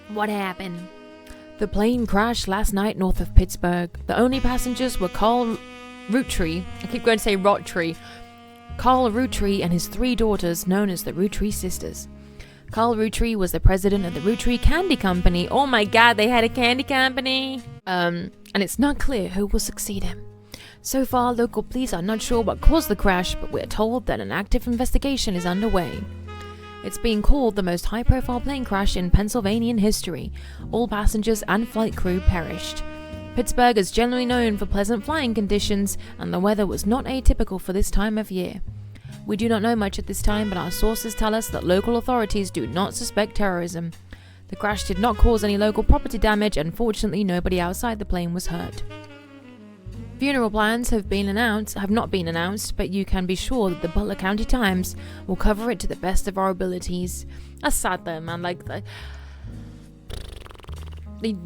What happened? The plane crashed last night north of Pittsburgh. The only passengers were Carl Roottrees. I keep going to say Roottrees. Carl Roottrees and his 3 daughters, known as the Roottrees sisters. Carl Roottrees was the president of the Roottrees Candy Company. Oh my god, they had a candy company! And it's not clear who will succeed him. So far, local police are not sure what caused the crash, but we're told that an active investigation is underway. It's being called the most high-profile plane crash in Pennsylvania history. All passengers and flight crew perished. Pittsburgh is generally known for pleasant flying conditions, and the weather was not atypical for this time of year. We do not know much at this time, but our sources tell us that local authorities do not suspect terrorism. The crash did not cause any local property damage, and fortunately nobody outside the plane was hurt. Funeral plans have not been announced, but you can be sure that the Butler County Times will cover it to the best of our abilities. That's sad though, man. Like,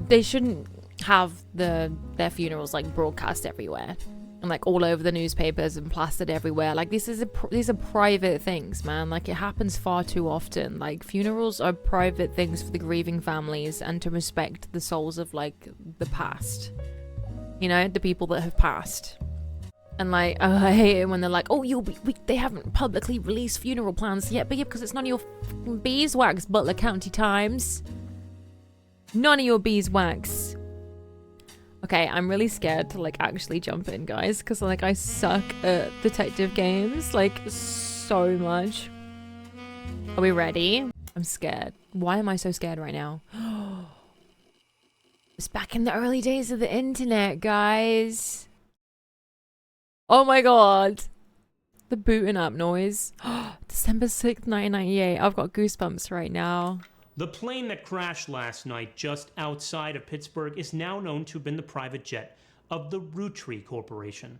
they shouldn't have their funerals like broadcast everywhere and like all over the newspapers and plastered everywhere. Like, these are private things, man. Like, it happens far too often. Like, funerals are private things for the grieving families and to respect the souls of like the past. You know, the people that have passed. And like, oh, I hate it when they're like, oh, they haven't publicly released funeral plans yet. But yeah, because it's none of your beeswax, Butler County Times. None of your beeswax. Okay, I'm really scared to like actually jump in, guys, because like I suck at detective games like so much. Are we ready? I'm scared. Why am I so scared right now? It's back in the early days of the internet, guys. Oh my god. The booting up noise. December 6th, 1998. I've got goosebumps right now. The plane that crashed last night just outside of Pittsburgh is now known to have been the private jet of the Roottrees Corporation.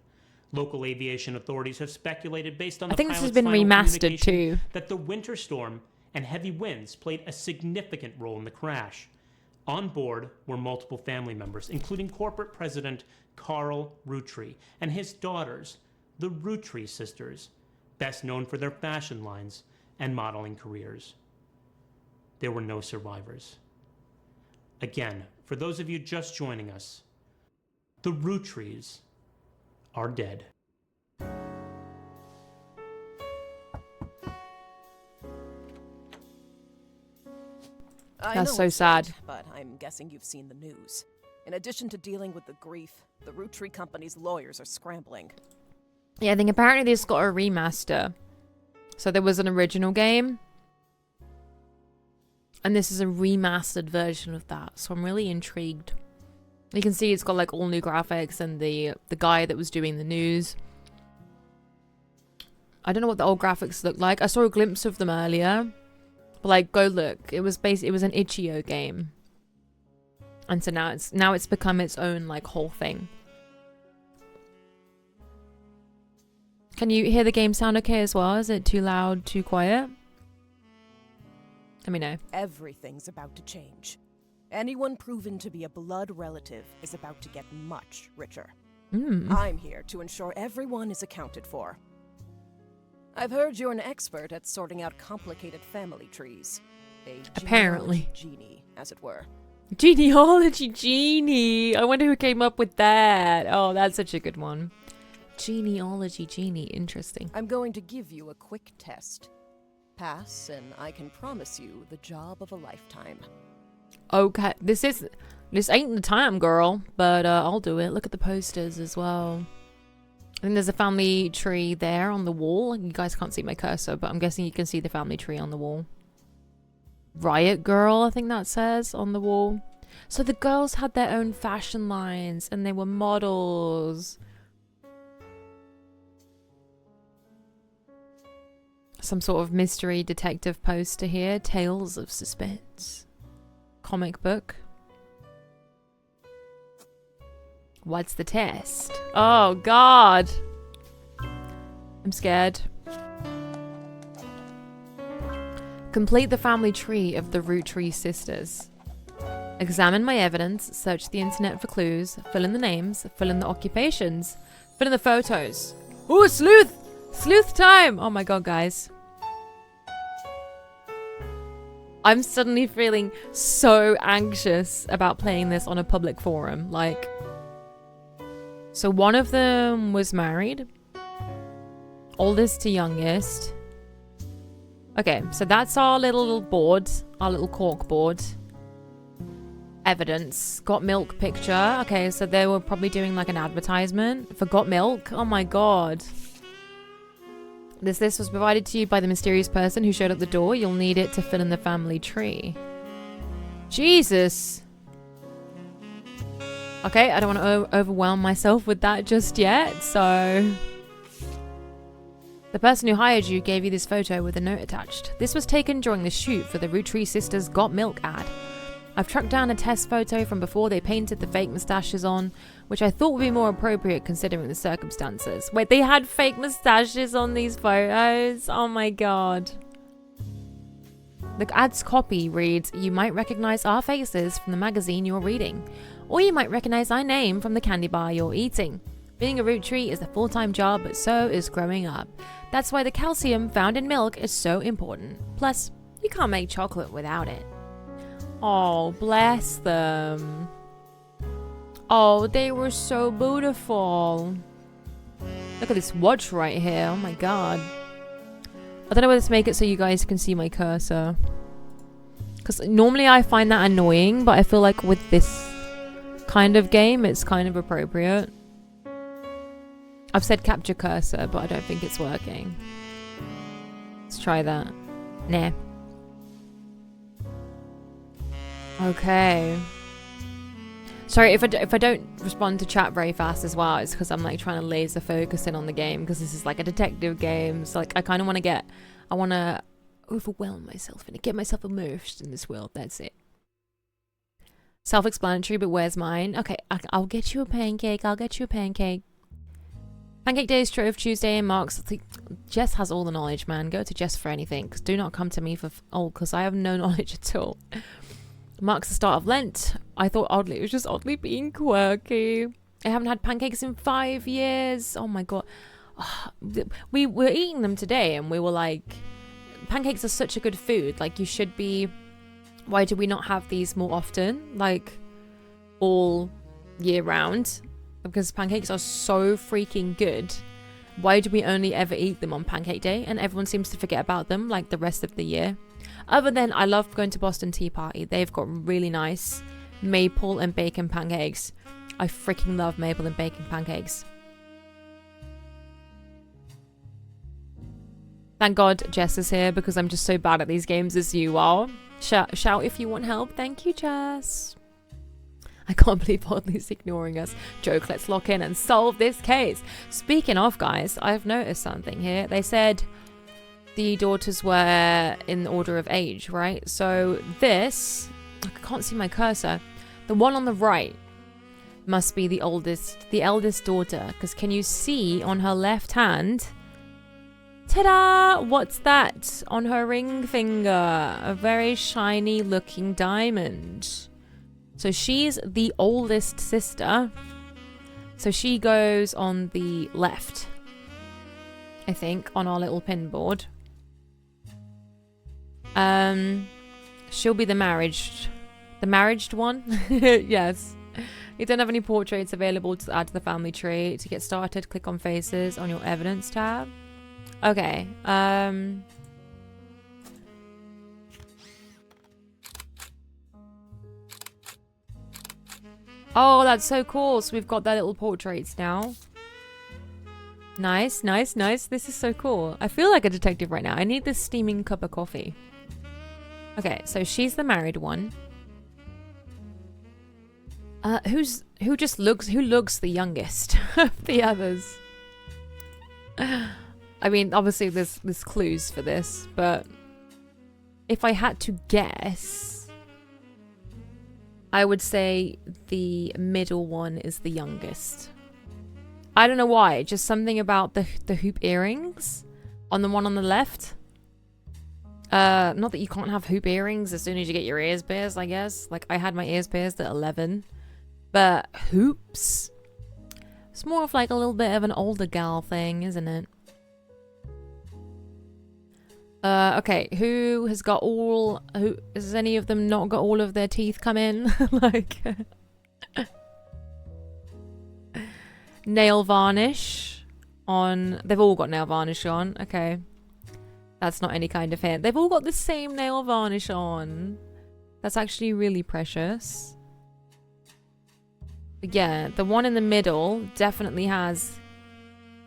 Local aviation authorities have speculated based on the pilot's final remastered too, that the winter storm and heavy winds played a significant role in the crash. On board were multiple family members, including corporate president Carl Roottrees and his daughters, the Roottrees sisters, best known for their fashion lines and modeling careers. There were no survivors. Again, for those of you just joining us, the Roottrees are dead. That's so sad. But I'm guessing you've seen the news. In addition to dealing with the grief, the Roottrees company's lawyers are scrambling. Yeah, I think apparently this got a remaster. So there was an original game. And this is a remastered version of that. So I'm really intrigued. You can see it's got like all new graphics and the guy that was doing the news. I don't know what the old graphics look like. I saw a glimpse of them earlier. But like, go look. It was an itch.io game. And so now it's become its own like whole thing. Can you hear the game sound okay as well? Is it too loud, too quiet? Let me know. Everything's about to change. Anyone proven to be a blood relative is about to get much richer. I'm here to ensure everyone is accounted for. I've heard you're an expert at sorting out complicated family trees. Apparently. Genie, as it were. Genealogy genie. I wonder who came up with that. Oh, that's such a good one. Genealogy genie. Interesting. I'm going to give you a quick test. Pass, and I can promise you the job of a lifetime. Okay, this ain't the time, girl, but I'll do it. Look at the posters as well. I think there's a family tree there on the wall. You guys can't see my cursor, but I'm guessing you can see the family tree on the wall. Riot Girl, I think that says on the wall. So the girls had their own fashion lines and they were models. Some sort of mystery detective poster here. Tales of Suspense. Comic book. What's the test? Oh, God. I'm scared. Complete the family tree of the Roottrees sisters. Examine my evidence, search the internet for clues, fill in the names, fill in the occupations, fill in the photos. Ooh, sleuth! Sleuth time! Oh my god, guys. I'm suddenly feeling so anxious about playing this on a public forum. Like, so one of them was married. Oldest to youngest. Okay, so that's our little board. Our little cork board. Evidence. Got milk picture. Okay, so they were probably doing like an advertisement for Got Milk. Oh my god. This list was provided to you by the mysterious person who showed up the door. You'll need it to fill in the family tree. Jesus. Okay, I don't want to overwhelm myself with that just yet, so... The person who hired you gave you this photo with a note attached. This was taken during the shoot for the Roottrees Sisters Got Milk ad. I've tracked down a test photo from before they painted the fake moustaches on, which I thought would be more appropriate considering the circumstances. Wait, they had fake moustaches on these photos? Oh my god. The ad's copy reads, you might recognize our faces from the magazine you're reading, or you might recognize our name from the candy bar you're eating. Being a Rootree is a full-time job, but so is growing up. That's why the calcium found in milk is so important. Plus, you can't make chocolate without it. Oh, bless them. Oh, they were so beautiful. Look at this watch right here. Oh my god. I don't know whether to make it so you guys can see my cursor. Because normally I find that annoying, but I feel like with this kind of game, it's kind of appropriate. I've said capture cursor, but I don't think it's working. Let's try that. Nah. Okay. Sorry if I don't respond to chat very fast as well. It's because I'm like trying to laser focus in on the game because this is like a detective game. So like I kind of want to I want to overwhelm myself and get myself immersed in this world. That's it. Self-explanatory, but where's mine? Okay, I'll get you a pancake. I'll get you a pancake. Pancake Day is Trove Tuesday and marks... Jess has all the knowledge, man. Go to Jess for anything. Because do not come to me for... because I have no knowledge at all. Marks the start of Lent. I thought oddly, it was just oddly being quirky. I haven't had pancakes in 5 years. Oh my god. We were eating them today and we were like... Pancakes are such a good food. Like, you should be... Why do we not have these more often? Like, all year round? Because pancakes are so freaking good. Why do we only ever eat them on Pancake Day? And everyone seems to forget about them like the rest of the year. Other than I love going to Boston Tea Party. They've got really nice maple and bacon pancakes. I freaking love maple and bacon pancakes. Thank God Jess is here because I'm just so bad at these games as you are. Shout if you want help. Thank you, Jess. I can't believe Audley's ignoring us. Joke, let's lock in and solve this case. Speaking of, guys, I've noticed something here. They said the daughters were in order of age, right? So this, I can't see my cursor. The one on the right must be the eldest daughter. Because can you see on her left hand? Ta-da! What's that on her ring finger? A very shiny looking diamond. So she's the oldest sister. So she goes on the left, I think, on our little pin board. She'll be the marriaged one. Yes. You don't have any portraits available to add to the family tree. To get started, click on faces on your evidence tab. Okay. Oh, that's so cool. So we've got their little portraits now. Nice, nice, nice. This is so cool. I feel like a detective right now. I need this steaming cup of coffee. Okay, so she's the married one. Who looks the youngest of the others? I mean, obviously there's clues for this, but if I had to guess, I would say the middle one is the youngest. I don't know why, just something about the hoop earrings on the one on the left. Not that you can't have hoop earrings as soon as you get your ears pierced, I guess. Like, I had my ears pierced at 11. But hoops? It's more of like a little bit of an older gal thing, isn't it? Okay, who has got all... Has any of them not got all of their teeth come in? Like... nail varnish on... They've all got nail varnish on. Okay. That's not any kind of hint. They've all got the same nail varnish on. That's actually really precious. But yeah, the one in the middle definitely has,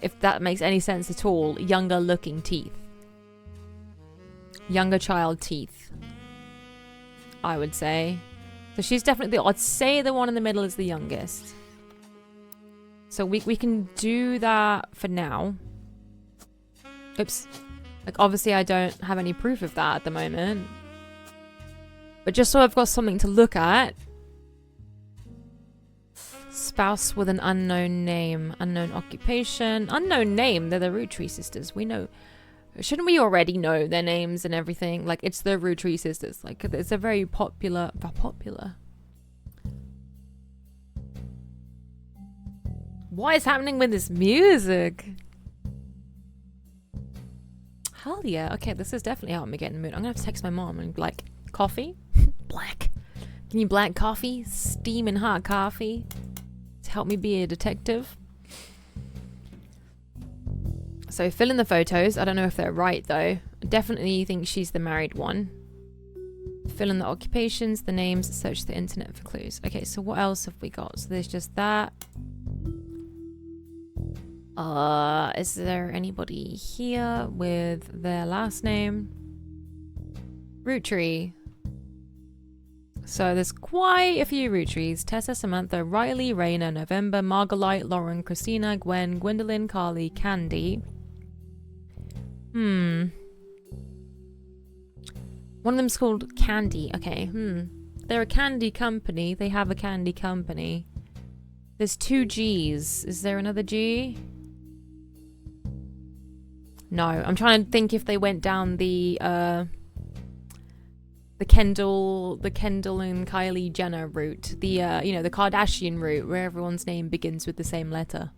if that makes any sense at all, younger looking teeth. Younger child teeth, I would say. So she's definitely, I'd say the one in the middle is the youngest. So we can do that for now. Oops. Like, obviously I don't have any proof of that at the moment. But just so I've got something to look at. Spouse with an unknown name. Unknown occupation. Unknown name. They're the Roottrees sisters. We know. Shouldn't we already know their names and everything? Like, it's the Roottrees sisters. Like, it's a very popular... What is happening with this music? Hell yeah. Okay, this is definitely helping me get in the mood. I'm gonna have to text my mom and be like, coffee? Black. Can you black coffee? Steaming hot coffee? To help me be a detective? So fill in the photos. I don't know if they're right though. I definitely think she's the married one. Fill in the occupations, the names, search the internet for clues. Okay, so what else have we got? So there's just that. Is there anybody here with their last name? Rootree. So there's quite a few Roottrees. Tessa, Samantha, Riley, Raina, November, Margolite, Lauren, Christina, Gwen, Gwendolyn, Carly, Candy. One of them's called Candy. Okay, They're a candy company. They have a candy company. There's 2 G's. Is there another G? No, I'm trying to think if they went down the Kendall and Kylie Jenner route. The the Kardashian route where everyone's name begins with the same letter.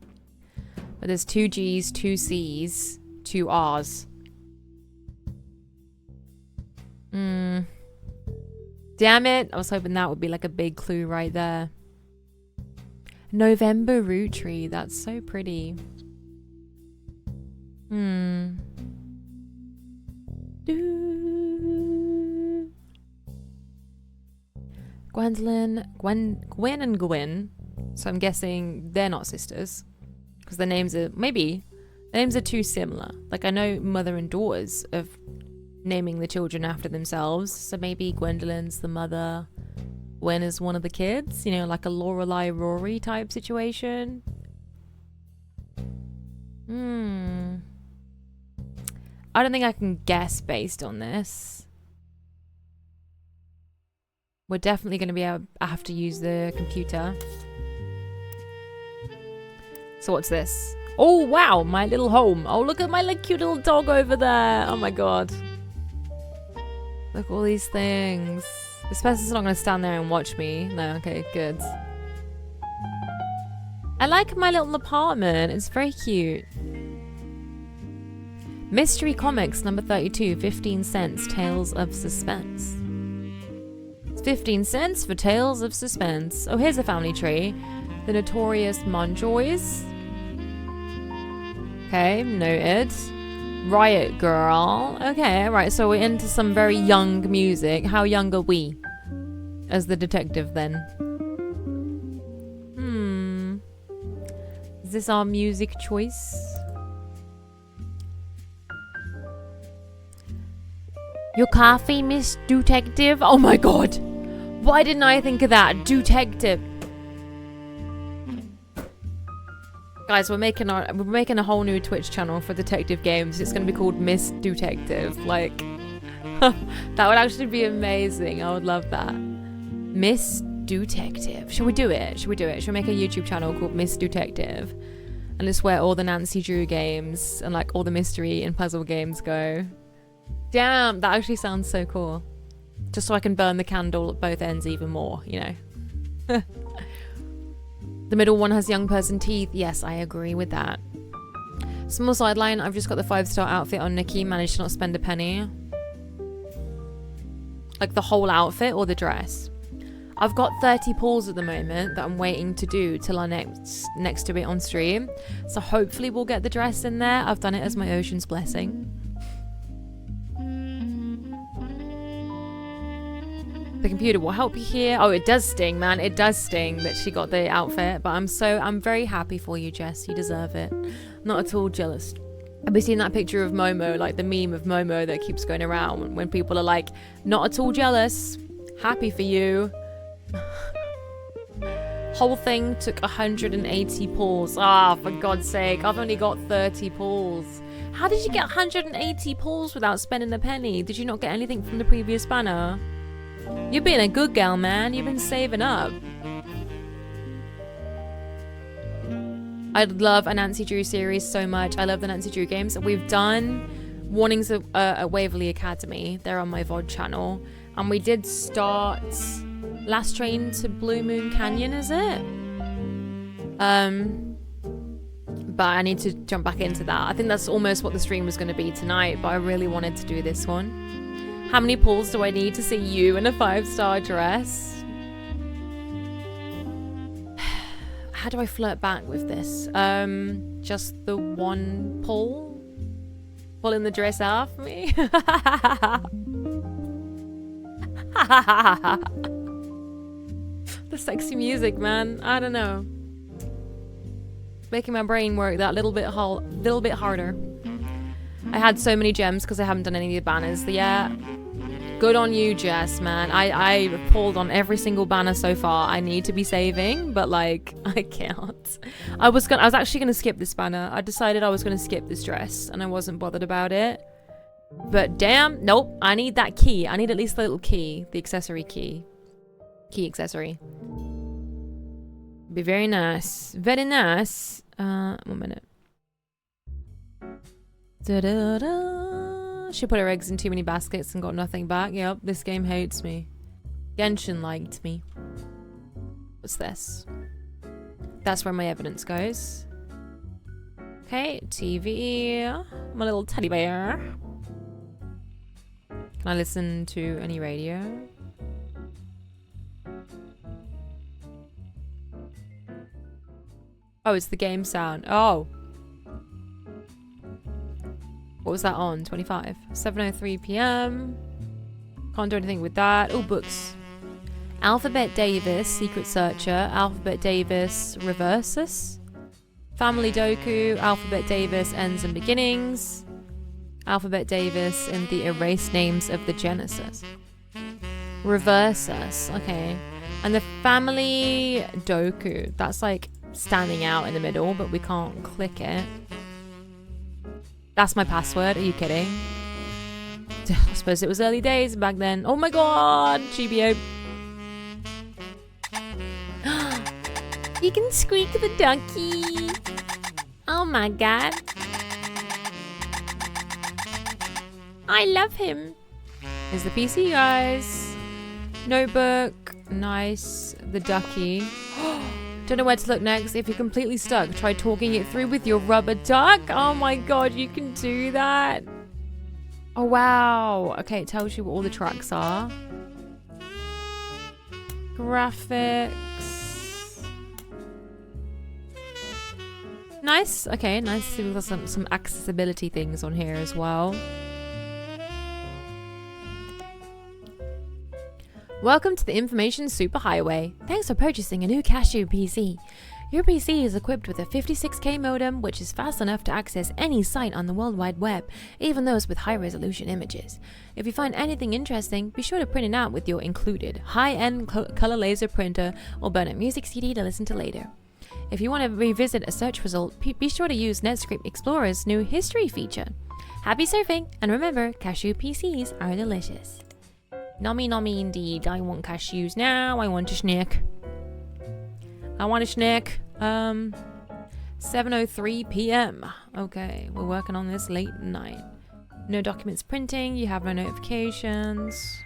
But there's 2 G's, 2 C's, 2 R's. Damn it. I was hoping that would be like a big clue right there. November Rootree. That's so pretty. Gwendolyn, Gwen and Gwen. So I'm guessing they're not sisters. Because their names are, too similar. Like, I know mother and daughters of naming the children after themselves. So maybe Gwendolyn's the mother, Gwen is one of the kids. You know, like a Lorelai Rory type situation. I don't think I can guess based on this. We're definitely going to be able to have to use the computer. So what's this? Oh, wow, my little home. Oh, look at my cute little dog over there. Oh, my God. Look at all these things. This person's not going to stand there and watch me. No, okay, good. I like my little apartment. It's very cute. Mystery Comics number 32, 15 cents, Tales of Suspense. It's 15 cents for Tales of Suspense. Oh, here's a family tree. The Notorious Monjoys. Okay, noted. Riot Girl. Okay, right, so we're into some very young music. How young are we? As the detective, then. Is this our music choice? Your coffee, Miss Detective? Oh my God! Why didn't I think of that? Detective. Guys, we're making a whole new Twitch channel for detective games. It's gonna be called Miss Detective. Like, that would actually be amazing. I would love that. Miss Detective. Should we do it? Should we make a YouTube channel called Miss Detective? And it's where all the Nancy Drew games and like all the mystery and puzzle games go. Damn, that actually sounds so cool. Just so I can burn the candle at both ends even more, you know. The middle one has young person teeth. Yes, I agree with that. Small sideline, I've just got the 5-star outfit on Nikki, managed to not spend a penny. Like the whole outfit or the dress? I've got 30 pulls at the moment that I'm waiting to do till our next to it on stream. So hopefully we'll get the dress in there. I've done it as my Ocean's blessing. The computer will help you here. Oh, it does sting, man. It does sting that she got the outfit. But I'm very happy for you, Jess. You deserve it. Not at all jealous. Have you seen that picture of Momo, like the meme of Momo that keeps going around when people are like, not at all jealous, happy for you. Whole thing took 180 pulls. For God's sake, I've only got 30 pulls. How did you get 180 pulls without spending a penny? Did you not get anything from the previous banner? You've been a good girl, man. You've been saving up. I love a Nancy Drew series so much. I love the Nancy Drew games. We've done Warnings at Waverly Academy. They're on my VOD channel. And we did start Last Train to Blue Moon Canyon, is it? But I need to jump back into that. I think that's almost what the stream was going to be tonight, but I really wanted to do this one. How many pulls do I need to see you in a 5-star dress? How do I flirt back with this? Just the one pull? Pulling the dress off me? The sexy music, man. I don't know. Making my brain work that little bit harder. I had so many gems because I haven't done any of the banners yet. Good on you, Jess, man. I pulled on every single banner so far. I need to be saving, but like I can't. I was actually gonna skip this banner. I decided I was gonna skip this dress, and I wasn't bothered about it. But damn, nope. I need that key. I need at least the little key, the accessory key. Key accessory. Be very nice. Very nice. 1 minute. Da-da-da. She put her eggs in too many baskets and got nothing back. Yep, this game hates me. Genshin liked me. What's this? That's where my evidence goes. Okay, TV. My little teddy bear. Can I listen to any radio? Oh, it's the game sound. Oh. What was that on? 25. 7:03 p.m. Can't do anything with that. Oh, books. Alphabet Davis, Secret Searcher. Alphabet Davis, Reversus. Family Doku. Alphabet Davis, Ends and Beginnings. Alphabet Davis and the Erased Names of the Genesis. Reversus. Okay. And the Family Doku. That's like standing out in the middle, but we can't click it. That's my password. Are you kidding? I suppose it was early days back then. Oh my god, GBO. You can squeak the ducky. Oh my god. I love him. Here's the PC, guys. Notebook. Nice. The ducky. Don't know where to look next. If you're completely stuck, try talking it through with your rubber duck. Oh my god, you can do that. Oh wow. Okay, it tells you what all the tracks are. Graphics. Nice. Okay, nice. So we've got some accessibility things on here as well. Welcome to the Information Superhighway. Thanks for purchasing a new Cashew PC. Your PC is equipped with a 56K modem, which is fast enough to access any site on the World Wide Web, even those with high-resolution images. If you find anything interesting, be sure to print it out with your included high-end color laser printer or burn a music CD to listen to later. If you want to revisit a search result, be sure to use Netscape Explorer's new history feature. Happy surfing, and remember, Cashew PCs are delicious. Nummy nummy indeed. I want cashews now. I want a snack. I want a snack. 7:03 p.m. Okay, we're working on this late at night. No documents printing. You have no notifications.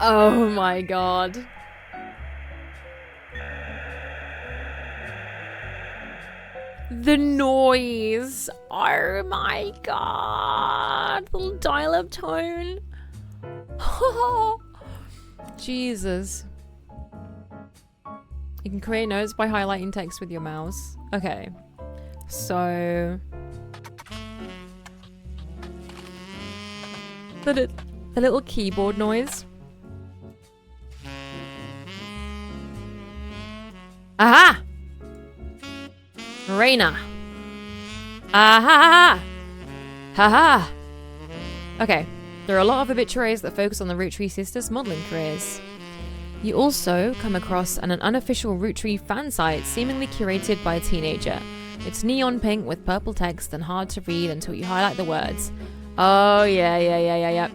Oh my god. The noise. Oh my god. The little dial-up tone. Jesus. You can create notes by highlighting text with your mouse. Okay. So... the little keyboard noise. Aha! Reina. Aha! Haha! Okay. There are a lot of obituaries that focus on the Roottrees sisters' modelling careers. You also come across an unofficial Roottrees fan site seemingly curated by a teenager. It's neon pink with purple text and hard to read until you highlight the words. Oh, yeah.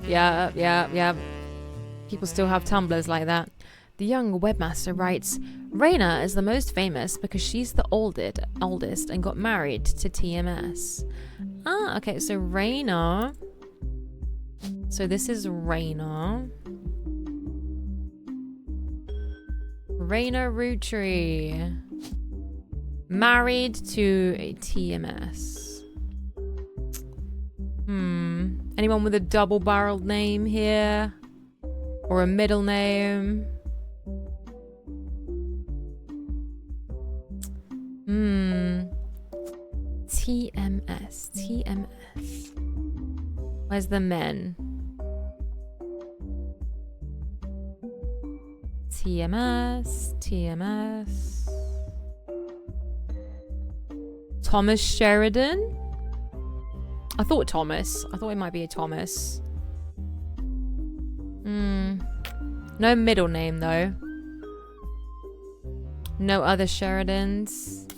People still have Tumblrs like that. The young webmaster writes, Reina is the most famous because she's the oldest and got married to TMS. Ah, okay, so Reina. So this is Reina. Reina Roottrie. Married to a TMS. Anyone with a double-barreled name here? Or a middle name? TMS. Where's the men? TMS. Thomas Sheridan? I thought Thomas. I thought it might be a Thomas. No middle name though. No other Sheridans.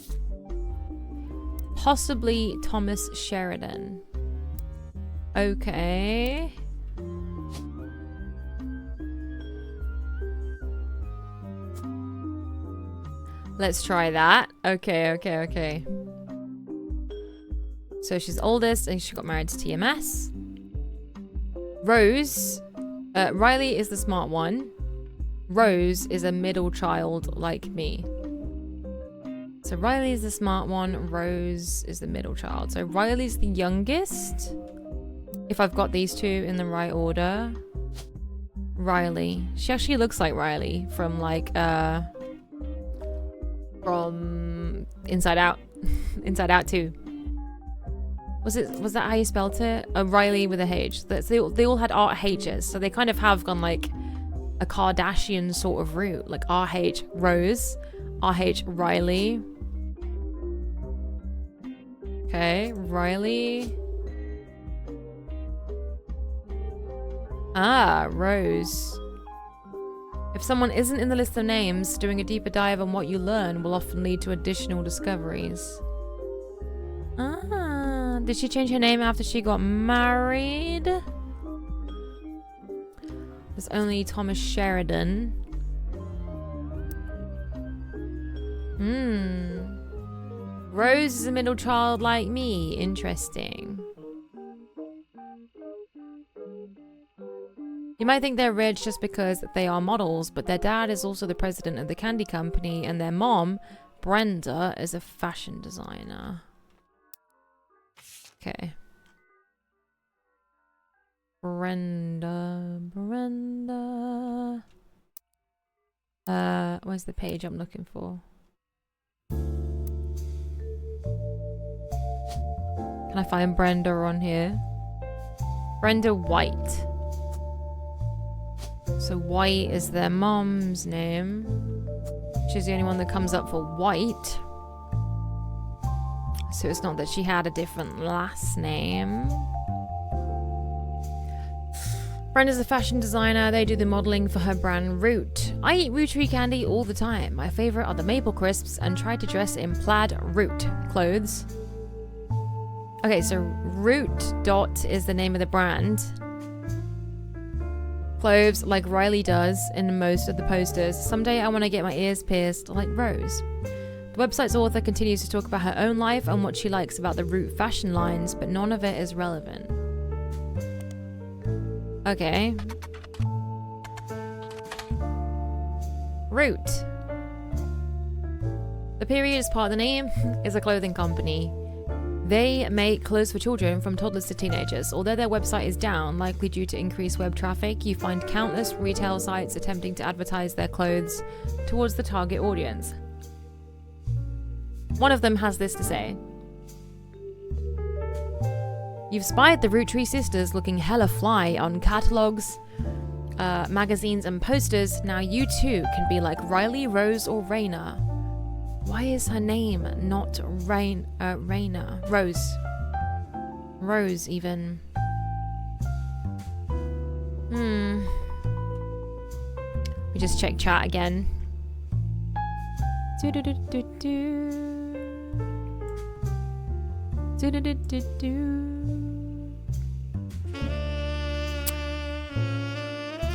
Possibly Thomas Sheridan. Okay. Let's try that. Okay. So she's oldest and she got married to TMS. Rose. Riley is the smart one. Rose is a middle child like me. So Riley is the smart one. Rose is the middle child. So Riley's the youngest. If I've got these two in the right order. Riley. She actually looks like Riley from like from Inside Out. Inside Out 2. Was that how you spelt it? Riley with a H. They all had RHs, so they kind of have gone like a Kardashian sort of route. Like RH Rose, RH Riley. Okay, Riley. Ah, Rose. If someone isn't in the list of names, doing a deeper dive on what you learn will often lead to additional discoveries. Ah, did she change her name after she got married? There's only Thomas Sheridan. Rose is a middle child like me. Interesting. You might think they're rich just because they are models, but their dad is also the president of the candy company, and their mom, Brenda, is a fashion designer. Okay. Brenda. Where's the page I'm looking for? Can I find Brenda on here? Brenda White. So White is their mom's name. She's the only one that comes up for White. So it's not that she had a different last name. Brenda's a fashion designer. They do the modeling for her brand Root. I eat Roottrie candy all the time. My favorite are the maple crisps and try to dress in plaid Root clothes. Okay, so Root Dot is the name of the brand. Clothes like Riley does in most of the posters. Someday I want to get my ears pierced like Rose. The website's author continues to talk about her own life and what she likes about the Root fashion lines, but none of it is relevant. Okay. Root. The period is part of the name, is a clothing company. They make clothes for children from toddlers to teenagers. Although their website is down, likely due to increased web traffic, you find countless retail sites attempting to advertise their clothes towards the target audience. One of them has this to say. You've spied the Roottrees sisters looking hella fly on catalogs, magazines and posters. Now you too can be like Riley, Rose or Raina. Why is her name not Raina? Rose even. We just check chat again.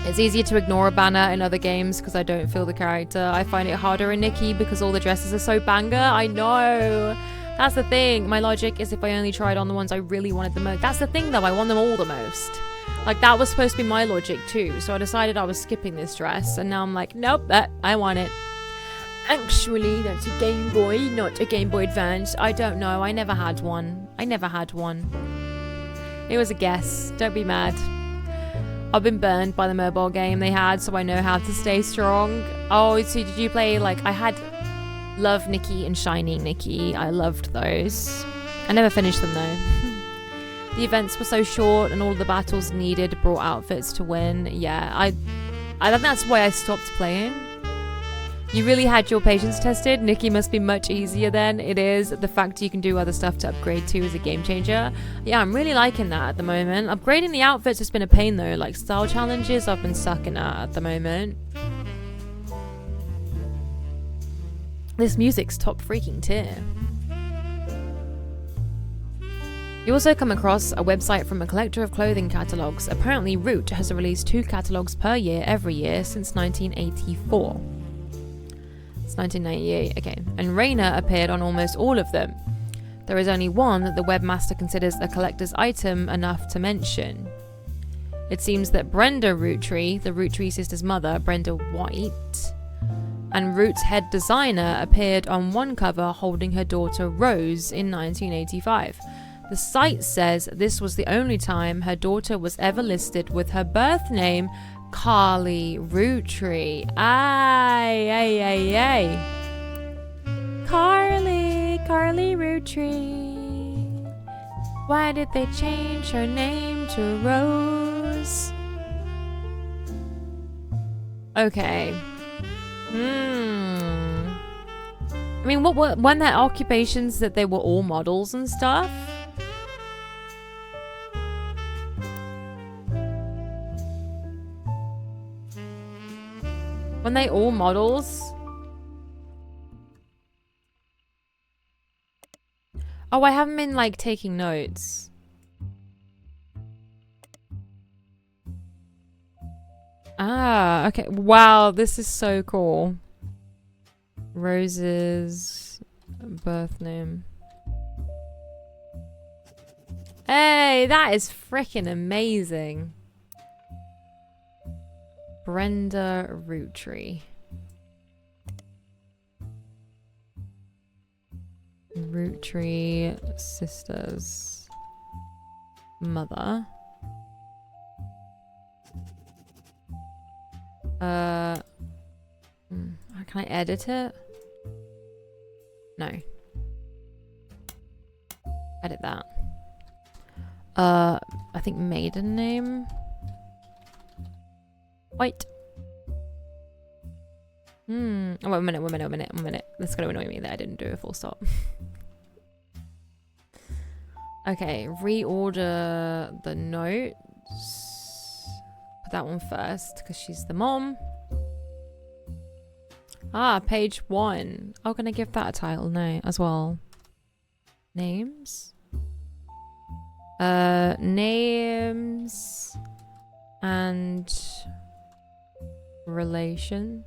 It's easier to ignore a banner in other games because I don't feel the character. I find it harder in Nikki because all the dresses are so banger. I know. That's the thing. My logic is if I only tried on the ones I really wanted the most. That's the thing though. I want them all the most. Like that was supposed to be my logic too. So I decided I was skipping this dress and now I'm like, nope, I want it. Actually, that's a Game Boy, not a Game Boy Advance. I don't know. I never had one. It was a guess. Don't be mad. I've been burned by the mobile game they had, so I know how to stay strong. Oh, so did you play, like, I had Love Nikki and Shining Nikki. I loved those. I never finished them, though. The events were so short, and all the battles needed brought outfits to win. Yeah, I think that's why I stopped playing. You really had your patience tested. Nikki must be much easier then. It is. The fact you can do other stuff to upgrade to is a game changer. Yeah, I'm really liking that at the moment. Upgrading the outfits has been a pain though. Like style challenges I've been sucking at the moment. This music's top freaking tier. You also come across a website from a collector of clothing catalogs. Apparently Root has released 2 catalogs per year every year since 1984. It's 1998, okay. And Raina appeared on almost all of them. There is only one that the webmaster considers a collector's item enough to mention. It seems that Brenda Roottree, the Roottree sisters' mother, Brenda White, and Root's head designer appeared on one cover holding her daughter Rose in 1985. The site says this was the only time her daughter was ever listed with her birth name, Carly Roottree. Ay. Carly Roottree. Why did they change her name to Rose? Okay. I mean, when their occupations that they were all models and stuff? When they all models? Oh, I haven't been like taking notes. Ah, okay. Wow, this is so cool. Rose's birth name. Hey, that is freaking amazing. Brenda Roottree. Roottree sisters' mother. Can I edit it? No. Edit that. I think maiden name. White. Oh, one minute. That's gonna annoy me that I didn't do a full stop. Okay, reorder the notes. Put that one first because she's the mom. Ah, page 1. Oh, can I give that a title? No, as well. Names. Names and relations.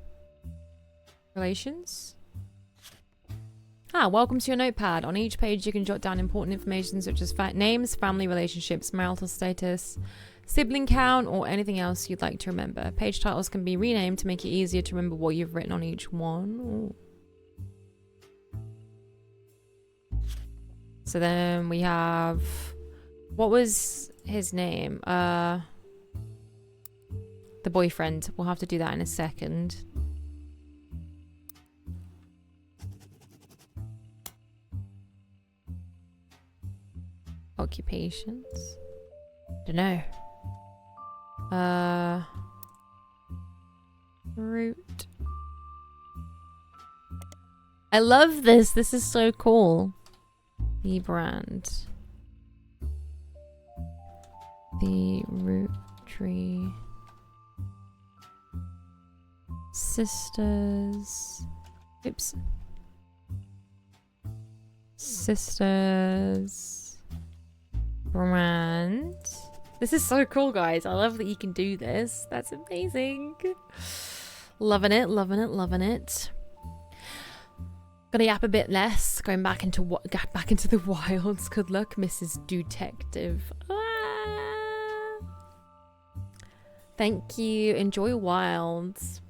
Welcome to your notepad. On each page you can jot down important information such as names, family relationships, marital status, sibling count, or anything else you'd like to remember. Page titles can be renamed to make it easier to remember what you've written on each one. Ooh. So then we have, what was his name? The boyfriend. We'll have to do that in a second. Occupations. Don't know. Root. I love this. This is so cool. The brand. The Roottrees. Sisters. Oops. Sisters. Brand. This is so cool, guys. I love that you can do this. That's amazing. Loving it, loving it, loving it. Gonna yap a bit less. Going back into the wilds. Good luck, Mrs. Detective. Ah. Thank you. Enjoy wilds.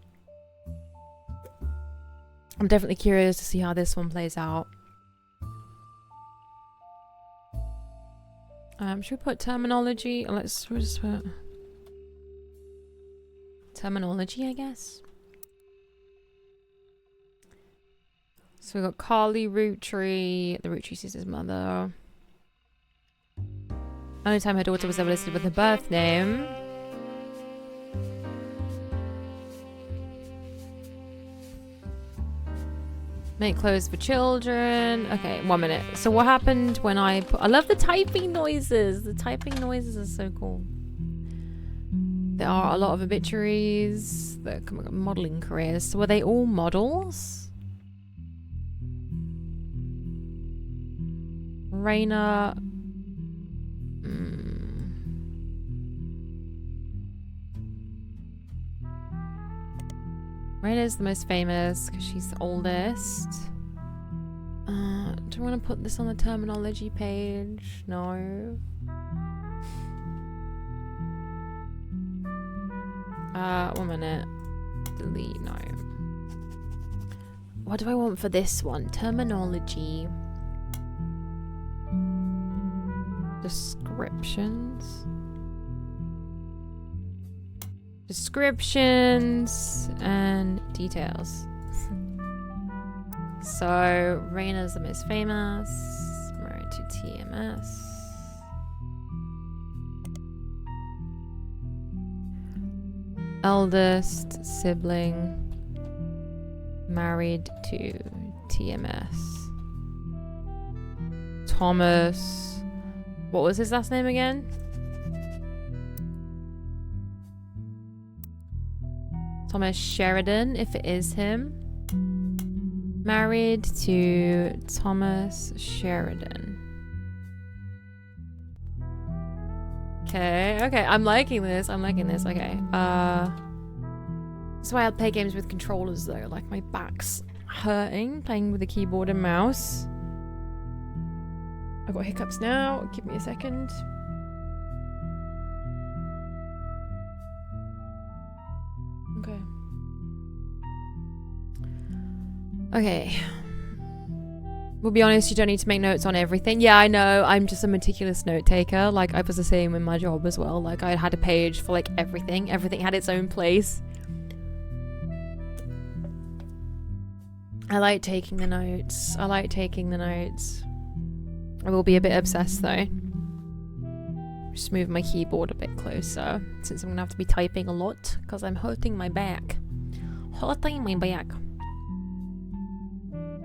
I'm definitely curious to see how this one plays out. Should we put terminology? We'll just put terminology, I guess. So we got Carly Roottrees. The Roottrees is his mother. Only time her daughter was ever listed with her birth name. Make clothes for children. Okay, 1 minute. So what happened when I love the typing noises. The typing noises are so cool. There are a lot of obituaries. The modeling careers. So were they all models? Raina. Raina's the most famous because she's the oldest. Do I want to put this on the terminology page? No. 1 minute. Delete, no. What do I want for this one? Terminology. Descriptions. Descriptions and details. So Raina's the most famous, married to TMS. Eldest sibling, married to TMS. Thomas, what was his last name again? Thomas Sheridan, if it is him. Married to Thomas Sheridan. Okay, I'm liking this. Okay. That's why I play games with controllers though. Like my back's hurting playing with a keyboard and mouse. I've got hiccups now. Give me a second. Okay. We'll be honest, you don't need to make notes on everything. Yeah, I know. I'm just a meticulous note taker. Like, I was the same in my job as well. Like, I had a page for, like, everything. Everything had its own place. I like taking the notes. I will be a bit obsessed, though. Just move my keyboard a bit closer, since I'm going to have to be typing a lot, because I'm hurting my back.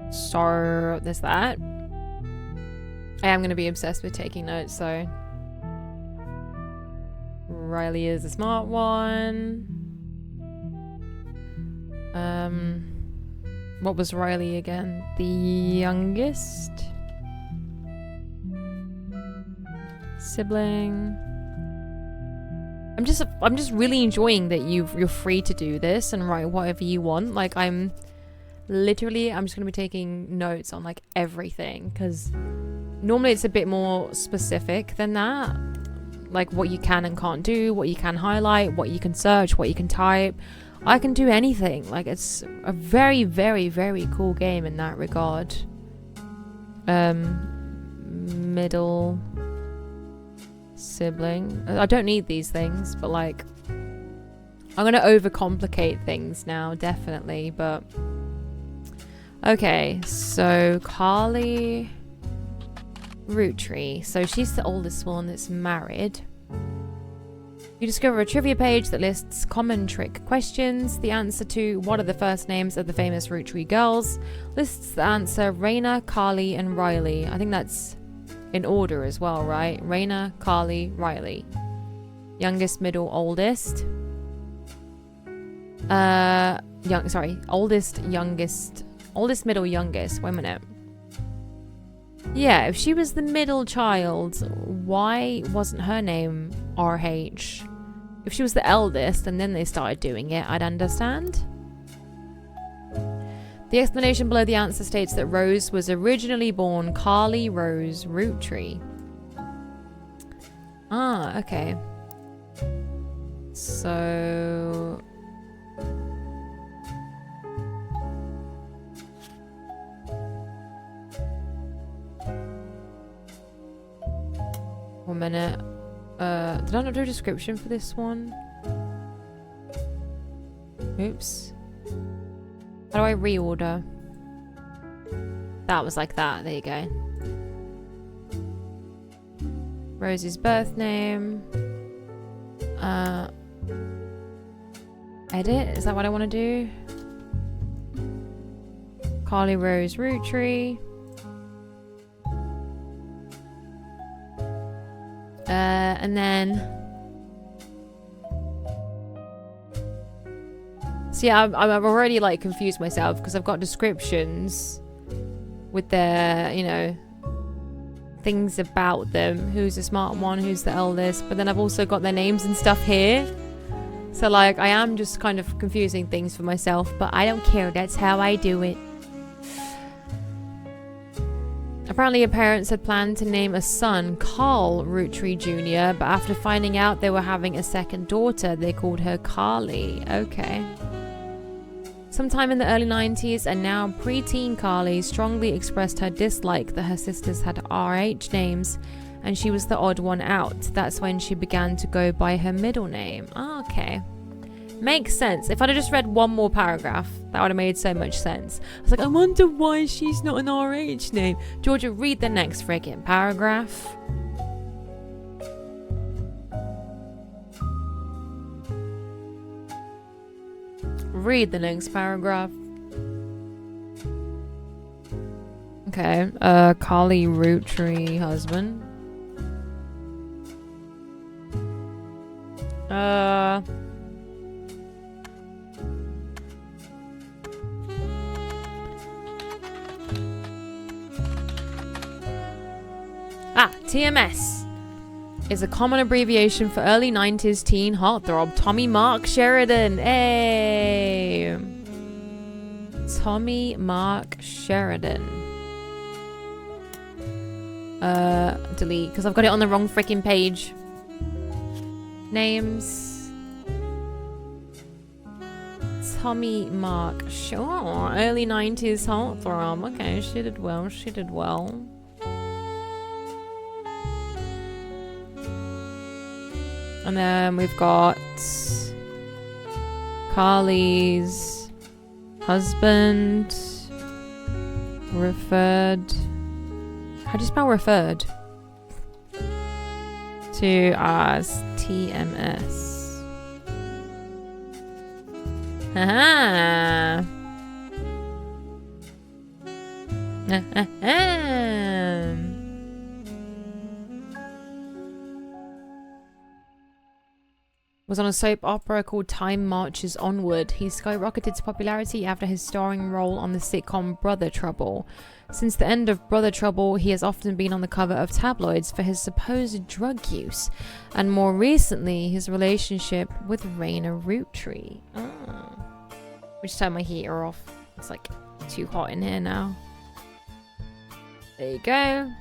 So there's that. I am going to be obsessed with taking notes, so Riley is a smart one. What was Riley again? The youngest sibling. I'm just really enjoying that you're free to do this and write whatever you want. Like I'm just gonna be taking notes on like everything, because normally it's a bit more specific than that, like what you can and can't do, what you can highlight, what you can search, what you can type. I can do anything. Like it's a very, very, very cool game in that regard. middle sibling. I don't need these things, but like, I'm gonna overcomplicate things now, definitely, but okay, so Carly Roottrees. So she's the oldest one that's married. You discover a trivia page that lists common trick questions. The answer to what are the first names of the famous Roottrees girls lists the answer Raina, Carly, and Riley. I think that's in order as well, right? Raina, Carly, Riley. Youngest, middle, oldest. Oldest, youngest. Oldest, middle, youngest. Wait a minute. Yeah, if she was the middle child, why wasn't her name RH? If she was the eldest and then they started doing it, I'd understand. The explanation below the answer states that Rose was originally born Carly Rose Roottrees. Ah, okay. So... One minute. Did I not do a description for this one? Oops. How do I reorder? That was like that. There you go. Rose's birth name. Edit? Is that what I want to do? Carly Rose Roottrees. And then... See, I've already, like, confused myself because I've got descriptions with their, you know, things about them. Who's the smart one, who's the eldest. But then I've also got their names and stuff here. So, like, I am just kind of confusing things for myself. But I don't care. That's how I do it. Apparently, her parents had planned to name a son Carl Roottrees Jr., but after finding out they were having a second daughter, they called her Carly. Okay. Sometime in the early 90s, and now preteen Carly strongly expressed her dislike that her sisters had RH names, and she was the odd one out. That's when she began to go by her middle name. Oh, okay. Makes sense. If I'd have just read one more paragraph, that would have made so much sense. I was like, I wonder why she's not an RH name. Georgia, read the next freaking paragraph. Read the next paragraph. Okay. Carly Roottrees husband. TMS is a common abbreviation for early 90s teen heartthrob Tommy Mark Sheridan. Hey! Tommy Mark Sheridan. Delete, because I've got it on the wrong freaking page. Names. Tommy Mark. Sure. Early 90s heartthrob. Okay, she did well. She did well. And then we've got Carly's husband referred. How do you spell referred? To as TMS. Haha. Was on a soap opera called Time Marches Onward. He skyrocketed to popularity after his starring role on the sitcom Brother Trouble. Since the end of Brother Trouble, he has often been on the cover of tabloids for his supposed drug use, and more recently, his relationship with Raina Roottrees. Oh. We just turn my heater off. It's like too hot in here now. There you go.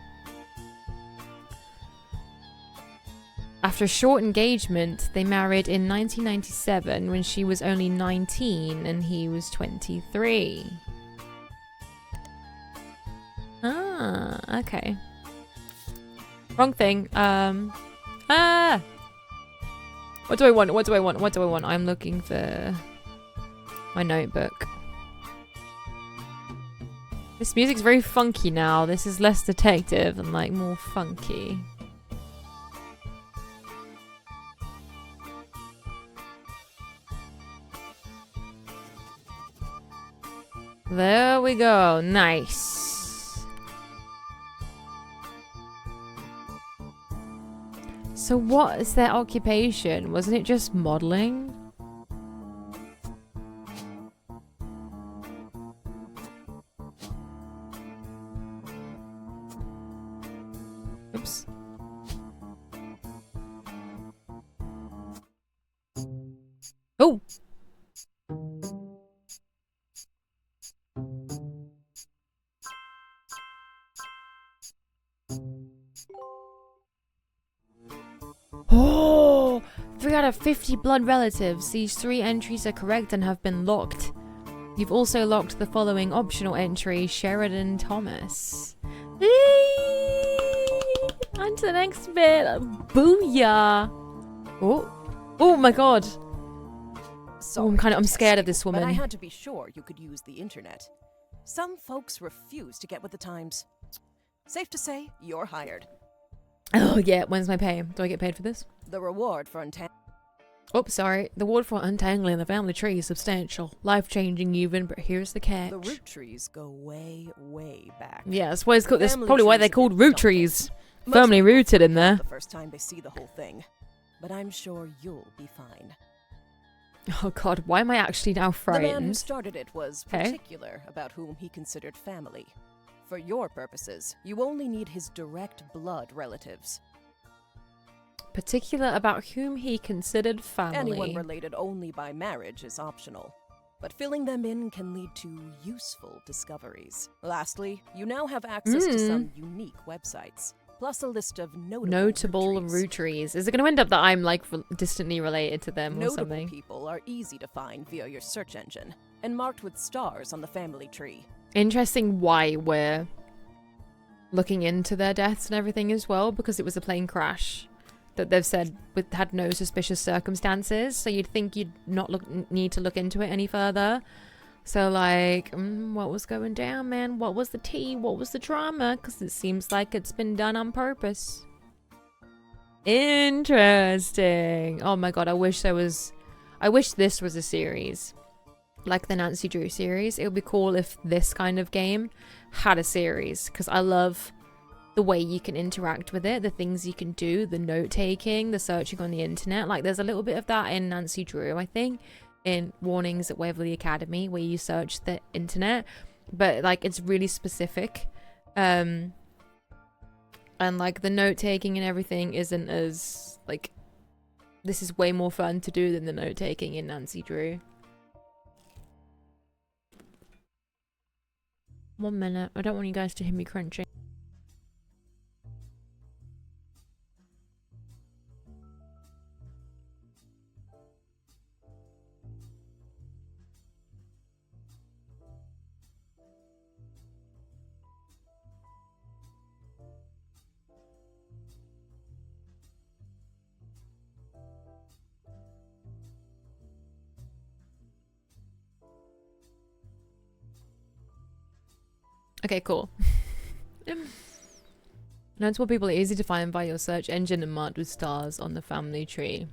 After a short engagement, they married in 1997 when she was only 19 and he was 23. Ah, okay. Wrong thing. What do I want? What do I want? What do I want? I'm looking for my notebook. This music's very funky now. This is less detective and like more funky. There we go. Nice. So what is their occupation? Wasn't it just modeling? Oops. Oh! Oh! 3 out of 50 blood relatives. These 3 entries are correct and have been locked. You've also locked the following optional entry, Sheridan Thomas. On to the next bit. Booyah! Oh! Oh my god! Sorry, I'm scared of this woman. But I had to be sure you could use the internet. Some folks refuse to get with the times. Safe to say, you're hired. Oh yeah, when's my pay? Do I get paid for this? The reward for Oh, sorry. The reward for untangling the family tree is substantial. Life-changing even, but here's the catch. The Roottrees go way, way back. Yeah, that's why it's called, that's probably why they're called Roottrees. Firmly rooted in there. The first time they see the whole thing. But I'm sure you'll be fine. Oh god, why am I actually now frightened? The man who started it was particular about whom he considered family. For your purposes, you only need his direct blood relatives. Particular about whom he considered family. Anyone related only by marriage is optional, but filling them in can lead to useful discoveries. Lastly, you now have access to some unique websites, plus a list of notable Roottrees. Is it going to end up that I'm like distantly related to them or something? Notable people are easy to find via your search engine, and marked with stars on the family tree. Interesting why we're looking into their deaths and everything as well, because it was a plane crash that they've said had no suspicious circumstances, so you'd think you'd not need to look into it any further. So like, what was going down, man? What was the tea? What was the drama? Because it seems like it's been done on purpose. Interesting. Oh my god, I wish this was a series. Like the Nancy Drew series. It would be cool if this kind of game had a series, because I love the way you can interact with it, the things you can do, the note-taking, the searching on the internet. Like, there's a little bit of that in Nancy Drew, I think, in Warnings at Waverly Academy, where you search the internet, but like it's really specific, and like the note-taking and everything isn't as like, this is way more fun to do than the note-taking in Nancy Drew. 1 minute, I don't want you guys to hear me crunching. Okay, cool. Notable people are easy to find by your search engine and marked with stars on the family tree.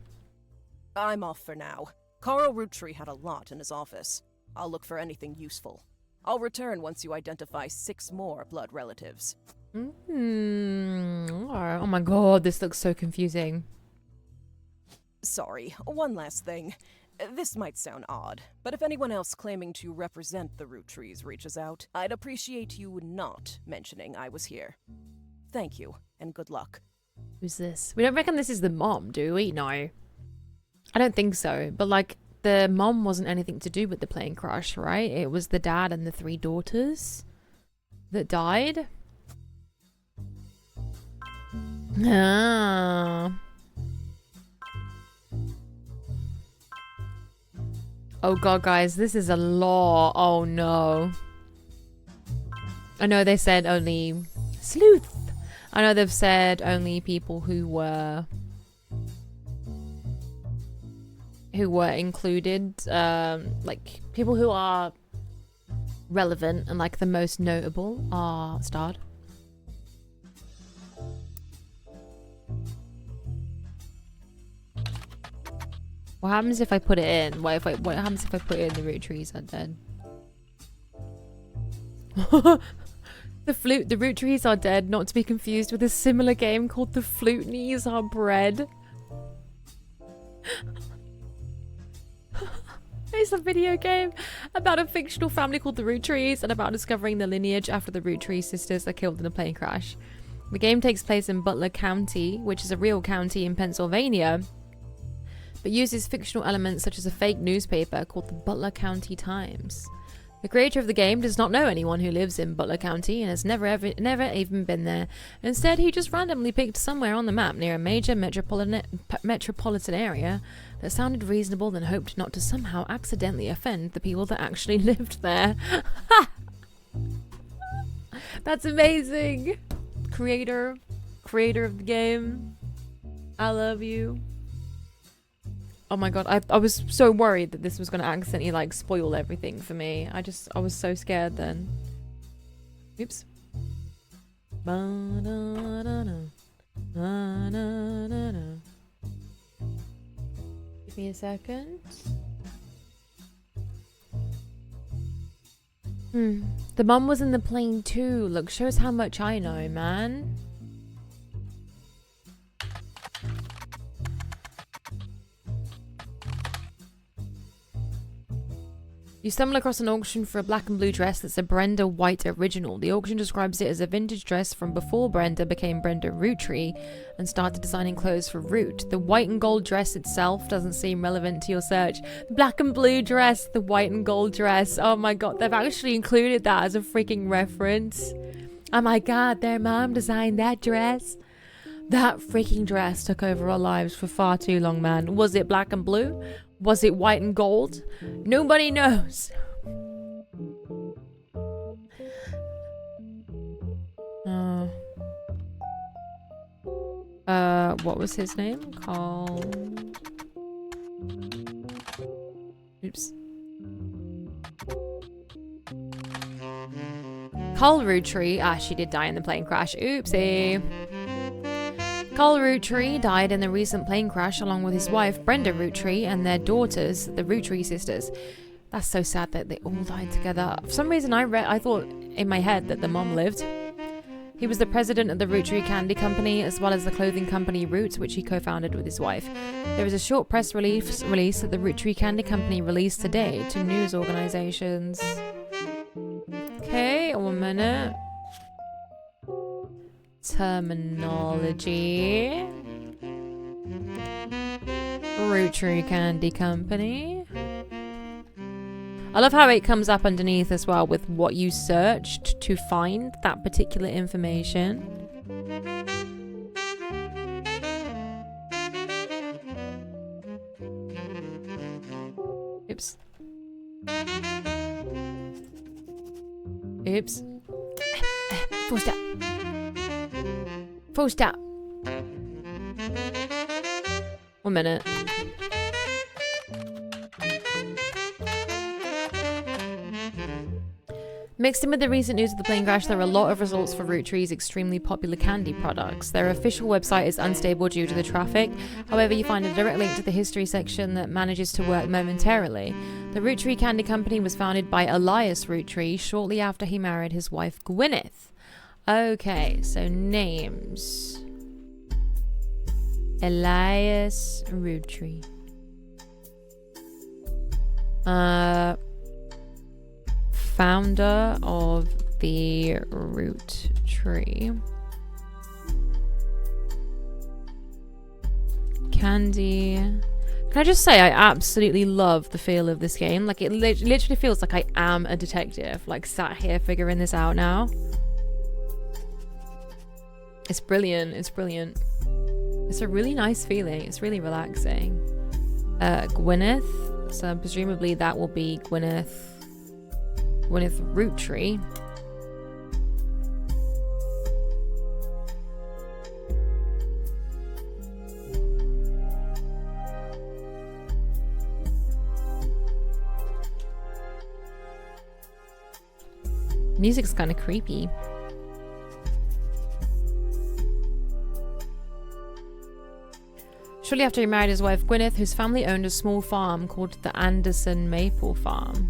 I'm off for now. Carl Roottree had a lot in his office. I'll look for anything useful. I'll return once you identify 6 more blood relatives. Alright. Oh my god, this looks so confusing. Sorry, one last thing. This might sound odd, but if anyone else claiming to represent the Roottrees reaches out, I'd appreciate you not mentioning I was here. Thank you, and good luck. Who's this? We don't reckon this is the mom, do we? No. I don't think so, but like, the mom wasn't anything to do with the plane crash, right? It was the dad and the 3 daughters that died. Ah. Oh god, guys, this is a lot. Oh no. I know they said only Sleuth. I know they've said only people who were included, like people who are relevant and like the most notable are starred. What happens if I put it in? What happens if I put it in the Roottrees are dead? The Roottrees are dead, not to be confused with a similar game called the Flutenies are bread. It's a video game about a fictional family called the Roottrees and about discovering the lineage after the Roottree sisters are killed in a plane crash. The game takes place in Butler County, which is a real county in Pennsylvania, but uses fictional elements such as a fake newspaper called the Butler County Times. The creator of the game does not know anyone who lives in Butler County and has never even been there. Instead, he just randomly picked somewhere on the map near a major metropolitan area that sounded reasonable, then hoped not to somehow accidentally offend the people that actually lived there. That's amazing. Creator of the game, I love you. Oh my god, I was so worried that this was going to accidentally like spoil everything for me. I was so scared then. Oops. Give me a second. The mum was in the plane too. Look, shows how much I know, man. You stumble across an auction for a black and blue dress that's a Brenda White original. The auction describes it as a vintage dress from before Brenda became Brenda Roottree and started designing clothes for Root. The white and gold dress itself doesn't seem relevant to your search. The black and blue dress, the white and gold dress. Oh my god, they've actually included that as a freaking reference. Oh my god, their mom designed that dress. That freaking dress took over our lives for far too long, man. Was it black and blue? Was it white and gold? Nobody knows. What was his name? Carl. Oops. Carl Roottrie. Ah, she did die in the plane crash. Oopsie. Carl Roottrie died in the recent plane crash along with his wife Brenda Roottree and their daughters, the Roottree sisters. That's so sad that they all died together. For some reason I thought in my head that the mom lived. He was the president of the Roottree Candy Company as well as the clothing company Root, which he co-founded with his wife. There is a short press release that the Roottree Candy Company released today to news organizations. Okay, 1 minute. Terminology. Roottrie Candy Company. I love how it comes up underneath as well with what you searched to find that particular information. Oops. Oops. Full stop. Full stop. 1 minute. Mixed in with the recent news of the plane crash, there are a lot of results for Roottree's extremely popular candy products. Their official website is unstable due to the traffic. However, you find a direct link to the history section that manages to work momentarily. The Roottree Candy Company was founded by Elias Roottree shortly after he married his wife Gwyneth. Okay, so names. Elias Roottree. Founder of the Roottree Candy. Can I just say I absolutely love the feel of this game. Like it literally feels like I am a detective, like sat here figuring this out now. It's brilliant. It's brilliant. It's a really nice feeling. It's really relaxing. Gwyneth. So presumably that will be Gwyneth Roottree. Music's kind of creepy. Shortly after he married his wife Gwyneth, whose family owned a small farm called the Anderson Maple Farm.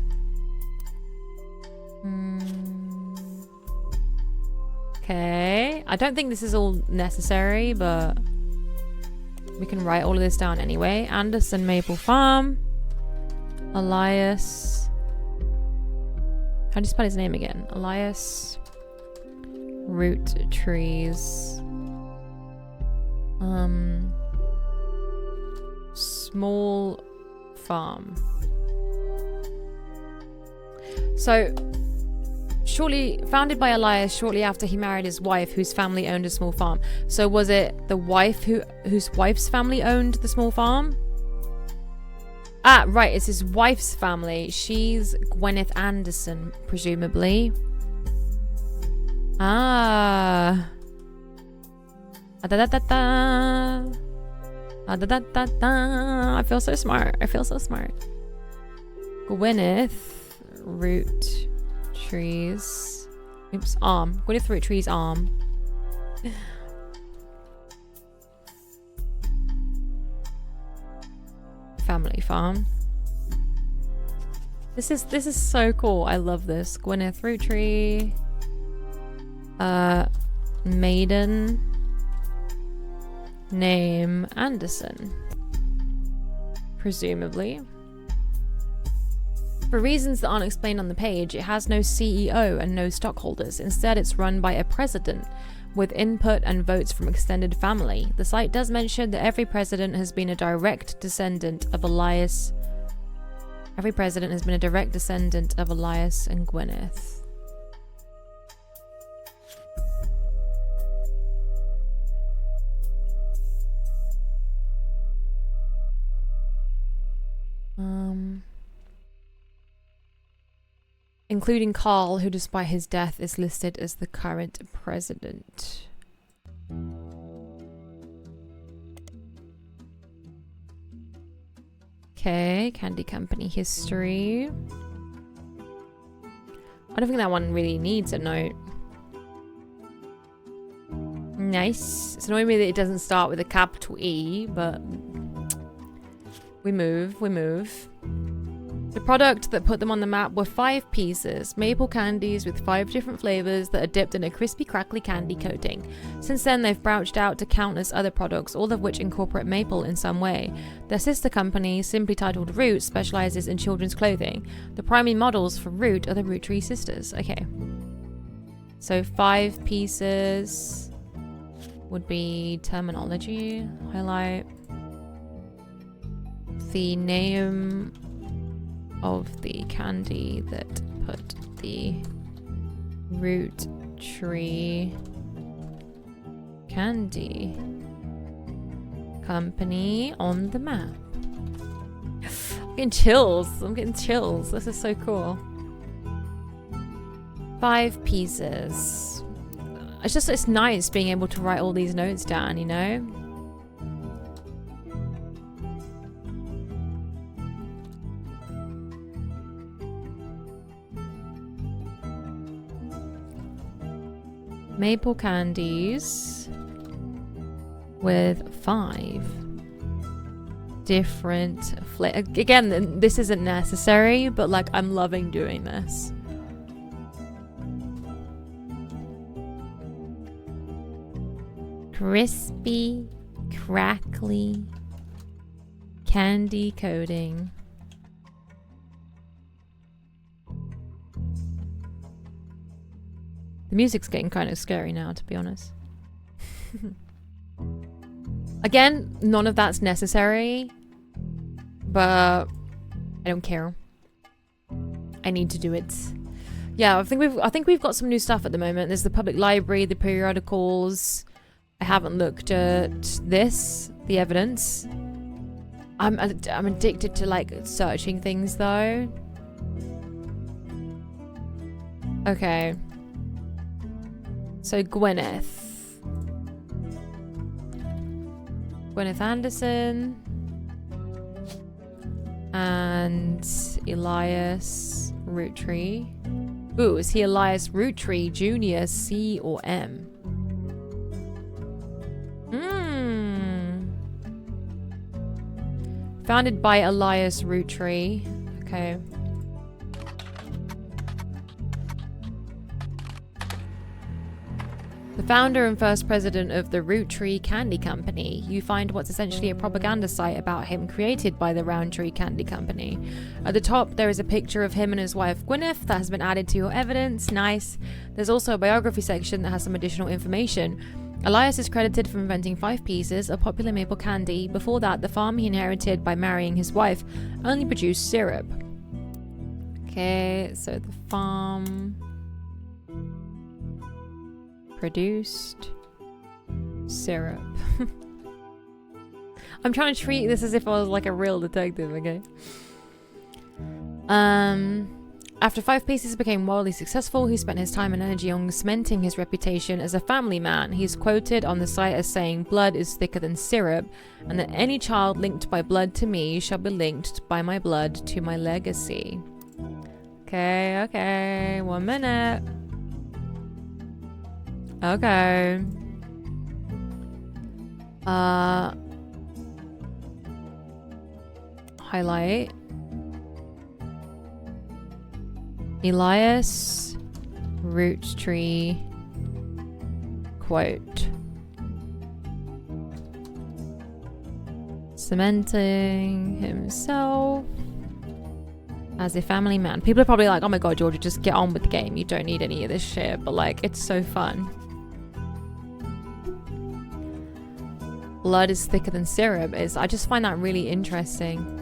Okay. I don't think this is all necessary, but we can write all of this down anyway. Anderson Maple Farm. Elias. How do you spell his name again? Elias Roottrees. Small farm. So, founded by Elias shortly after he married his wife, whose family owned a small farm. So was it the wife whose wife's family owned the small farm? Ah, right, it's his wife's family. She's Gwyneth Anderson, presumably. Ah. Da-da-da-da. Da-da-da-da. I feel so smart. I feel so smart. Gwyneth Roottrees. Oops, arm. Gwyneth Roottrees' arm. Family farm. This is so cool. I love this. Gwyneth Roottree. Maiden name Anderson. Presumably. For reasons that aren't explained on the page, it has no CEO and no stockholders. Instead, it's run by a president, with input and votes from extended family. The site does mention that every president has been a direct descendant of Elias. Every president has been a direct descendant of Elias and Gwyneth. Including Carl, who despite his death is listed as the current president. Okay, Candy Company history. I don't think that one really needs a note. Nice. It's annoying me that it doesn't start with a capital E, but we move. The product that put them on the map were 5 pieces, maple candies with 5 different flavors that are dipped in a crispy, crackly candy coating. Since then, they've branched out to countless other products, all of which incorporate maple in some way. Their sister company, simply titled Root, specializes in children's clothing. The primary models for Root are the Roottrees sisters. Okay. So 5 pieces would be terminology. Highlight the name of the candy that put the Roottrees Candy Company on the map. I'm getting chills. This is so cool. 5 pieces. It's nice being able to write all these notes down, you know? Maple candies with 5 different flavors. Again, this isn't necessary, but like I'm loving doing this. Crispy, crackly candy coating. The music's getting kind of scary now, to be honest. Again, none of that's necessary, but I don't care. I need to do it. Yeah, I think we've got some new stuff at the moment. There's the public library, the periodicals. I haven't looked at this, the evidence. I'm addicted to like searching things though. Okay. So Gwyneth Anderson and Elias Roottree. Ooh, is he Elias Rootree Jr., C or M? Founded by Elias Rootree. Okay. The founder and first president of the Rootree Candy Company. You find what's essentially a propaganda site about him created by the Roundtree Candy Company. At the top, there is a picture of him and his wife Gwyneth that has been added to your evidence. Nice. There's also a biography section that has some additional information. Elias is credited for inventing 5 pieces of popular maple candy. Before that, the farm he inherited by marrying his wife only produced syrup. Okay, so the farm produced syrup. I'm trying to treat this as if I was like a real detective, okay? After 5 pieces became wildly successful, he spent his time and energy on cementing his reputation as a family man. He's quoted on the site as saying, "Blood is thicker than syrup, and that any child linked by blood to me shall be linked by my blood to my legacy." Okay, 1 minute. Okay. Highlight. Elias Rootree quote. Cementing himself as a family man. People are probably like, oh my god, Georgia, just get on with the game. You don't need any of this shit. But like, it's so fun. Blood is thicker than syrup. I just find that really interesting.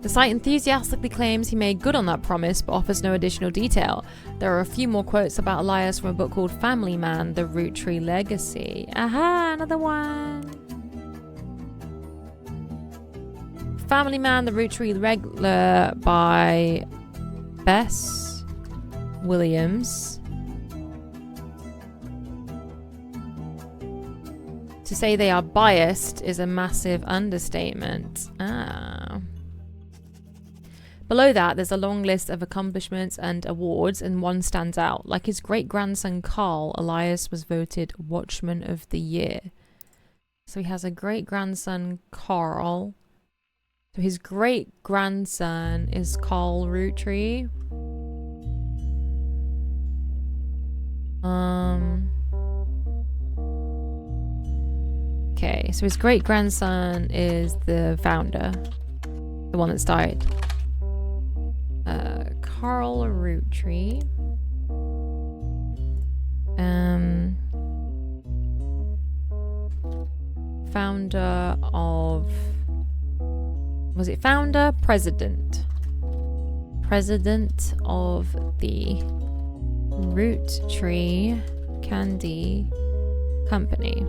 The site enthusiastically claims he made good on that promise, but offers no additional detail. There are a few more quotes about Elias from a book called Family Man, The Rootree Legacy. Aha, another one. Family Man, The Rootree Regular by Bess Williams. To say they are biased is a massive understatement. Below that, there's a long list of accomplishments and awards, and one stands out. Like his great-grandson Carl, Elias was voted Watchman of the Year. So he has a great-grandson Carl. So his great-grandson is Carl Rootree. Okay, so his great-grandson is the founder. The one that started. Carl Rootree. Founder of... Was it founder? President. President of the Rootree Candy Company.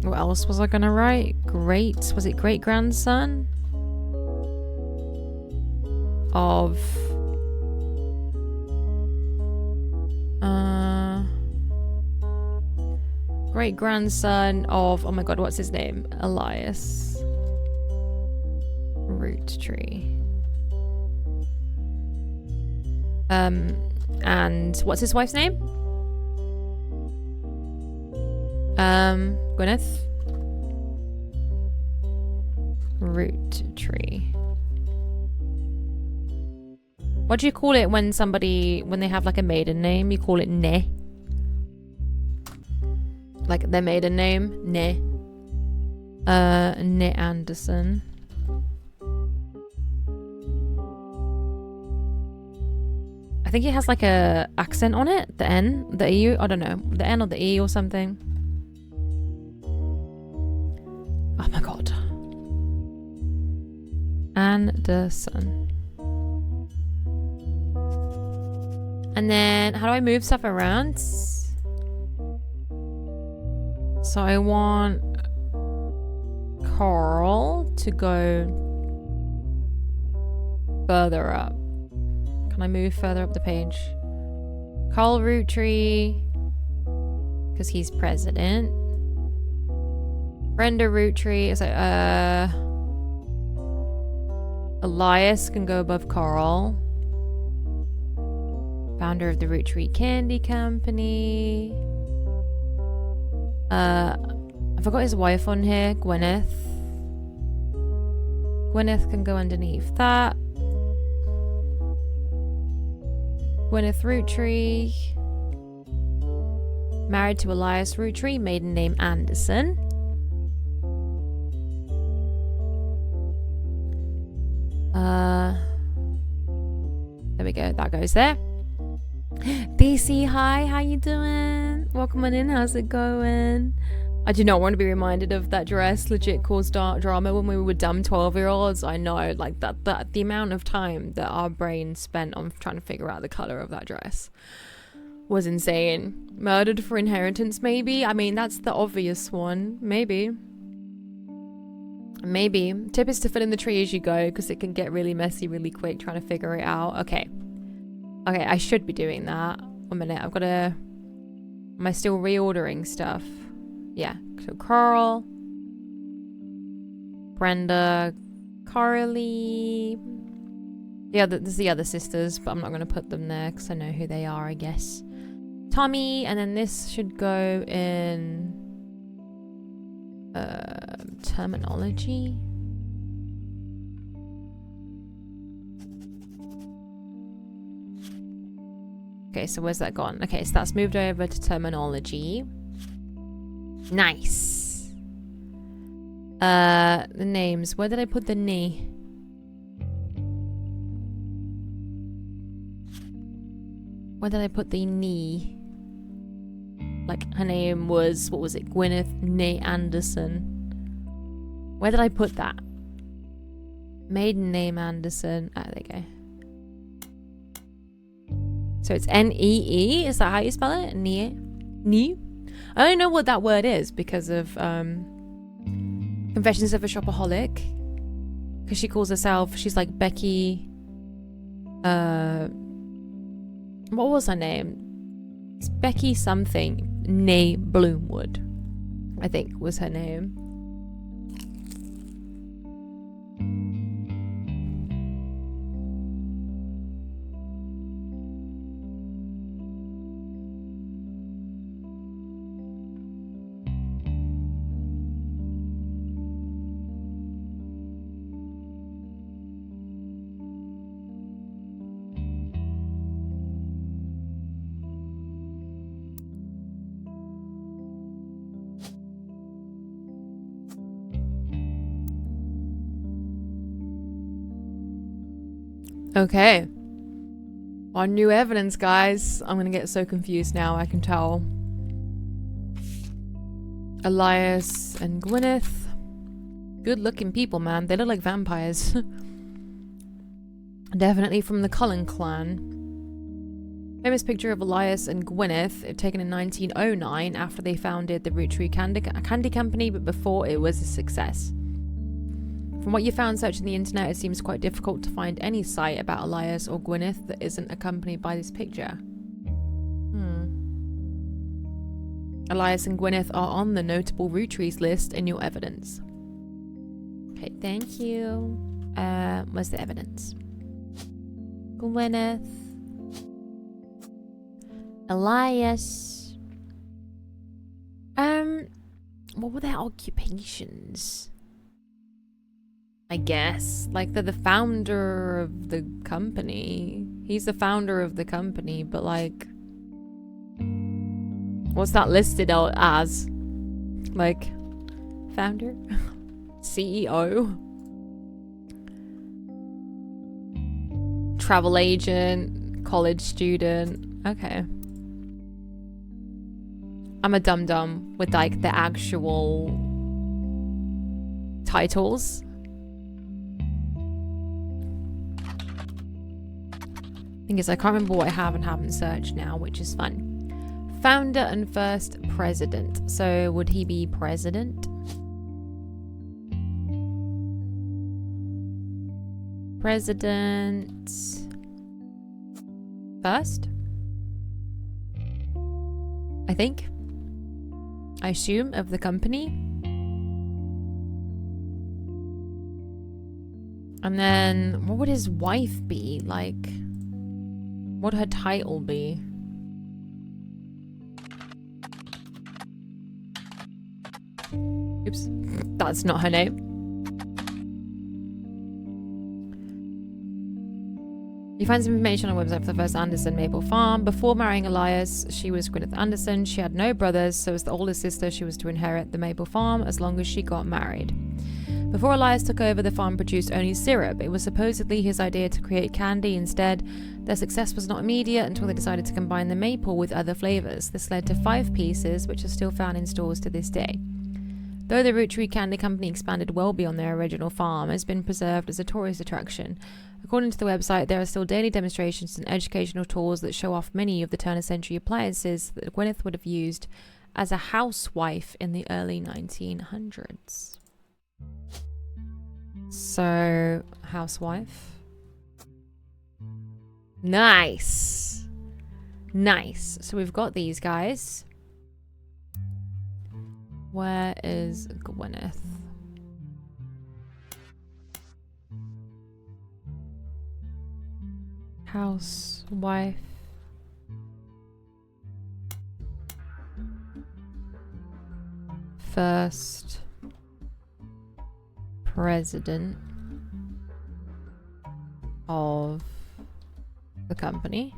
What else was I gonna write? Was it great grandson of great grandson of, oh my god, what's his name? Elias Rootree. And what's his wife's name? Gwyneth Rootree. What do you call it when they have like a maiden name? You call it Ne. Like their maiden name? Ne. Ne Anderson. I think it has like a accent on it. The N, the E, I don't know. The N or the E or something. Oh my god. Anderson. And then, how do I move stuff around? So I want Carl to go further up. Can I move further up the page? Carl Rootree, because he's president. Brenda Rootree is like, Elias can go above Carl. Founder of the Roottrees Candy Company. I forgot his wife on here, Gwyneth. Gwyneth can go underneath that. Gwyneth Roottrees. Married to Elias Roottrees, maiden name Anderson. There we go, that goes there. DC, hi, how you doing? Welcome on in, how's it going? I do not want to be reminded of that dress. Legit caused drama when we were dumb 12-year-olds. I know, like that the amount of time that our brain spent on trying to figure out the color of that dress was insane. Murdered for inheritance, maybe? I mean, that's the obvious one. Maybe. Tip is to fill in the tree as you go, because it can get really messy really quick trying to figure it out. Okay, I should be doing that. 1 minute, I've got to... Am I still reordering stuff? Yeah, so Carl, Brenda, Carly. There's the other sisters, but I'm not going to put them there because I know who they are, I guess. Tommy, and then this should go in terminology. Okay, so where's that gone? Okay, so that's moved over to terminology. Nice. The names. Where did I put the knee? Where did I put the knee? Like, her name was, what was it? Gwyneth Nee Anderson. Where did I put that? Maiden name Anderson. Ah, there you go. So it's N-E-E? Is that how you spell it? Nee? Nee? I don't know what that word is because of Confessions of a Shopaholic. Because she calls herself, she's like Becky... what was her name? It's Becky something. Nee Bloomwood, I think was her name. Okay. On new evidence, guys. I'm gonna get so confused now, I can tell. Elias and Gwyneth. Good looking people, man. They look like vampires. Definitely from the Cullen clan. Famous picture of Elias and Gwyneth, taken in 1909 after they founded the Roottrees Candy Company, but before it was a success. From what you found searching the internet, it seems quite difficult to find any site about Elias or Gwyneth that isn't accompanied by this picture. Elias and Gwyneth are on the notable Roottrees list in your evidence. Okay, thank you. Where's the evidence? Gwyneth. Elias. What were their occupations? I guess. Like, they're the founder of the company. He's the founder of the company, but like... What's that listed out as? Like, founder? CEO? Travel agent? College student? Okay. I'm a dum-dum with like the actual titles. Thing is, I can't remember what I have and haven't searched now, which is fun. Founder and first president. So would he be president? President first? I think. I assume of the company. And then, what would his wife be? Like, what would her title be? Oops, that's not her name. You find some information on a website for the first Anderson Maple Farm. Before marrying Elias, she was Gwyneth Anderson. She had no brothers, so as the oldest sister, she was to inherit the Maple Farm as long as she got married. Before Elias took over, the farm produced only syrup. It was supposedly his idea to create candy instead. Their success was not immediate until they decided to combine the maple with other flavors. This led to 5 pieces, which are still found in stores to this day. Though the Roottrees Candy Company expanded well beyond their original farm, it has been preserved as a tourist attraction. According to the website, there are still daily demonstrations and educational tours that show off many of the turn-of-century appliances that Gwyneth would have used as a housewife in the early 1900s. So, housewife. Nice. Nice. So we've got these guys. Where is Gwyneth? Housewife. First president of the company.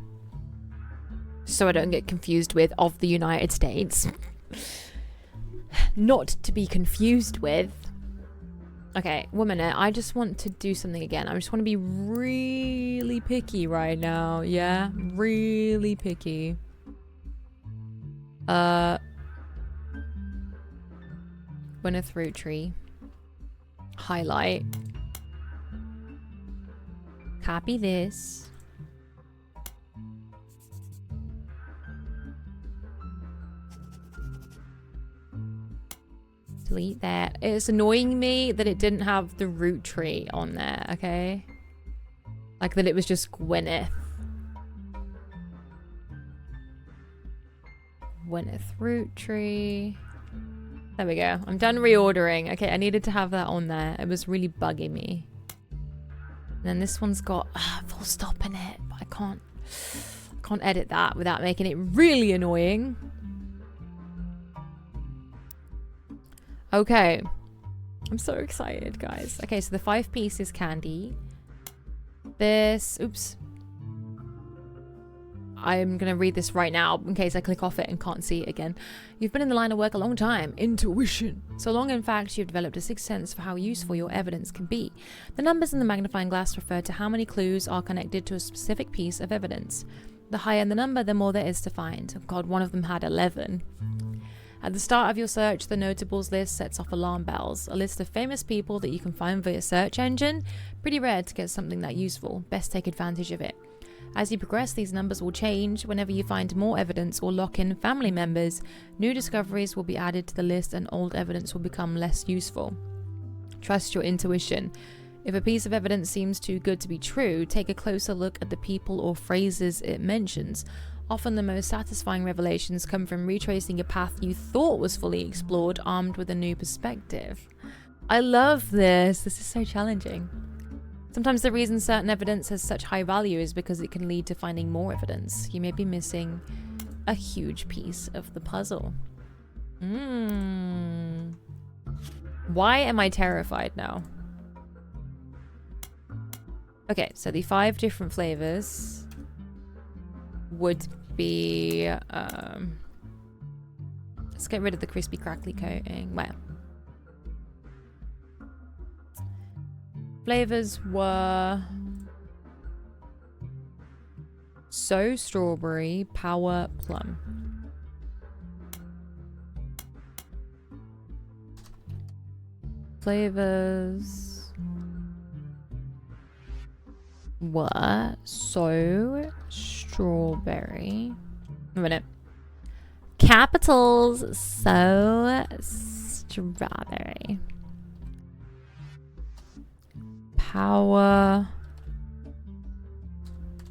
So I don't get confused with of the United States. Not to be confused with. Okay, 1 minute. I just want to do something again. I just want to be really picky right now. Yeah, really picky. Gwyneth Roottrees. Highlight. Copy this. Delete that. It's annoying me that it didn't have the Roottrees on there, okay? Like that it was just Gwyneth. Gwyneth Roottrees. There we go. I'm done reordering. Okay, I needed to have that on there. It was really bugging me. And then this one's got full stop in it, but I can't edit that without making it really annoying. Okay. I'm so excited, guys. Okay, so the 5 pieces candy. This, oops. I'm going to read this right now in case I click off it and can't see it again. You've been in the line of work a long time. Intuition. So long, in fact, you've developed a sixth sense for how useful your evidence can be. The numbers in the magnifying glass refer to how many clues are connected to a specific piece of evidence. The higher the number, the more there is to find. Oh God, one of them had 11. At the start of your search, the notables list sets off alarm bells, a list of famous people that you can find via search engine. Pretty rare to get something that useful. Best take advantage of it. As you progress, these numbers will change. Whenever you find more evidence or lock in family members, new discoveries will be added to the list and old evidence will become less useful. Trust your intuition. If a piece of evidence seems too good to be true, take a closer look at the people or phrases it mentions. Often the most satisfying revelations come from retracing a path you thought was fully explored, armed with a new perspective. I love this. This is so challenging. Sometimes the reason certain evidence has such high value is because it can lead to finding more evidence. You may be missing a huge piece of the puzzle. Why am I terrified now? Okay, so the 5 different flavors would be let's get rid of the crispy crackly coating. Well, flavors were So Strawberry, Power Plum. Flavors were So Strawberry. A minute. Capitals, So Strawberry. Power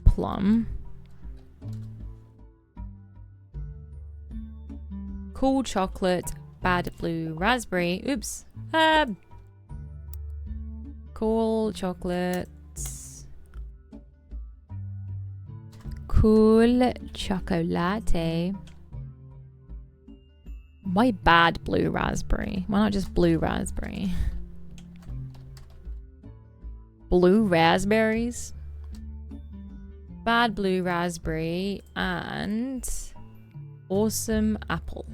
Plum. Cool Chocolate, Bad Blue Raspberry. Oops. Cool chocolates. Cool chocolate. Why bad blue raspberry? Why not just blue raspberry? Blue raspberries? Bad blue raspberry and awesome apple.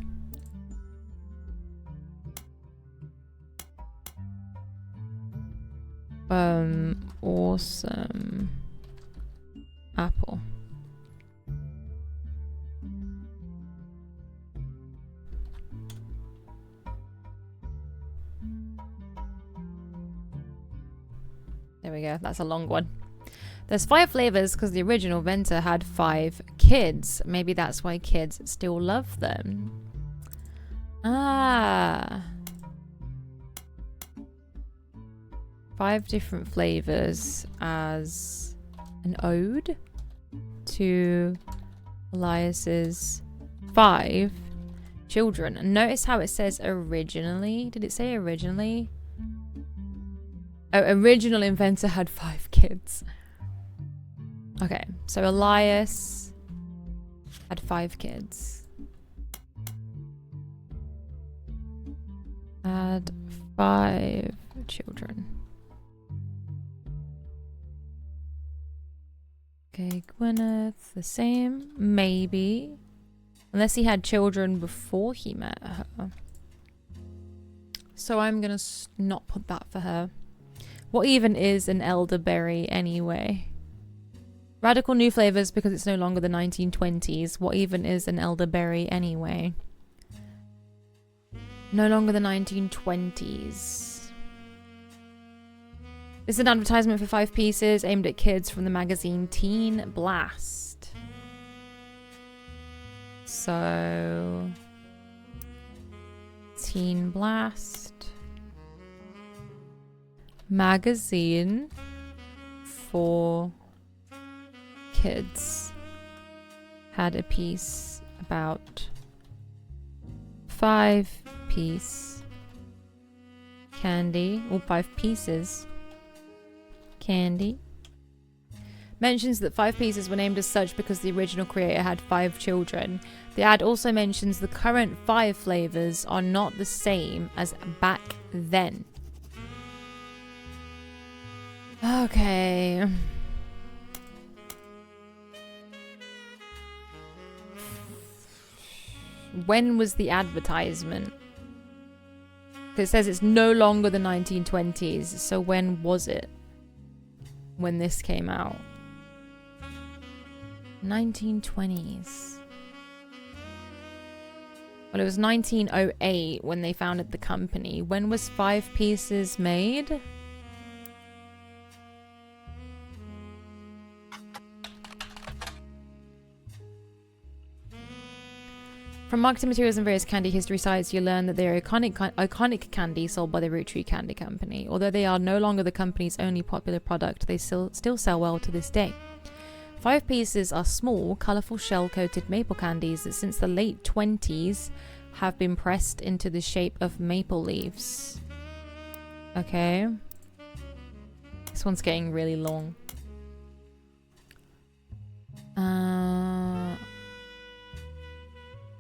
Awesome apple. There we go. That's a long one. There's 5 flavors because the original inventor had 5 kids. Maybe that's why kids still love them. Ah. 5 different flavors as an ode to Elias's 5 children. And notice how it says originally. Did it say originally? Oh, original inventor had 5 kids. Okay, so Elias had 5 kids. Had 5 children. Okay, Gwyneth, the same, maybe. Unless he had children before he met her. So I'm gonna not put that for her. What even is an elderberry anyway? Radical new flavors because it's no longer the 1920s. What even is an elderberry anyway? No longer the 1920s. This is an advertisement for 5 pieces aimed at kids from the magazine Teen Blast. So, Teen Blast magazine for kids had a piece about 5-piece candy, or 5 pieces candy. Mentions that 5 pieces were named as such because the original creator had 5 children. The ad also mentions the current 5 flavors are not the same as back then. Okay. When was the advertisement? It says it's no longer the 1920s, so when was it? When this came out? 1920s. Well, it was 1908 when they founded the company. When was 5 pieces made? From marketing materials and various candy history sites, you learn that they are iconic candy sold by the Roottrees Candy Company. Although they are no longer the company's only popular product, they still sell well to this day. 5 pieces are small, colourful shell-coated maple candies that since the late 20s have been pressed into the shape of maple leaves. Okay. This one's getting really long.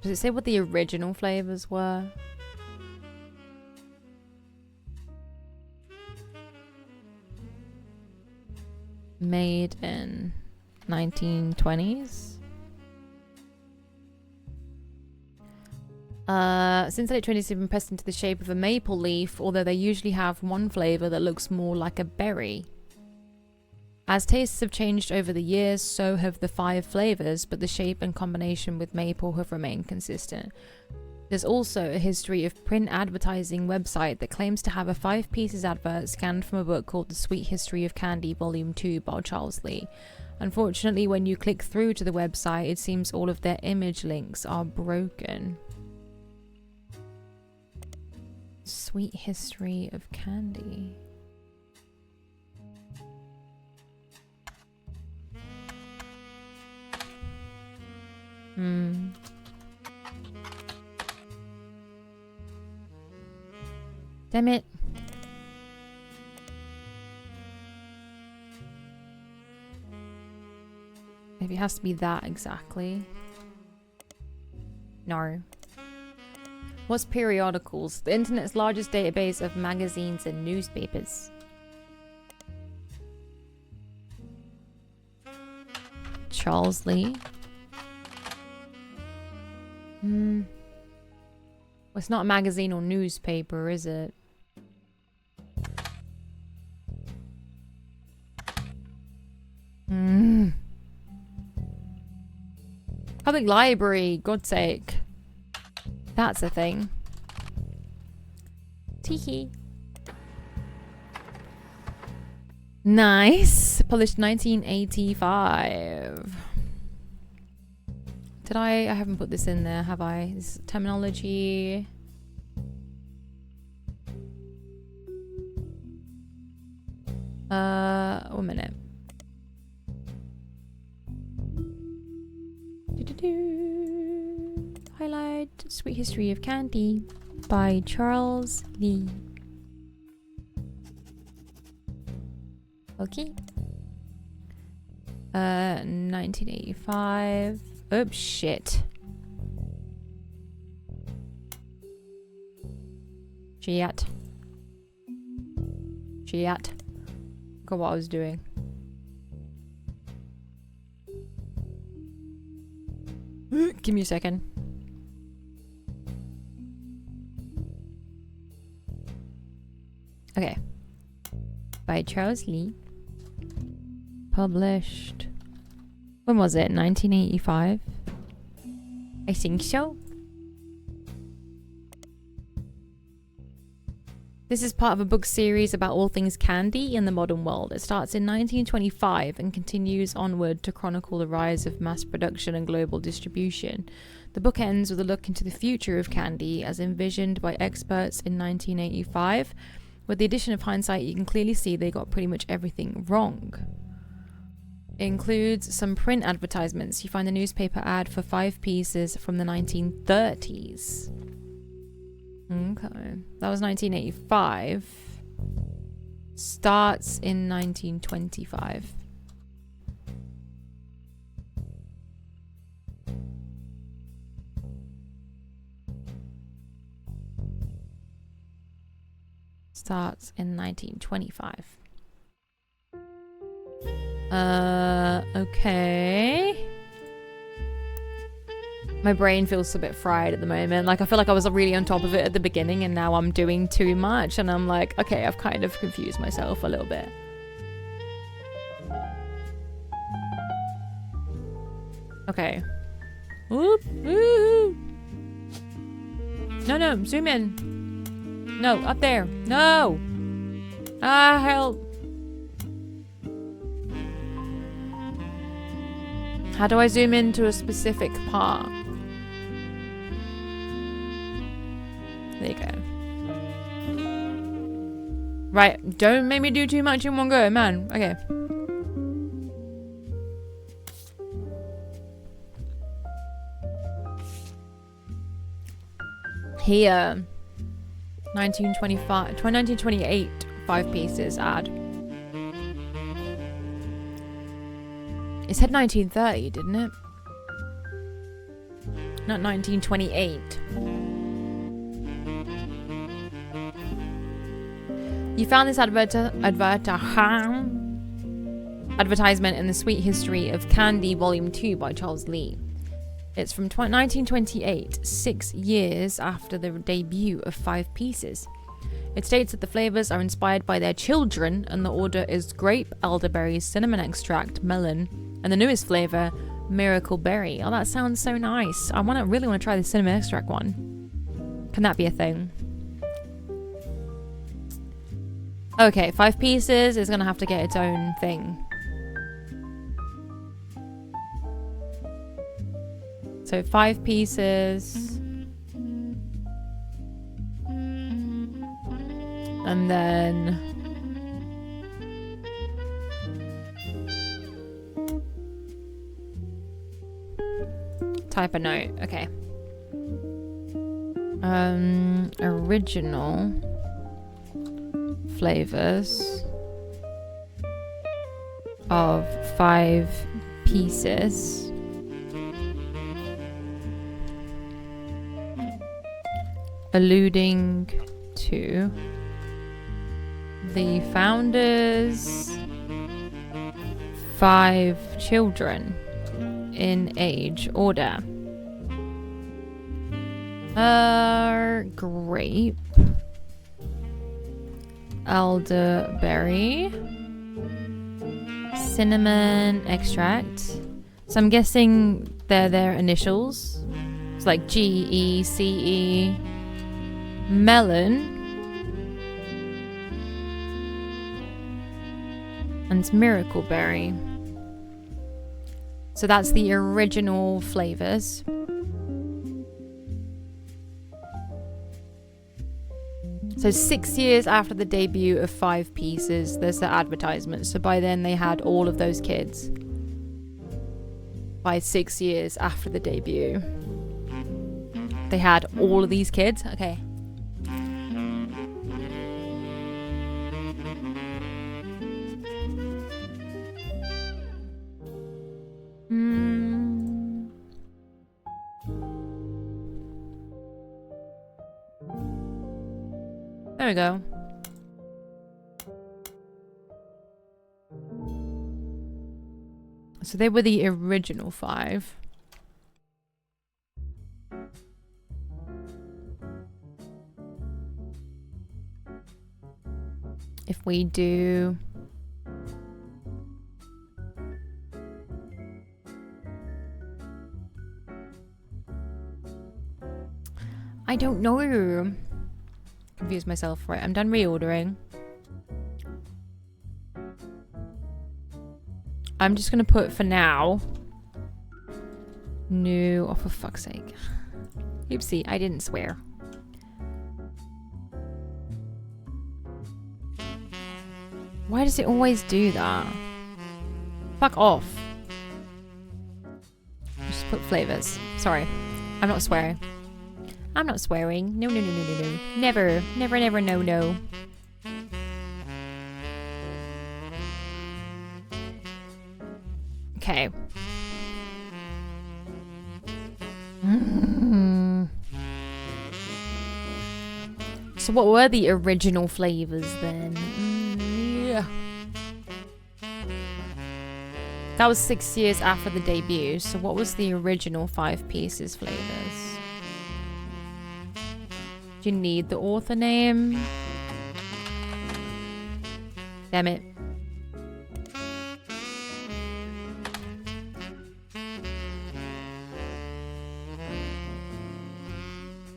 Does it say what the original flavors were? Made in 1920s? Since the late 20s, they've been pressed into the shape of a maple leaf, although they usually have one flavor that looks more like a berry. As tastes have changed over the years, so have the 5 flavors, but the shape and combination with maple have remained consistent. There's also a history of print advertising website that claims to have a 5 pieces advert scanned from a book called The Sweet History of Candy Volume 2 by Charles Lee. Unfortunately, when you click through to the website, it seems all of their image links are broken. Sweet History of Candy. Damn it. If it has to be that exactly. No. What's periodicals? The internet's largest database of magazines and newspapers. Charles Lee. Well, it's not a magazine or newspaper, is it? Public library, God's sake. That's a thing. Teehee. Nice. Published 1985. Did I haven't put this in there, have I? This is terminology. One minute. Highlight Sweet History of Candy by Charles Lee. Okay. 1985. Oops, shit. Shit. Look at what I was doing. Give me a second. Okay. By Charles Lee. Published. When was it? 1985? I think so. This is part of a book series about all things candy in the modern world. It starts in 1925 and continues onward to chronicle the rise of mass production and global distribution. The book ends with a look into the future of candy as envisioned by experts in 1985. With the addition of hindsight, you can clearly see they got pretty much everything wrong. It includes some print advertisements. You find a newspaper ad for 5 pieces from the 1930s. Okay. That was 1985. Starts in 1925. Starts in 1925. Okay. My brain feels a bit fried at the moment. Like, I feel like I was really on top of it at the beginning and now I'm doing too much. And I'm like, okay, I've kind of confused myself a little bit. Okay. Whoop, woo. No, zoom in. No, up there. No. Ah, help. How do I zoom into a specific part? There you go. Right, don't make me do too much in one go, man. Okay. Here. 1928, 5 pieces ad. It said 1930, didn't it? Not 1928. You found this advertisement in the Sweet History of Candy, Volume 2 by Charles Lee. It's from 1928, 6 years after the debut of 5 pieces. It states that the flavors are inspired by their children, and the order is grape, elderberry, cinnamon extract, melon, and the newest flavor, miracle berry. Oh, that sounds so nice. I really want to try the cinnamon extract one. Can that be a thing? Okay, 5 pieces is gonna have to get its own thing. So 5 pieces. And then type a note. Okay. Original flavors of 5 pieces. Alluding to the founders' 5 children in age order. Grape, elderberry, cinnamon extract. So I'm guessing they're their initials. It's like GECE. Melon. And miracle berry. So that's the original flavors. So 6 years after the debut of 5 Pieces, there's the advertisement. So by then they had all of those kids. By 6 years after the debut, they had all of these kids. Okay. There we go. So they were the original 5. If we do... I don't know. Confused myself. Right, I'm done reordering. I'm just gonna put for now new. Oh, for fuck's sake. Oopsie, I didn't swear. Why does it always do that? Fuck off. Just put flavors. Sorry, I'm not swearing. I'm not swearing. No, no, no, no, no, no. Never, never, never, no, no. Okay. So what were the original flavors then? Yeah. That was 6 years after the debut. So what was the original 5 Pieces flavors? Do you need the author name? Damn it.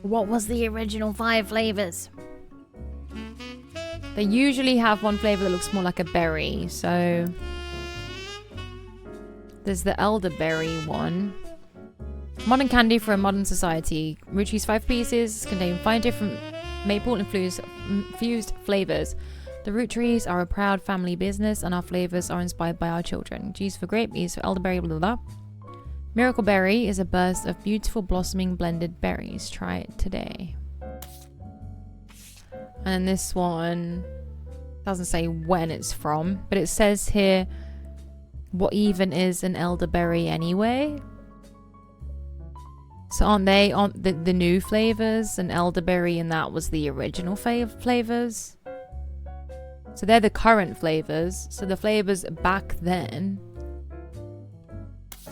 What was the original 5 flavors? They usually have one flavor that looks more like a berry, so there's the elderberry one. Modern candy for a modern society. Roottrees 5 Pieces contain 5 different maple infused flavors. The Roottrees are a proud family business, and our flavors are inspired by our children. G's for grape, E's for elderberry, blah blah blah. Miracle berry is a burst of beautiful blossoming blended berries. Try it today. And this one doesn't say when it's from, but it says here what even is an elderberry anyway. So aren't they on the new flavors? And elderberry and that was the original flavors. So they're the current flavors. So the flavors back then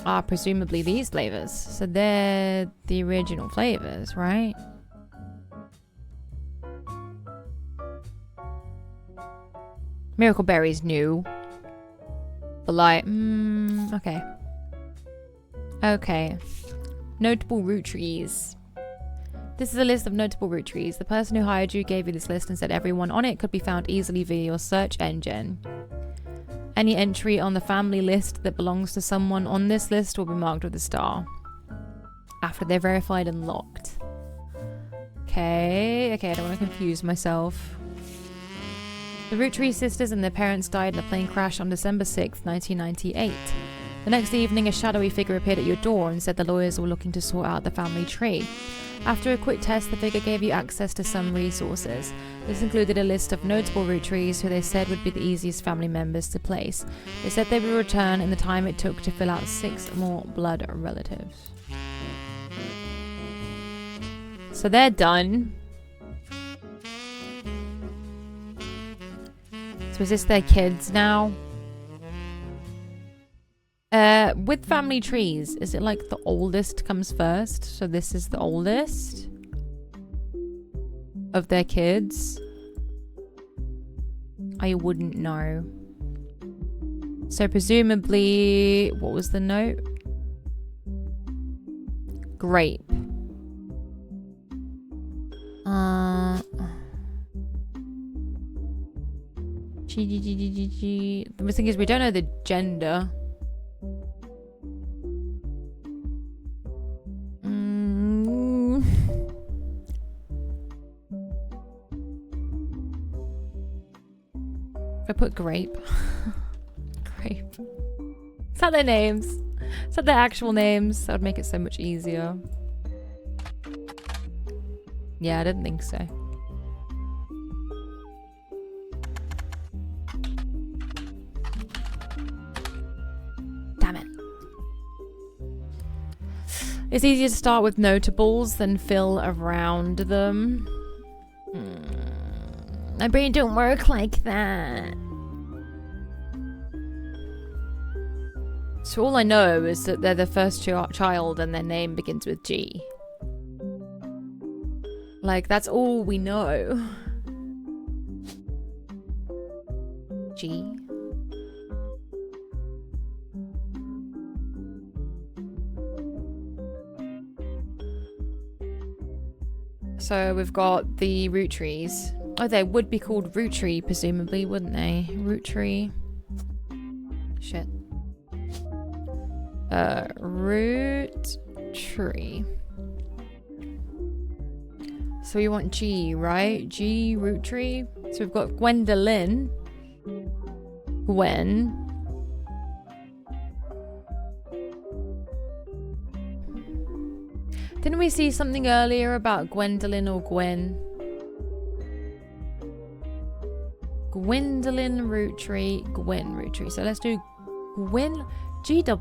are presumably these flavors. So they're the original flavors, right? Miracle berry's new. But like, okay. Okay. Notable Roottrees. This is a list of notable Roottrees. The person who hired you gave you this list and said everyone on it could be found easily via your search engine. Any entry on the family list that belongs to someone on this list will be marked with a star after they're verified and locked. Okay, I don't want to confuse myself. The Roottrees sisters and their parents died in a plane crash on December 6th, 1998. The next evening, a shadowy figure appeared at your door and said the lawyers were looking to sort out the family tree. After a quick test, the figure gave you access to some resources. This included a list of notable Roottrees who they said would be the easiest family members to place. They said they would return in the time it took to fill out 6 more blood relatives. So they're done. So is this their kids now? With family trees, is it like the oldest comes first? So this is the oldest of their kids? I wouldn't know. So presumably, what was the note? Grape. The thing is, we don't know the gender. If I put grape. Grape. Is that their names? Is that their actual names? That would make it so much easier. Yeah, I didn't think so. Damn it. It's easier to start with notables than fill around them. My brain don't work like that. So all I know is that they're the first child and their name begins with G. Like, that's all we know. G. So we've got the Roottrees. Oh, they would be called Roottree, presumably, wouldn't they? Roottree. Shit. Roottree. So we want G, right? G, Roottree. So we've got Gwendolyn. Gwen. Didn't we see something earlier about Gwendolyn or Gwen? Gwendolyn Roottree, Gwen Roottree. So let's do Gwen, Gwyn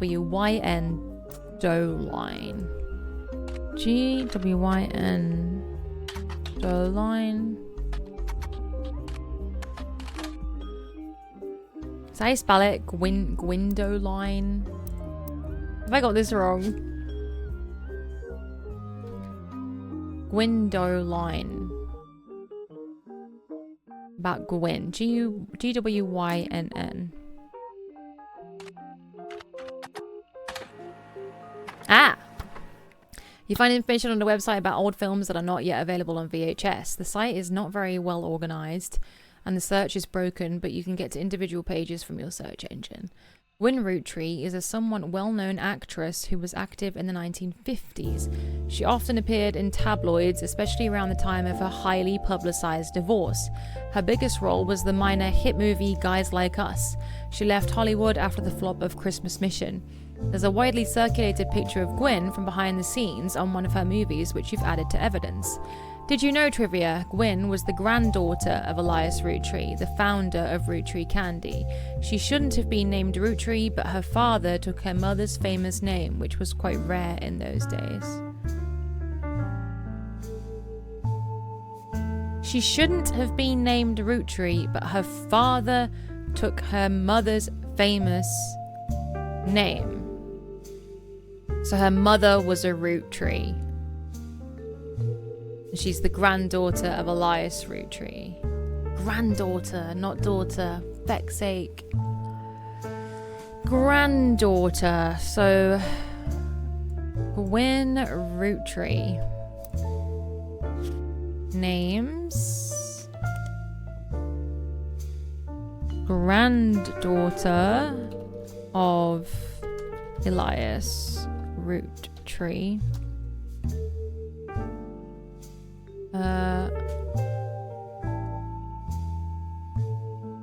Doline. Gwyn Doline. Is that how you spell it? Gwyndoline? Have I got this wrong? Gwyndoline. About Gwen. Gwynn. Ah! You find information on the website about old films that are not yet available on VHS. The site is not very well organized and the search is broken, but you can get to individual pages from your search engine. Gwyn Roottree is a somewhat well-known actress who was active in the 1950s. She often appeared in tabloids, especially around the time of her highly publicized divorce. Her biggest role was the minor hit movie Guys Like Us. She left Hollywood after the flop of Christmas Mission. There's a widely circulated picture of Gwyn from behind the scenes on one of her movies, which you've added to evidence. Did you know, trivia, Gwyn was the granddaughter of Elias Roottree, the founder of Roottree Candy. She shouldn't have been named Roottree, but her father took her mother's famous name, which was quite rare in those days. She shouldn't have been named Roottree, but her father took her mother's famous name. So her mother was a Roottree. She's the granddaughter of Elias Roottree. Granddaughter, not daughter. Feck's sake. Granddaughter. So, Gwyn Roottree. Names. Granddaughter of Elias Roottree.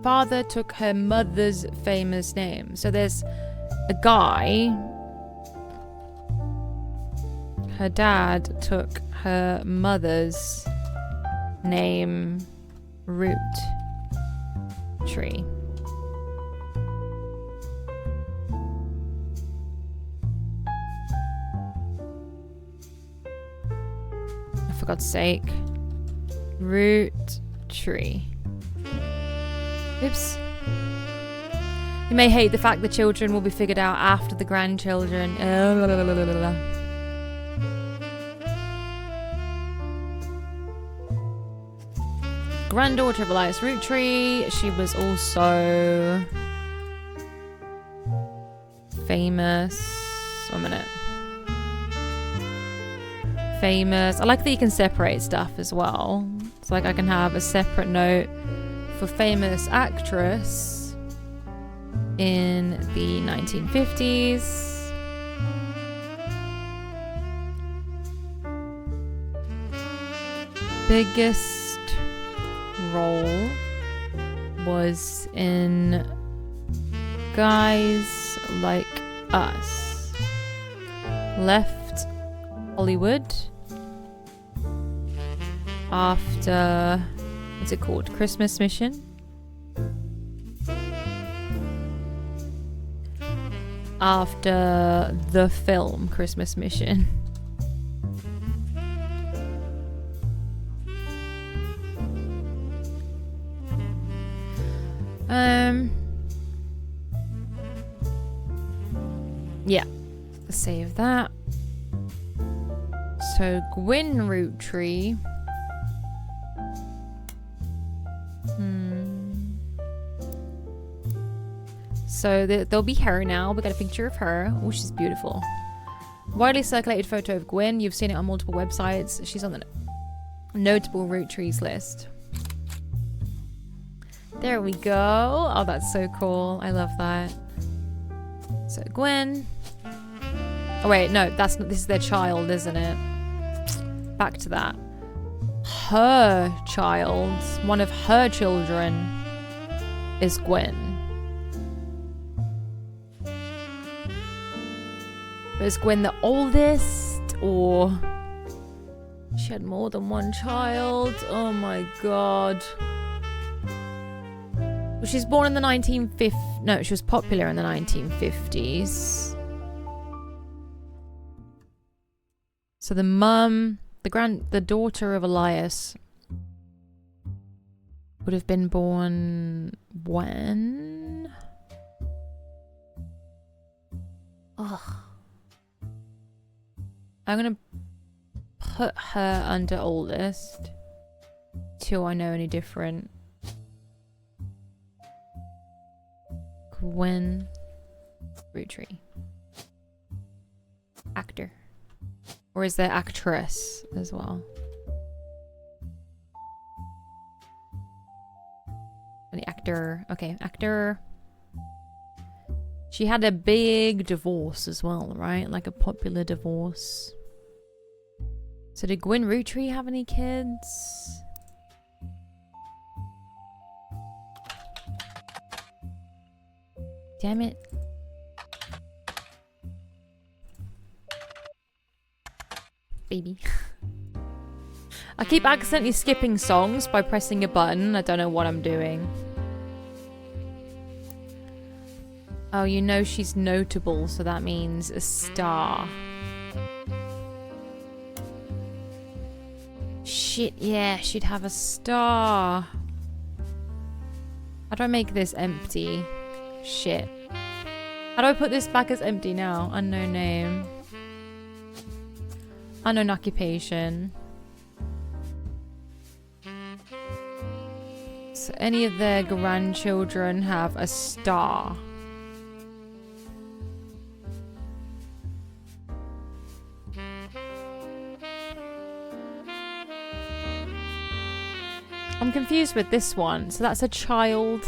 Father took her mother's famous name. So there's a guy. her dad took her mother's name, Roottrees. For God's sake. Roottrees. Oops. You may hate the fact the children will be figured out after the grandchildren. Granddaughter of Elias Roottrees. She was also famous. 1 minute. Famous. I like that you can separate stuff as well. It's like I can have a separate note for famous actress in the 1950s. Biggest role was in Guys Like Us. Left Hollywood after, what's it called? Christmas Mission? After the film Christmas Mission. Yeah, save that. So Gwyn Roottrees. So there'll be her now. We got a picture of her. Oh, she's beautiful. Widely circulated photo of Gwyn. You've seen it on multiple websites. She's on the notable Roottrees list. There we go. Oh, that's so cool. I love that. So Gwyn. Oh wait, no, that's not. This is their child, isn't it? Back to that. Her child, one of her children, is Gwyn. But is Gwyn the oldest, or she had more than one child? Oh my god. Well, she's born in the 1950s. No, she was popular in the 1950s. So the mum, the daughter of Elias would have been born when? Ugh. I'm gonna put her under oldest till I know any different. Gwyn Roottrees. Actor. Or is there actress as well? The actor. Okay, actor. She had a big divorce as well, right? Like a popular divorce. So did Gwyn Roottrees have any kids? Damn it. Baby. I keep accidentally skipping songs by pressing a button. I don't know what I'm doing. Oh, you know she's notable, so that means a star. Shit, yeah, she'd have a star. How do I make this empty? Shit. How do I put this back as empty now? Unknown name. Unknown occupation. So any of their grandchildren have a star. I'm confused with this one. So that's a child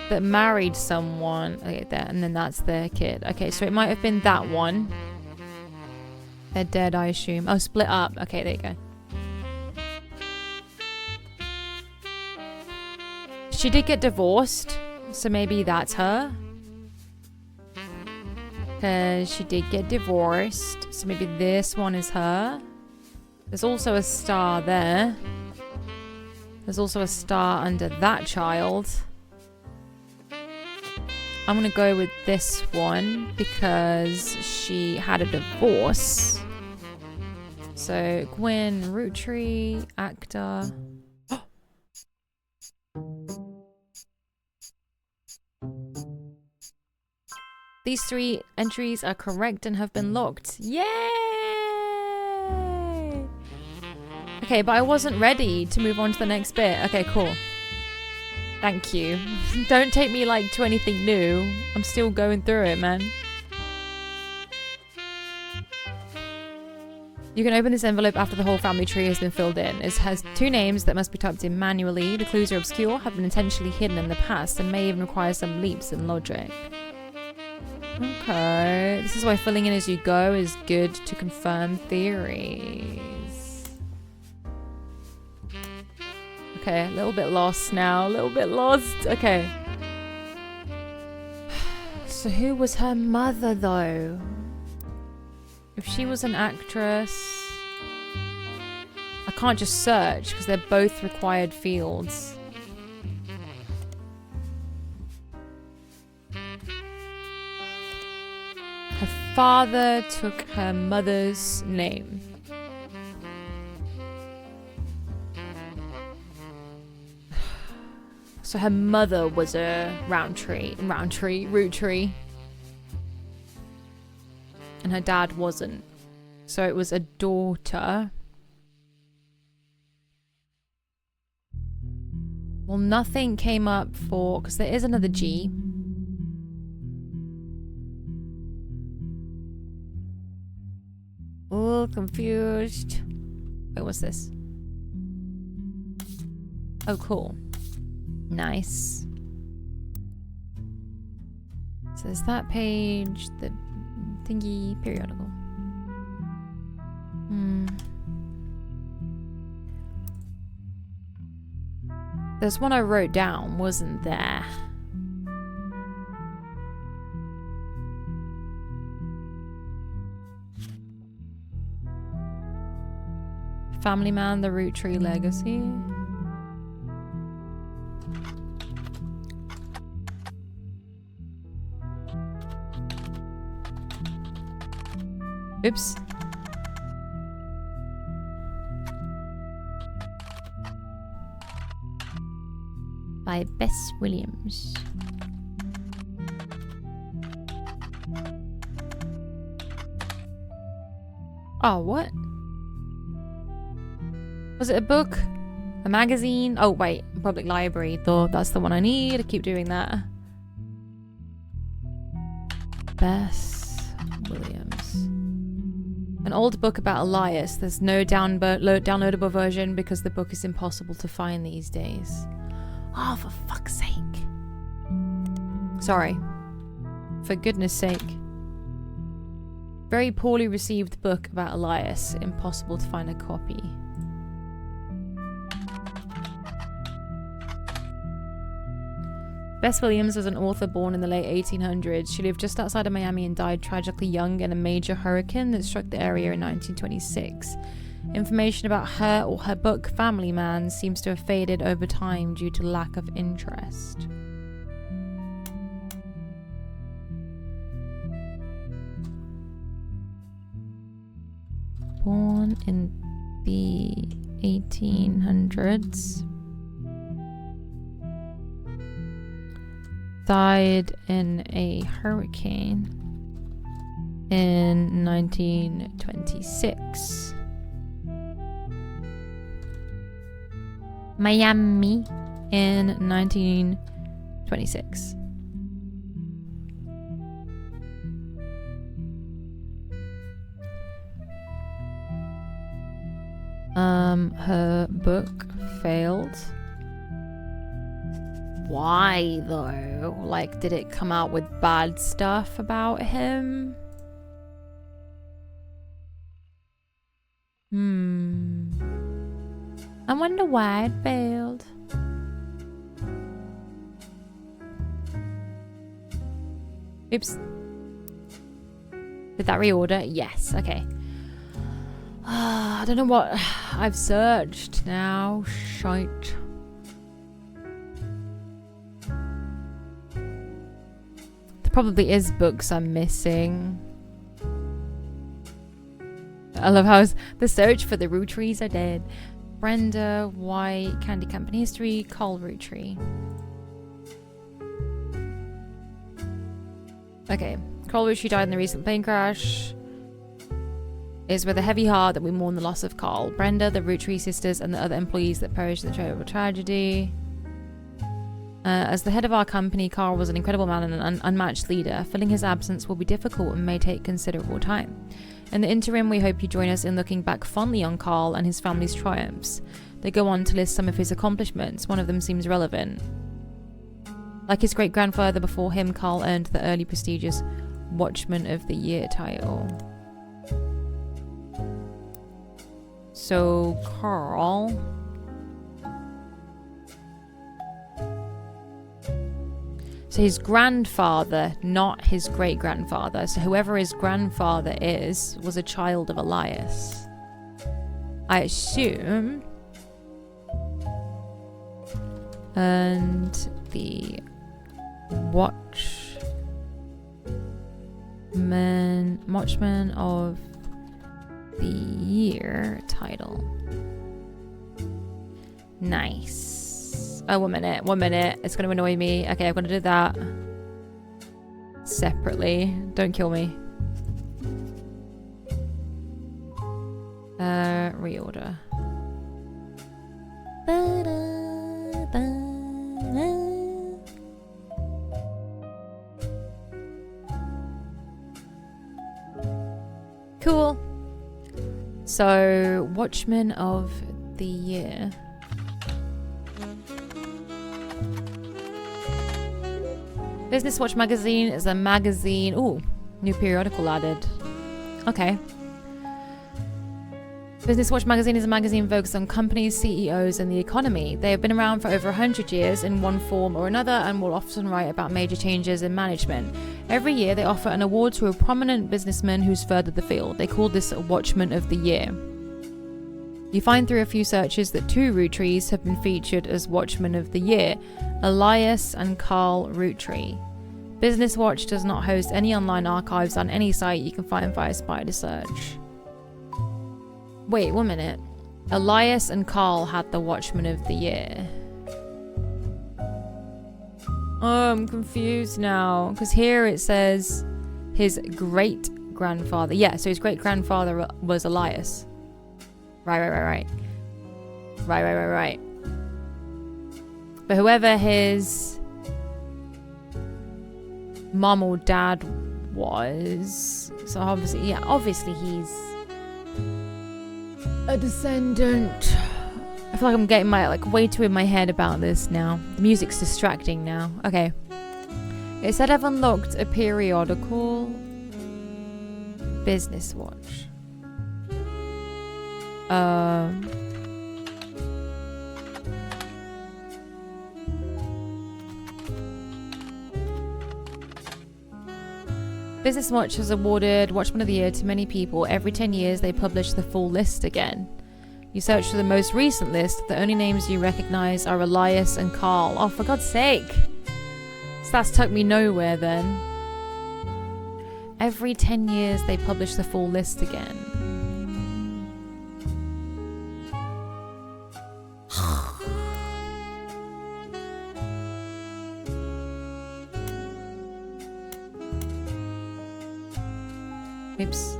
that married someone. Okay, there, and then that's their kid. Okay, so it might have been that one. They're dead, I assume. Oh, split up. Okay, there you go. She did get divorced, so maybe that's her. Because she did get divorced. So maybe this one is her. There's also a star there. There's also a star under that child. I'm going to go with this one because she had a divorce. So, Gwen, Roottrees, actor. These 3 entries are correct and have been locked. Yay! Okay, but I wasn't ready to move on to the next bit. Okay, cool. Thank you. Don't take me like to anything new. I'm still going through it, man. You can open this envelope after the whole family tree has been filled in. It has 2 names that must be typed in manually. The clues are obscure, have been intentionally hidden in the past, and may even require some leaps in logic. Okay. This is why filling in as you go is good to confirm theories. Okay, a little bit lost now. A little bit lost. Okay. So who was her mother, though? If she was an actress... I can't just search, because they're both required fields. Her father took her mother's name. So her mother was a Roottrees. And her dad wasn't. So it was a daughter. Well, nothing came up for... Because there is another G. Oh, confused. Wait, what's this? Oh, cool. Nice. So there's that page, the thingy periodical. There's one I wrote down, wasn't there? Family Man, the Roottrees Legacy. Oops. By Bess Williams. Oh, what? Was it a book? A magazine? Oh, wait. Public library. Thought that's the one I need. I keep doing that. Bess Williams. An old book about Elias. There's no downloadable version because the book is impossible to find these days. Oh, for fuck's sake. Sorry. For goodness sake. Very poorly received book about Elias. Impossible to find a copy. Bess Williams was an author born in the late 1800s. She lived just outside of Miami and died tragically young in a major hurricane that struck the area in 1926. Information about her or her book, Family Man, seems to have faded over time due to lack of interest. Born in the 1800s. Died in a hurricane in 1926. Miami in 1926. Her book failed. Why though? Like, did it come out with bad stuff about him? I wonder why it failed. Oops. Did that reorder? Yes. Okay. I don't know what I've searched now. Shite. There probably is books I'm missing. I love how the search for the Roottrees are dead. Brenda, White, Candy Company History, Carl Rootree. Okay. Carl Rootree died in the recent plane crash. It is with a heavy heart that we mourn the loss of Carl, Brenda, the Rootree sisters, and the other employees that perished in the terrible tragedy. As the head of our company, Carl was an incredible man and an unmatched leader. Filling his absence will be difficult and may take considerable time. In the interim, we hope you join us in looking back fondly on Carl and his family's triumphs. They go on to list some of his accomplishments. One of them seems relevant. Like his great-grandfather before him, Carl earned the early prestigious Watchman of the Year title. So, Carl... So his grandfather, not his great-grandfather. So whoever his grandfather is, was a child of Elias. I assume. And the Watchman of the Year title. Nice. Oh, 1 minute. 1 minute. It's going to annoy me. Okay, I'm going to do that separately. Don't kill me. Reorder. Cool. So, Watchman of the Year. Business Watch magazine is a magazine. Ooh, new periodical added. Okay. Business Watch magazine is a magazine focused on companies, CEOs, and the economy. They have been around for over 100 years in one form or another and will often write about major changes in management. Every year, they offer an award to a prominent businessman who's furthered the field. They call this a Watchman of the Year. You find through a few searches that 2 Roottrees have been featured as Watchmen of the Year, Elias and Carl Rootree. Business Watch does not host any online archives on any site you can find via spider search. Wait, 1 minute. Elias and Carl had the Watchman of the Year. Oh, I'm confused now. Because here it says his great-grandfather. Yeah, so his great-grandfather was Elias. Right. But whoever his mom or dad was, so obviously he's a descendant. I feel like I'm getting my way too in my head about this now. The music's distracting now. Okay. It said I've unlocked a periodical. Business Watch. Business Watch has awarded Watchman of the Year to many people. Every 10 years they publish the full list again. You search for the most recent list. The only names you recognize are Elias and Carl. Oh, for God's sake. So that's took me nowhere then. Every 10 years they publish the full list again. Oops.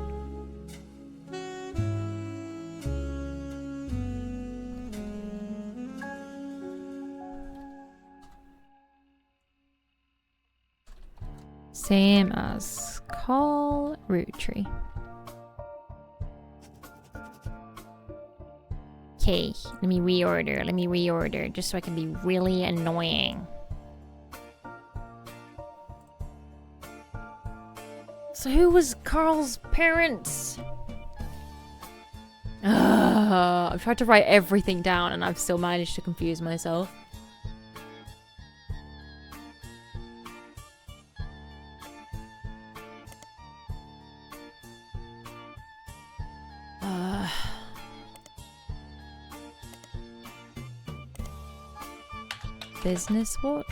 Same as Carl Rootree. Okay, let me reorder just so I can be really annoying. So who was Carl's parents? I've tried to write everything down and I've still managed to confuse myself. Business watch?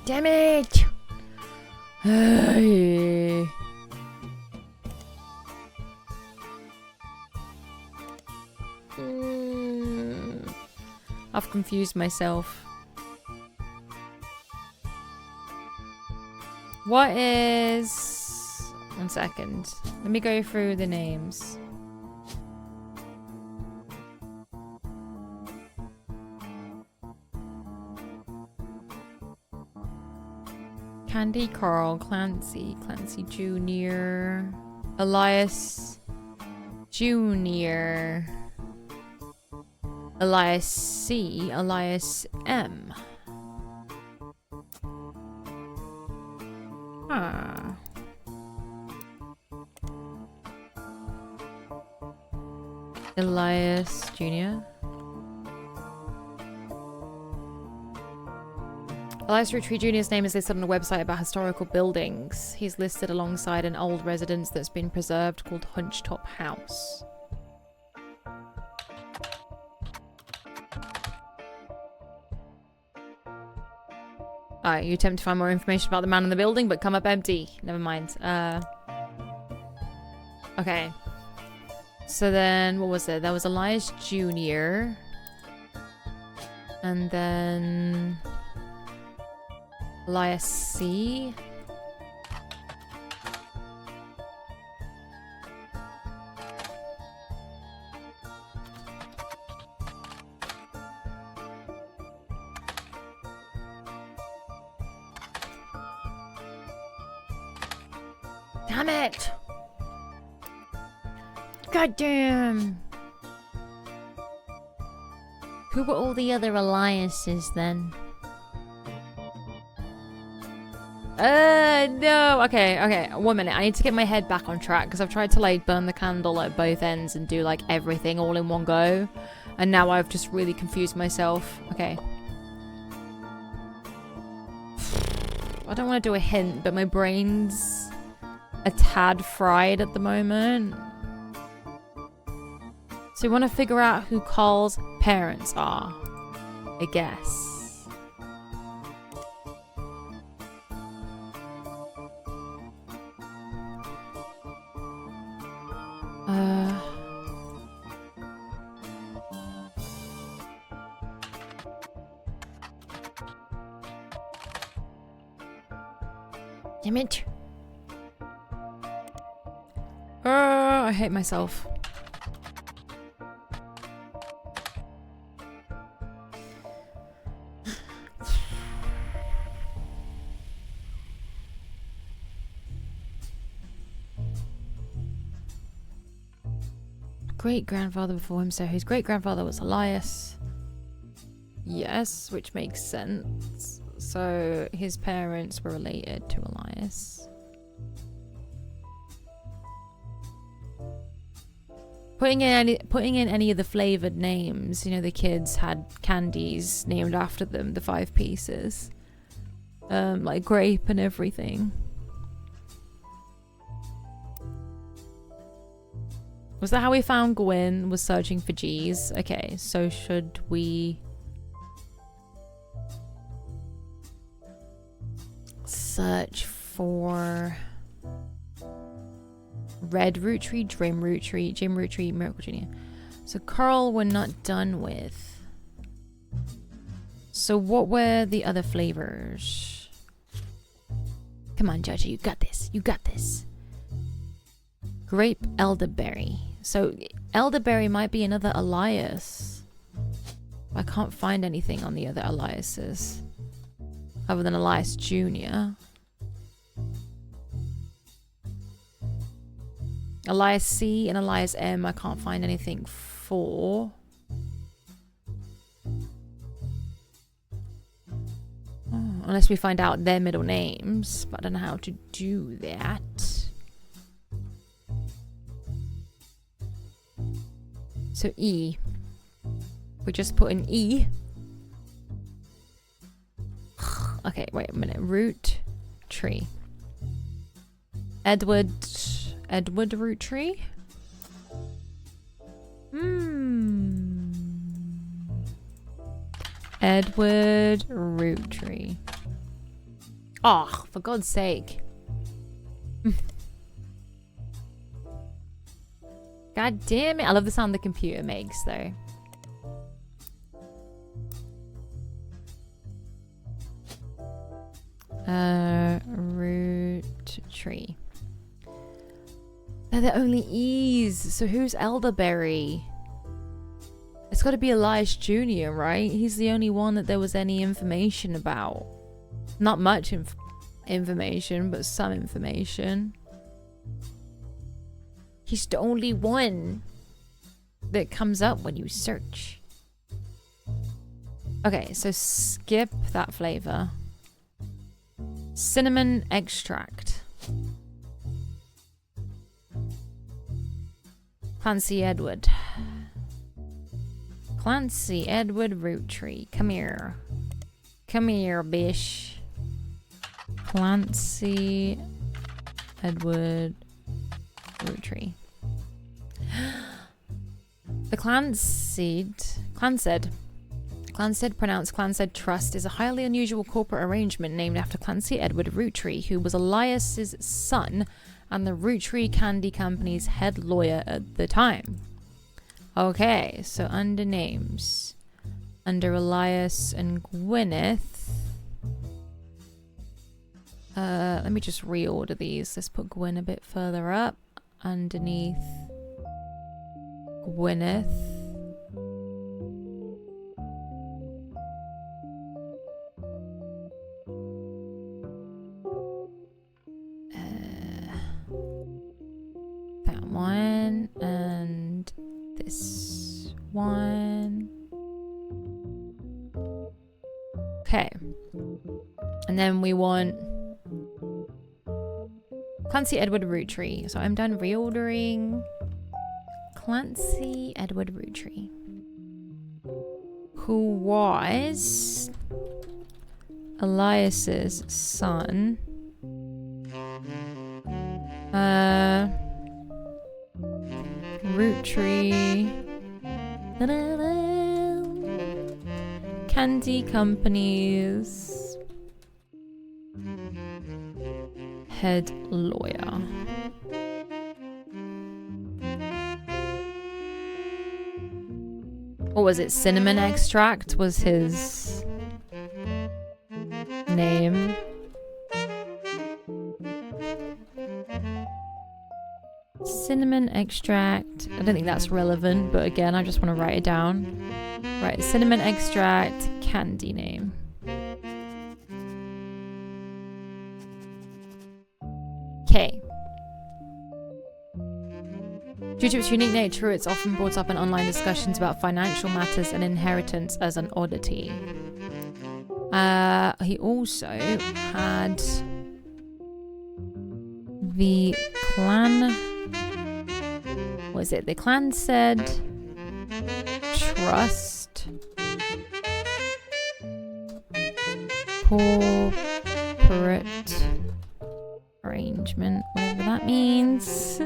Damn it! Hey. I've confused myself. What is... One second. Let me go through the names. Candy, Carl, Clancy, Clancy Jr., Elias Jr., Elias C, Elias M. Huh. Elias Jr. Elias Roottrees Jr.'s name is listed on a website about historical buildings. He's listed alongside an old residence that's been preserved called Hunchetop House. Alright, you attempt to find more information about the man in the building, but come up empty. Never mind. Okay. So then, what was it? There was Elias Jr. And then... Elias C. Damn it! God damn! Who were all the other Eliases then? No. Okay. 1 minute. I need to get my head back on track because I've tried to like burn the candle at both ends and do like everything all in one go. And now I've just really confused myself. Okay. I don't want to do a hint, but my brain's a tad fried at the moment. So we want to figure out who Carl's parents are, I guess. Damn it. I hate myself. Great-grandfather before him, so his great-grandfather was Elias. Yes, which makes sense. So his parents were related to Elias. Putting in any of the flavored names, you know, the kids had candies named after them, the 5 pieces. Like grape and everything. Was that how we found Gwyn? Was searching for G's? Okay, so should we search for Red Roottrees, Jim Roottrees, Miracle Jr. So Carl we're not done with. So what were the other flavors? Come on, Judge, you got this. You got this. Grape elderberry. So elderberry might be another Elias. I can't find anything on the other Eliases other than Elias Jr. Elias C and Elias M I can't find anything for. Unless we find out their middle names, but I don't know how to do that. So E. We just put an E. Okay, wait a minute. Root tree. Edward Roottrees? Edward Rootree. Oh, for God's sake. God damn it. I love the sound the computer makes, though. Rootree. They're the only E's. So who's Elderberry? It's got to be Elias Jr., right? He's the only one that there was any information about. Not much information, but some information. He's the only one that comes up when you search. Okay, so skip that flavor. Cinnamon extract. Clancy Edward. Clancy Edward Rootree. Come here. Come here, bish. Clancy Edward Rootree. The Clansed, pronounced Clansed Trust, is a highly unusual corporate arrangement named after Clancy Edward Rootree, who was Elias's son and the Rootree Candy Company's head lawyer at the time. Okay, so under names, under Elias and Gwyneth, let me just reorder these. Let's put Gwyn a bit further up. Underneath Gwyneth. That one and this one. Okay. And then we want Clancy Edward Rootree. So I'm done reordering. Clancy Edward Rootree, who was Elias's son. Rootree Candy Company's head lawyer. What was it? Cinnamon extract was his name. Cinnamon extract. I don't think that's relevant, but again, I just want to write it down. Right, cinnamon extract, candy name. Okay. Due to its unique nature, it's often brought up in online discussions about financial matters and inheritance as an oddity. He also had the clan... What is it? The Clansed Trust Corporate Arrangement, whatever that means.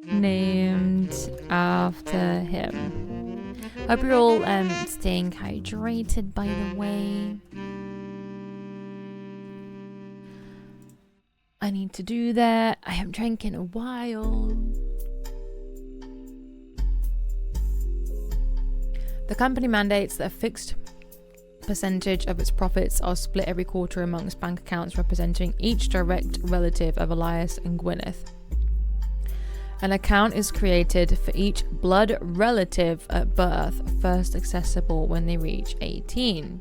Named after him. Hope you're all staying hydrated, by the way. I need to do that. I haven't drank in a while. The company mandates that a fixed percentage of its profits are split every quarter amongst bank accounts representing each direct relative of Elias and Gwyneth. An account is created for each blood relative at birth, first accessible when they reach 18.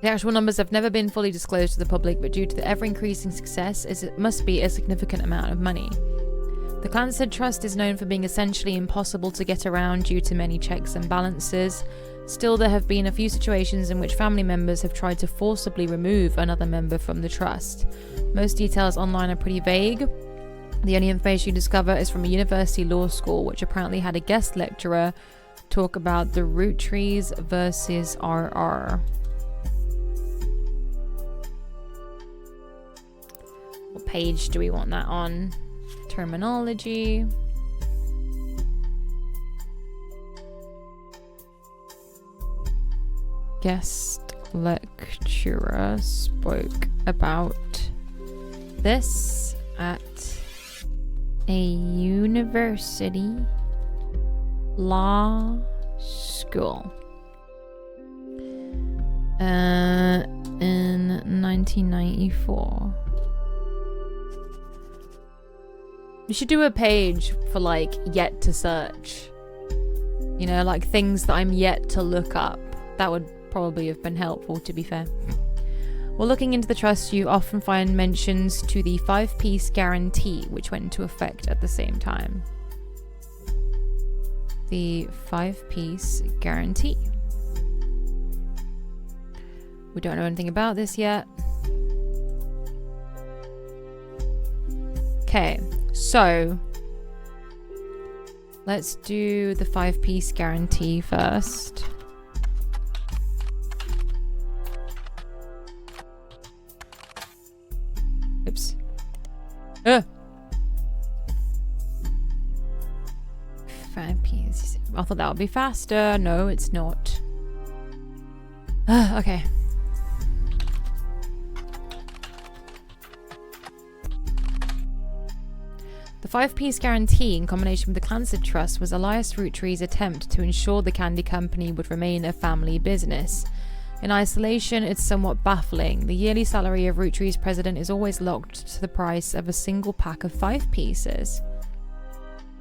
The actual numbers have never been fully disclosed to the public, but due to the ever-increasing success, it must be a significant amount of money. The Clansed Trust is known for being essentially impossible to get around due to many checks and balances. Still, there have been a few situations in which family members have tried to forcibly remove another member from the trust. Most details online are pretty vague. The only information you discover is from a university law school, which apparently had a guest lecturer talk about the Roottrees versus RR. What page do we want that on? Terminology. Guest lecturer spoke about this at a university law school in 1994. You should do a page for like yet to search. You know, like things that I'm yet to look up. That would probably have been helpful, to be fair. While looking into the trust, you often find mentions to the 5-piece guarantee, which went into effect at the same time. The 5-piece guarantee. We don't know anything about this yet. Okay, so let's do the 5-piece guarantee first. Oops. 5-piece. I thought that would be faster. No, it's not. Okay. The 5-piece guarantee, in combination with the Clancy Trust, was Elias Roottrees' attempt to ensure the candy company would remain a family business. In isolation, it's somewhat baffling. The yearly salary of Roottrees' president is always locked to the price of a single pack of 5 pieces.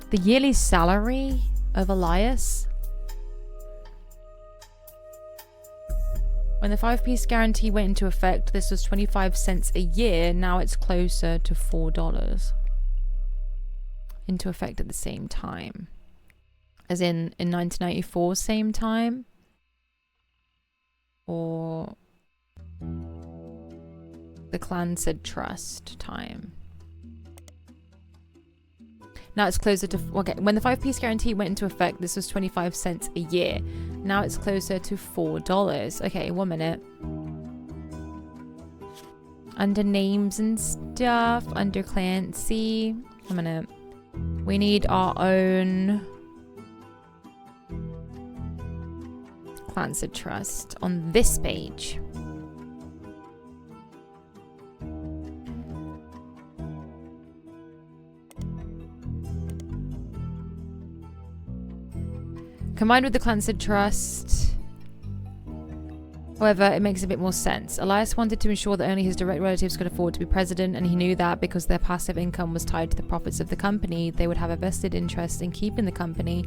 The yearly salary of Elias? When the 5-piece guarantee went into effect, this was 25 cents a year. Now it's closer to $4. Into effect at the same time. As in 1994, same time? Or the Clancy Trust time? Now it's closer to... Okay, when the 5-piece guarantee went into effect, this was 25 cents a year. Now it's closer to $4. Okay, 1 minute. Under names and stuff, under Clancy. 1 minute. We need our own Clancy Trust on this page. Combined with the Clancy Trust, however, it makes a bit more sense. Elias wanted to ensure that only his direct relatives could afford to be president, and he knew that because their passive income was tied to the profits of the company, they would have a vested interest in keeping the company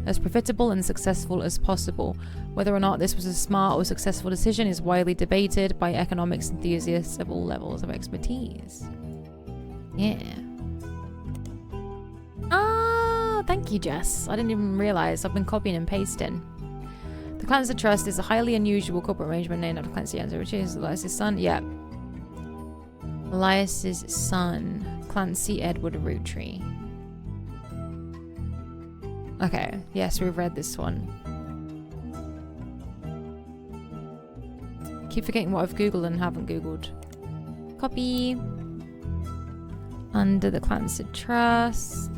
as profitable and successful as possible. Whether or not this was a smart or successful decision is widely debated by economics enthusiasts of all levels of expertise. Yeah. Ah, thank you, Jess. I didn't even realize I've been copying and pasting. The Clancy Trust is a highly unusual corporate arrangement named after Clancy Answer, which is Elias' son. Yeah. Elias' son, Clancy Edward Roottree. Okay, yes, we've read this one. Keep forgetting what I've Googled and haven't Googled. Copy. Under the Clancy Trust.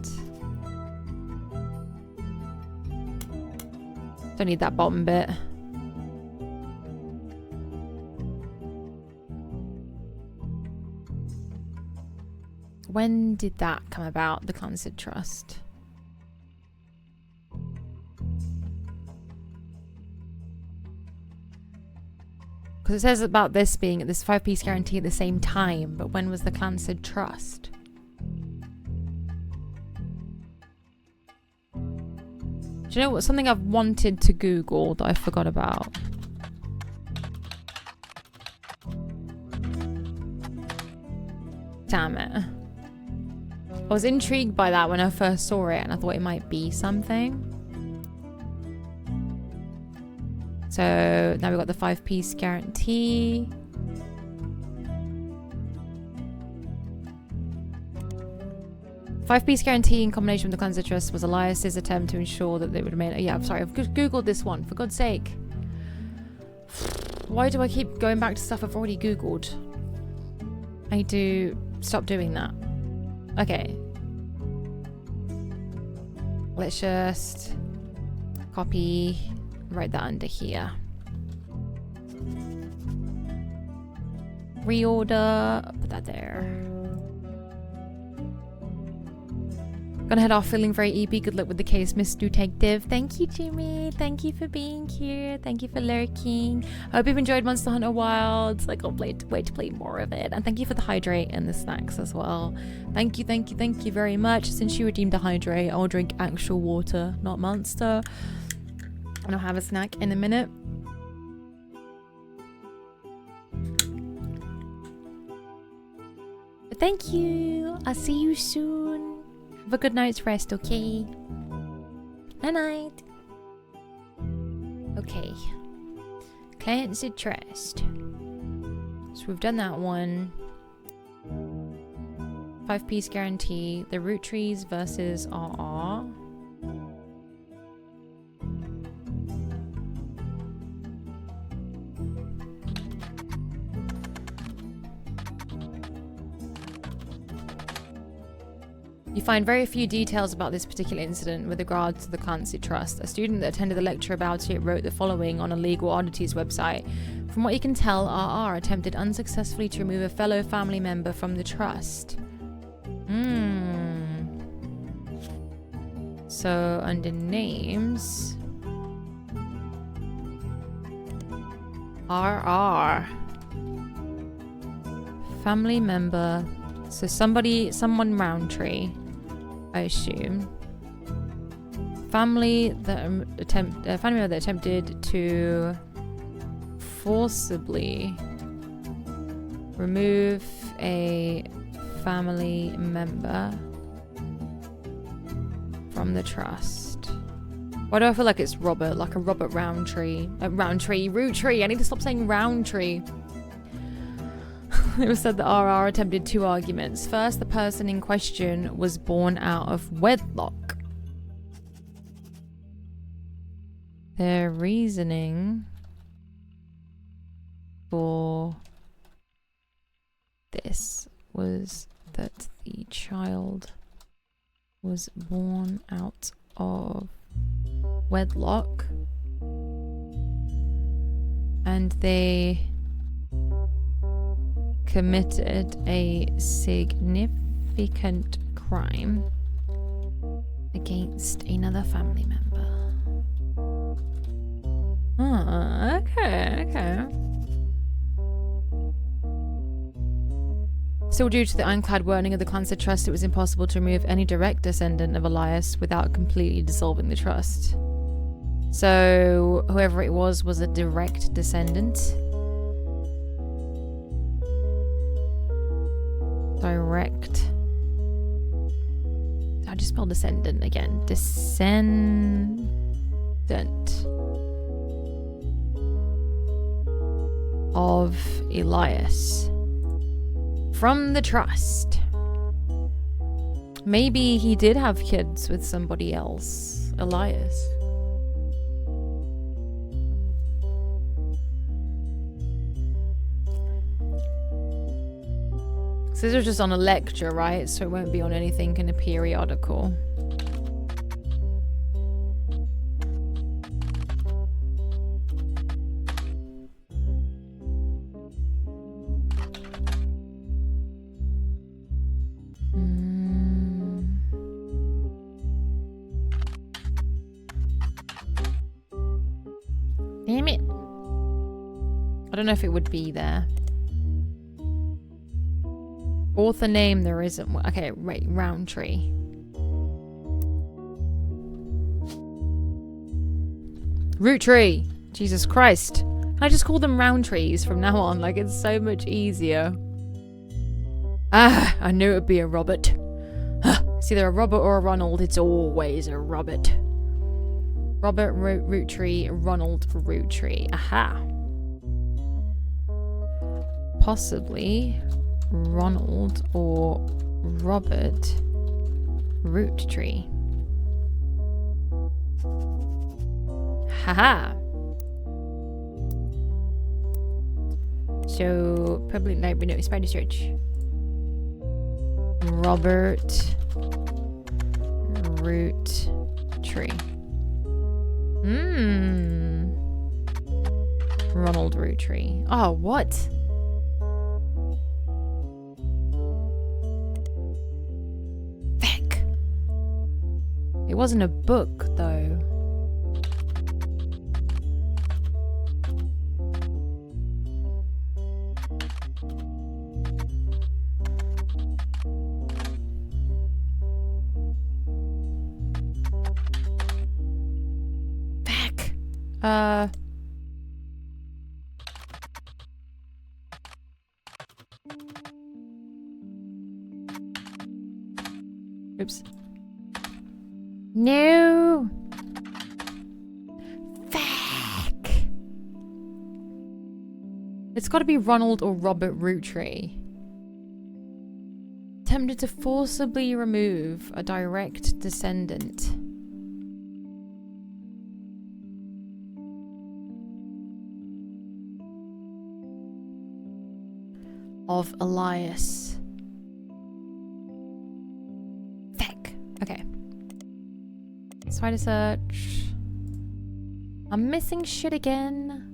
Don't need that bottom bit. When did that come about, the Clancy Trust? Because it says about this being at this 5-piece guarantee at the same time, but when was the Clancy Trust? Do you know what? Something I've wanted to Google that I forgot about. Damn it. I was intrigued by that when I first saw it and I thought it might be something. So now we've got the 5-piece guarantee. Five-piece guarantee in combination with the Clancy Trust was Elias's attempt to ensure that they would remain... Yeah, I'm sorry, I've Googled this one, for God's sake. Why do I keep going back to stuff I've already Googled? I need to stop doing that. Okay. Let's just copy, write that under here. Reorder, put that there. Gonna head off feeling very EP. Good luck with the case, Miss Detective. Thank you, Jimmy. Thank you for being here. Thank you for lurking. I hope you've enjoyed Monster Hunter Wilds. I can't wait to play more of it. And thank you for the hydrate and the snacks as well. Thank you very much. Since you redeemed the hydrate, I'll drink actual water, not Monster. And I'll have a snack in a minute. But thank you. I'll see you soon. Have a good night's rest, okay? Night-night. Okay. Client's trust. So we've done that one. 5-piece guarantee. The Roottrees versus RR. You find very few details about this particular incident with regard to the Clancy Trust. A student that attended the lecture about it wrote the following on a Legal Oddities website. From what you can tell, RR attempted unsuccessfully to remove a fellow family member from the trust. So, under names... RR. Family member... So someone Roundtree, I assume. Family member that attempted to forcibly remove a family member from the trust. Why do I feel like it's Robert, like a Robert Roundtree? Roottrie. I need to stop saying Roundtree. It was said that RR attempted 2 arguments. First, the person in question was born out of wedlock. Their reasoning for this was that the child was born out of wedlock and they committed a significant crime against another family member. Oh, okay. Still, due to the ironclad wording of the Clancy Trust, it was impossible to remove any direct descendant of Elias without completely dissolving the trust. So, whoever it was a direct descendant. Direct. I just spelled descendant again. Descendant. Of Elias. From the trust. Maybe he did have kids with somebody else. Elias. So this was just on a lecture, right? So it won't be on anything in a periodical. Damn it. I don't know if it would be there. Author name, there isn't one. Okay, right, Roundtree. Roottrie! Jesus Christ. I just call them Roundtrees from now on, like it's so much easier. Ah, I knew it would be a Robert. It's either a Robert or a Ronald, it's always a Robert. Robert Roottrie, Ronald Roottrie. Aha. Possibly Ronald or Robert Roottrie. Haha. So, public library notice, spider search. Robert Roottrie. Roottree. Ronald Roottrees. Oh, what? Feck. It wasn't a book, though. Feck. Oops. No. Feck. It's got to be Ronald or Robert Roottrees. Attempted to forcibly remove a direct descendant of Elias. Feck. Okay. Let's try to search. I'm missing shit again.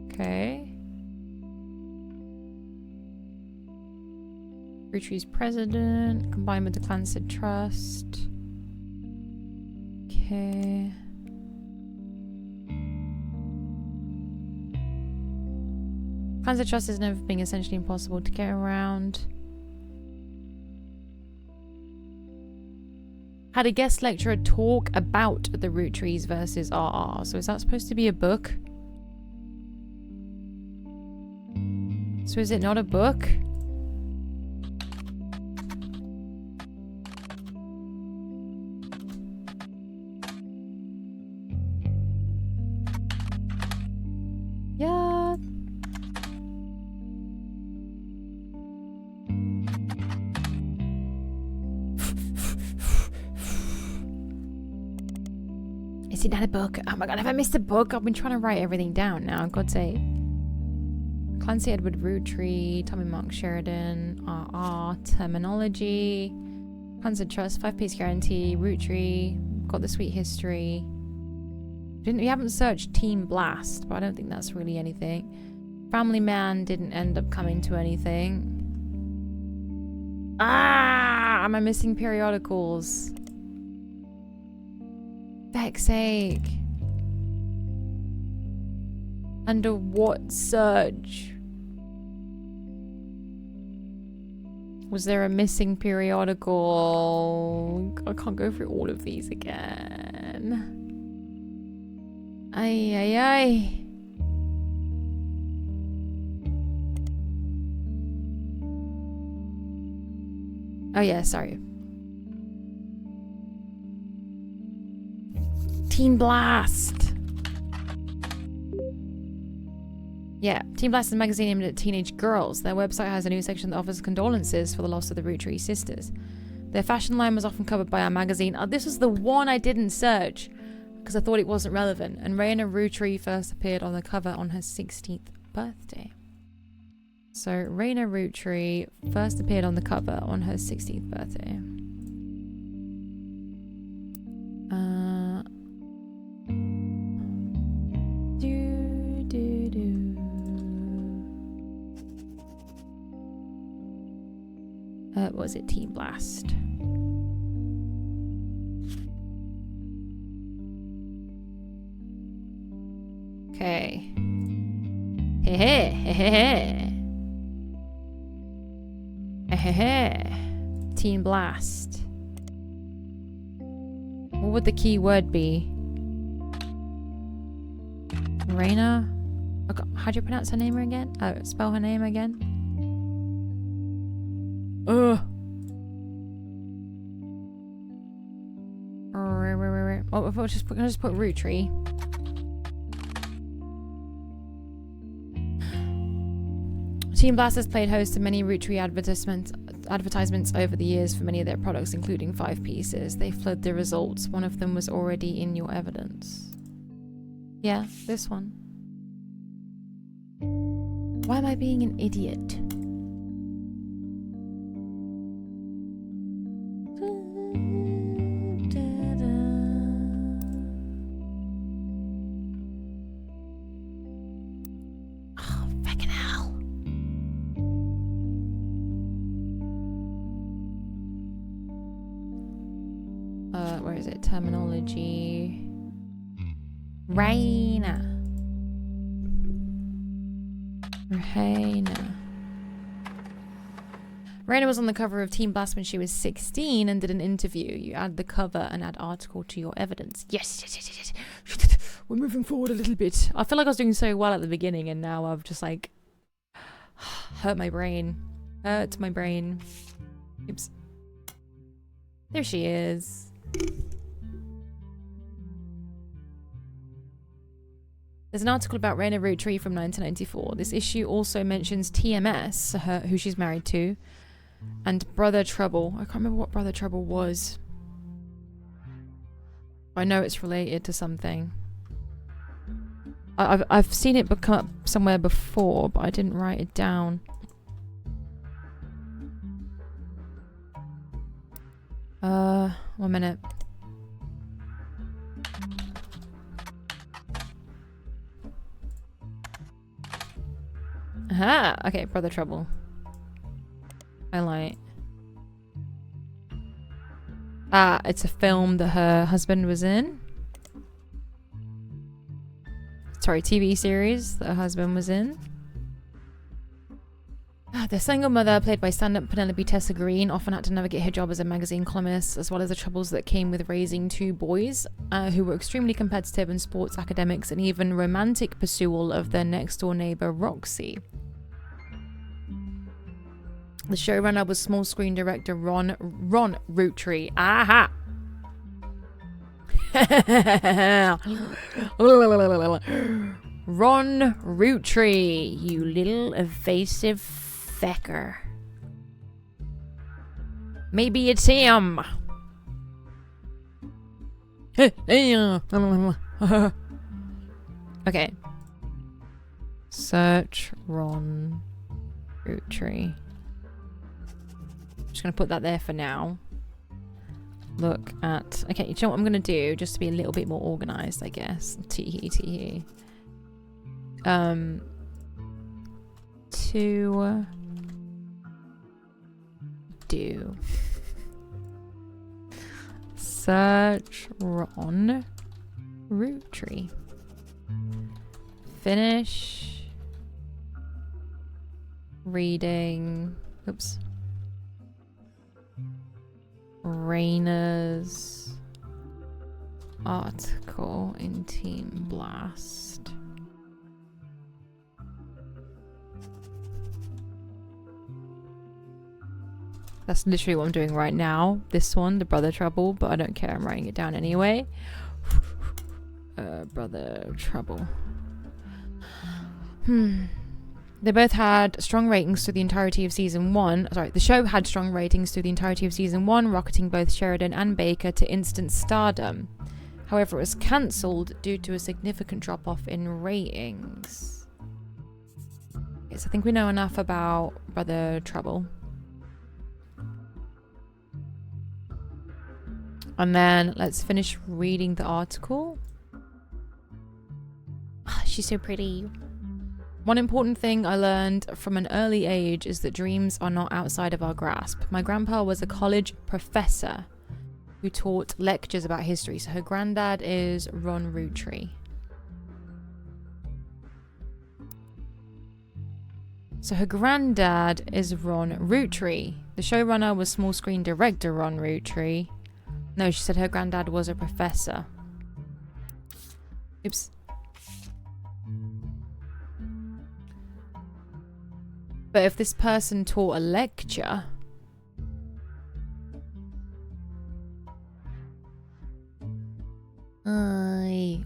Okay. Roottrees president, combined with the Clancy Trust. Okay. Clancy Trust is never being essentially impossible to get around. Had a guest lecturer talk about the Roottrees versus RR. So is that supposed to be a book? So is it not a book? Yeah. Is it not a book? Oh my god, have I missed a book? I've been trying to write everything down now, God's sake. Clancy Edward Roottrees, Tommy Mark Sheridan, RR, Terminology, Clancy Trust, 5-piece guarantee, Roottrees, got the sweet history. We haven't searched Team Blast, but I don't think that's really anything. Family Man didn't end up coming to anything. Ah! Am I missing periodicals? Feck's sake. Under what search? Was there a missing periodical? I can't go through all of these again. Ay, ay, ay. Oh yeah, sorry. Teen Blast. Yeah, Teen Blast is a magazine aimed at teenage girls. Their website has a new section that offers condolences for the loss of the Roottrees sisters. Their fashion line was often covered by our magazine. Oh, this was the one I didn't search because I thought it wasn't relevant. And Raina Roottrees first appeared on the cover on her 16th birthday. So Raina Roottrees first appeared on the cover on her 16th birthday. Was it Team Blast? Okay. Team Blast. What would the key word be? Raina? Okay, how do you pronounce her name again? Oh, spell her name again? Ugh. Oh, if I just put Roottrees. Team Blast has played host to many Roottrees advertisements over the years for many of their products, including 5 pieces. They flood the results. One of them was already in your evidence. Yeah, this one. Why am I being an idiot? Oh, fucking hell. Where is it? Terminology. Raina. Raina was on the cover of Teen Blast when she was 16 and did an interview. You add the cover and add article to your evidence. Yes. We're moving forward a little bit. I feel like I was doing so well at the beginning and now I've just like hurt my brain. Hurt my brain. Oops. There she is. There's an article about Raina Roottrees from 1994. This issue also mentions TMS, who she's married to, and Brother Trouble. I can't remember what Brother Trouble was. I know it's related to something. I've seen it come up somewhere before, but I didn't write it down. One minute. Aha! Okay, Brother Trouble. Highlight. Ah, it's a film that her husband was in. Sorry, TV series that her husband was in. The single mother, played by stand-up Penelope Tessa Green, often had to navigate her job as a magazine columnist, as well as the troubles that came with raising two boys, who were extremely competitive in sports, academics, and even romantic pursuit of their next-door neighbour, Roxy. The showrunner was small screen director Ron Roottrees. Aha! Ron Roottrees, you little evasive fecker. Maybe it's him. Okay. Search Ron Roottrees. Just gonna put that there for now. Look at... Okay, you know what I'm gonna do? Just to be a little bit more organized, I guess. Tee-hee. To... do. Search Ron Roottrees. Finish. Reading. Oops. Raina's article in Teen Blast. That's literally what I'm doing right now. This one, the Brother Trouble, but I don't care. I'm writing it down anyway. Brother Trouble. They both had strong ratings through the entirety of season 1. Sorry, the show had strong ratings through the entirety of season 1, rocketing both Sheridan and Baker to instant stardom. However, it was cancelled due to a significant drop-off in ratings. Yes, I think we know enough about Brother Trouble. And then let's finish reading the article. Oh, she's so pretty. One important thing I learned from an early age is that dreams are not outside of our grasp. My grandpa was a college professor who taught lectures about history. So her granddad is Ron Roottrees. So her granddad is Ron Roottrees. The showrunner was small screen director Ron Roottrees. No, she said her granddad was a professor. Oops. But if this person taught a lecture...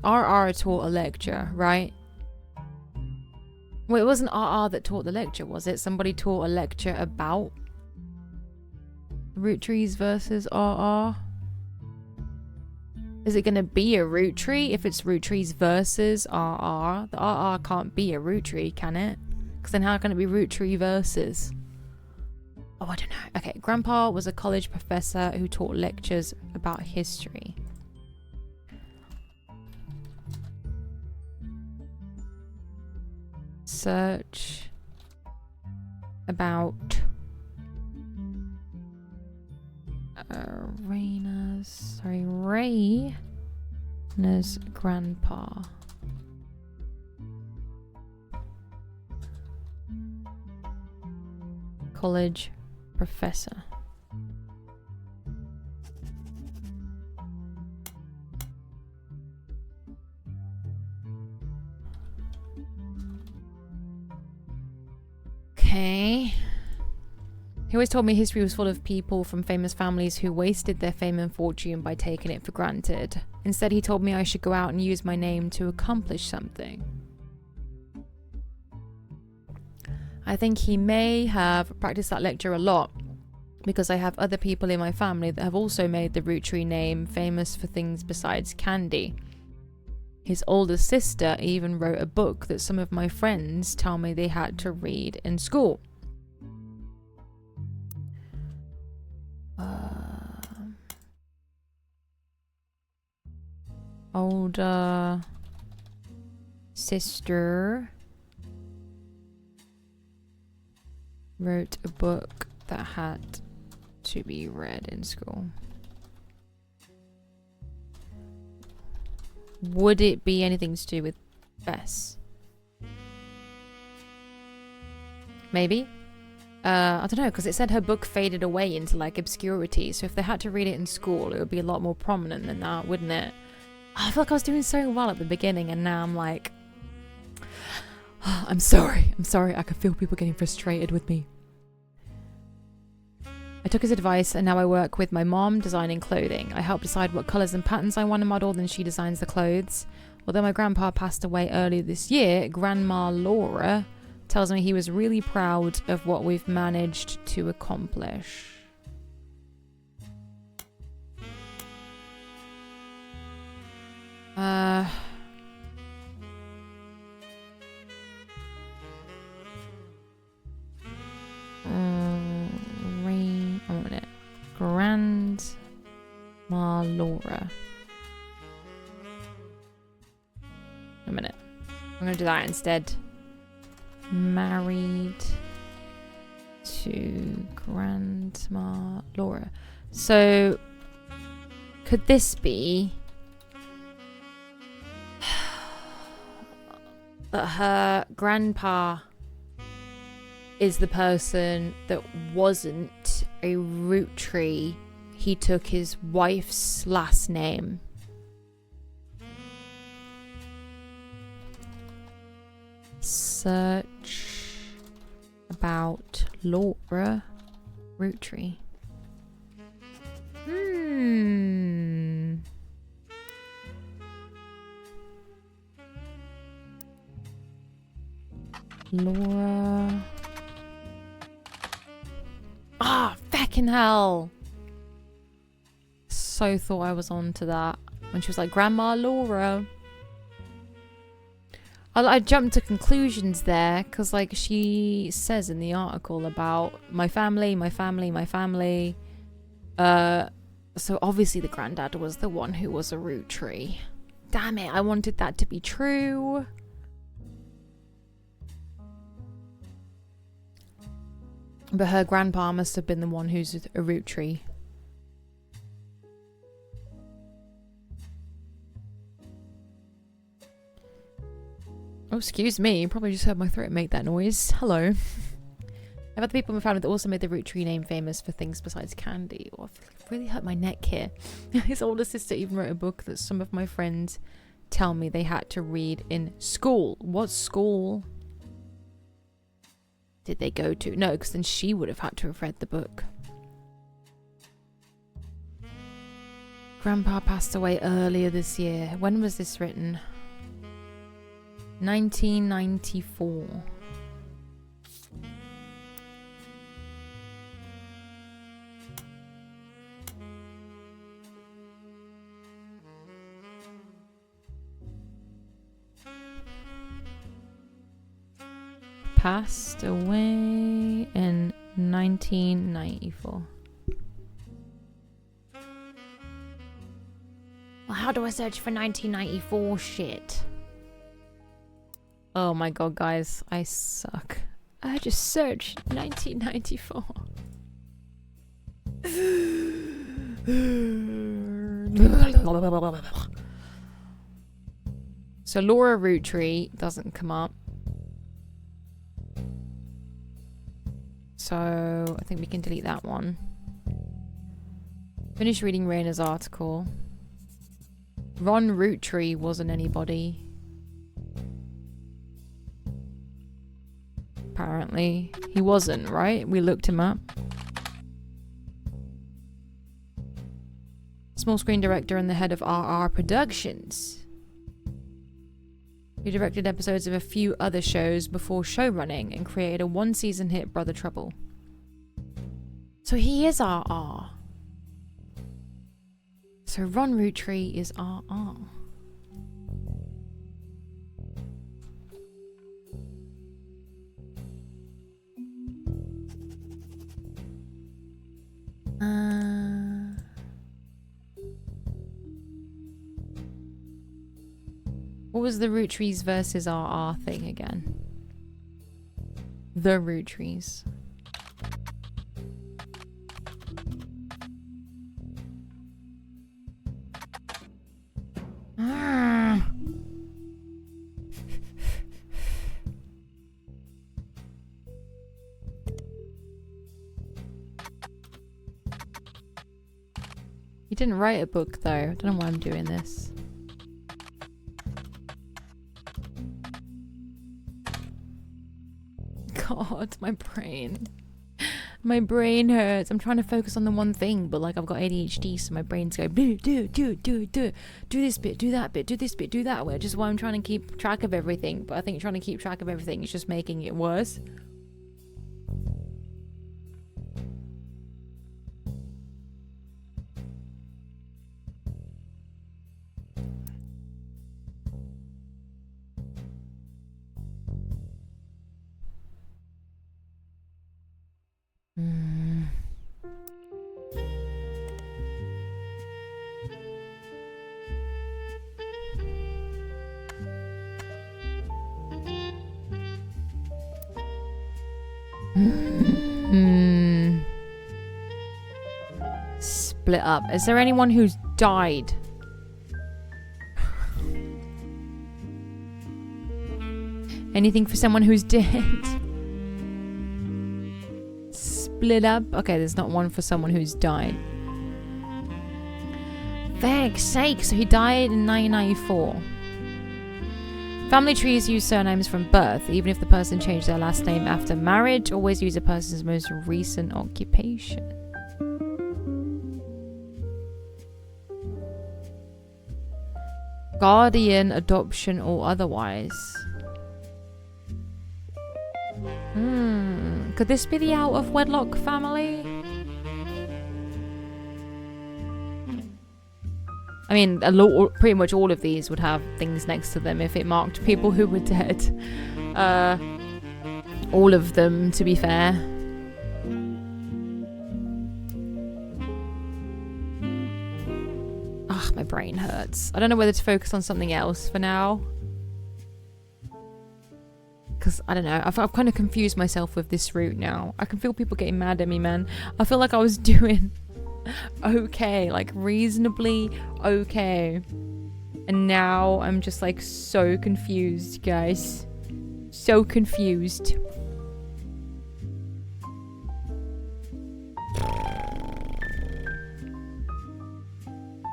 RR taught a lecture, right? Well, it wasn't RR that taught the lecture, was it? Somebody taught a lecture about Roottrees versus RR? Is it going to be a Roottrees if it's Roottrees versus RR? The RR can't be a Roottrees, can it? Because then how can it be Roottrees versus? Oh, I don't know. Okay, Grandpa was a college professor who taught lectures about history. Search about Raina's grandpa. College professor. Okay. He always told me history was full of people from famous families who wasted their fame and fortune by taking it for granted. Instead, he told me I should go out and use my name to accomplish something. I think he may have practiced that lecture a lot, because I have other people in my family that have also made the Roottrees name famous for things besides candy. His older sister even wrote a book that some of my friends tell me they had to read in school. Older sister wrote a book that had to be read in school. Would it be anything to do with Bess? Maybe. I don't know, because it said her book faded away into like obscurity, so if they had to read it in school it would be a lot more prominent than that, wouldn't it? I feel like I was doing so well at the beginning and now I'm like, oh, I'm sorry, I can feel people getting frustrated with me. I took his advice and now I work with my mom designing clothing. I help decide what colours and patterns I want to model, then she designs the clothes. Although my grandpa passed away earlier this year, Grandma Laura tells me he was really proud of what we've managed to accomplish. Grandma Laura. A minute. I'm gonna do that instead. Married to Grandma Laura. So, could this be that her grandpa is the person that wasn't a Roottrees? He took his wife's last name. Search about Laura Roottrees. Laura. Ah, feckin' hell. So thought I was on to that when she was like, Grandma Laura. I jumped to conclusions there because like she says in the article about my family. So obviously the granddad was the one who was a Roottrees. Damn it, I wanted that to be true. But her grandpa must have been the one who's a Roottrees. Oh, excuse me. You probably just heard my throat make that noise. Hello. I've had the people in my family that also made the Roottrees name famous for things besides candy. Oh, I've really hurt my neck here. His older sister even wrote a book that some of my friends tell me they had to read in school. What school did they go to? No, because then she would have had to have read the book. Grandpa passed away earlier this year. When was this written? 1994. passed away in 1994. Well, how do I search for 1994 shit? Oh my god, guys, I suck. I just searched 1994. So Laura Roottrees doesn't come up. So I think we can delete that one. Finish reading Raina's article. Ron Roottrees wasn't anybody. Apparently. He wasn't, right? We looked him up. Small screen director and the head of RR Productions. He directed episodes of a few other shows before showrunning and created a one-season hit, Brother Trouble. So he is RR. So Ron Roottrees is RR. What was the Roottrees versus RR thing again? The Roottrees. He didn't write a book though. I don't know why I'm doing this. God, my brain. My brain hurts. I'm trying to focus on the one thing, but like I've got ADHD, so my brain's going do this bit, do that bit, do this bit, do that, which is why I'm trying to keep track of everything. But I think trying to keep track of everything is just making it worse. Split up. Is there anyone who's died? Anything for someone who's dead? Split up. Okay, there's not one for someone who's died. Fuck's sake, so he died in 1994. Family trees use surnames from birth, even if the person changed their last name after marriage. Always use a person's most recent occupation. Guardian, adoption, or otherwise. Could this be the out of wedlock family? I mean, pretty much all of these would have things next to them if it marked people who were dead. All of them, to be fair. Ugh, my brain hurts. I don't know whether to focus on something else for now. Because, I don't know, I've kind of confused myself with this route now. I can feel people getting mad at me, man. I feel like I was doing okay, like reasonably okay. And now I'm just like so confused, guys. So confused.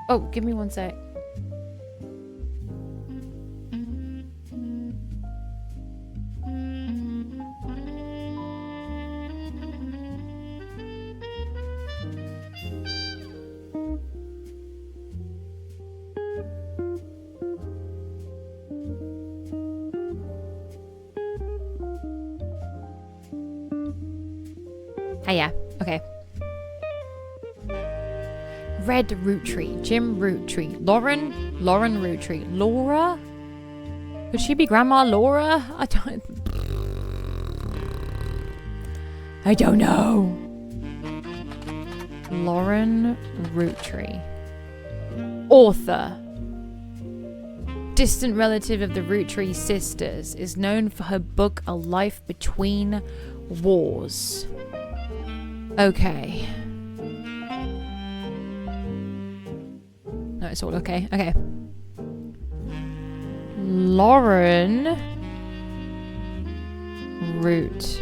Oh, give me one sec. Yeah, okay. Red Roottrees, Jim Roottrees, Lauren Roottrees, Laura? Could she be Grandma Laura? I don't... I don't know. Lauren Roottrees. Author. Distant relative of the Roottrees sisters, is known for her book A Life Between Wars. Okay. No, it's all okay. Okay. Lauren Roottrees.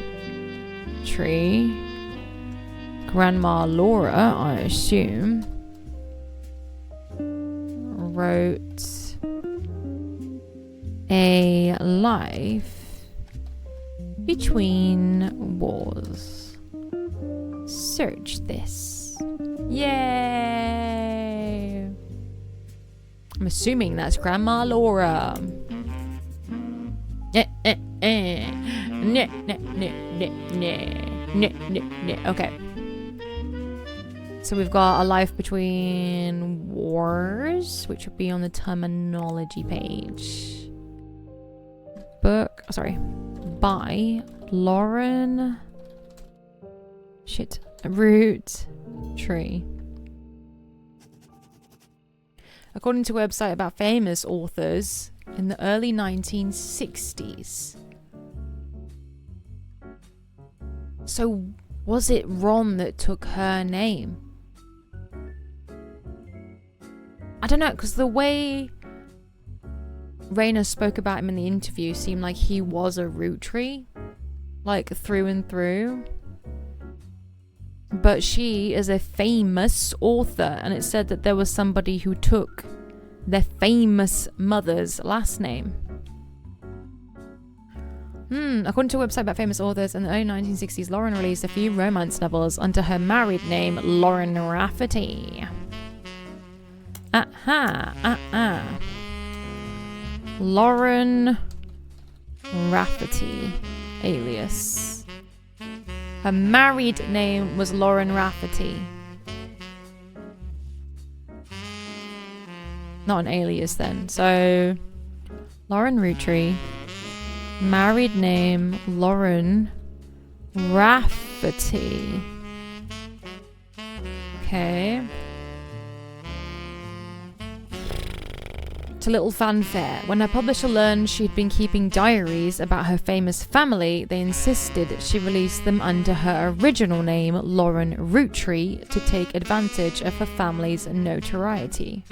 Grandma Laura, I assume, wrote A Life Between Wars. Search this. Yay! I'm assuming that's Grandma Laura. Okay. So we've got A Life Between Wars, which would be on the terminology page. Book, by Lauren Roottrees. According to a website about famous authors in the early 1960s. So was it Ron that took her name? I don't know, because the way Raina spoke about him in the interview seemed like he was a Roottrees, like through and through. But she is a famous author, and it said that there was somebody who took their famous mother's last name. According to a website about famous authors, in the early 1960s, Lauren released a few romance novels under her married name, Lauren Rafferty. Lauren Rafferty, alias. Her married name was Lauren Rafferty. Not an alias then. So, Lauren Roottrees. Married name Lauren Rafferty. Okay. To little fanfare. When her publisher learned she'd been keeping diaries about her famous family, they insisted she release them under her original name, Lauren Roottrees, to take advantage of her family's notoriety.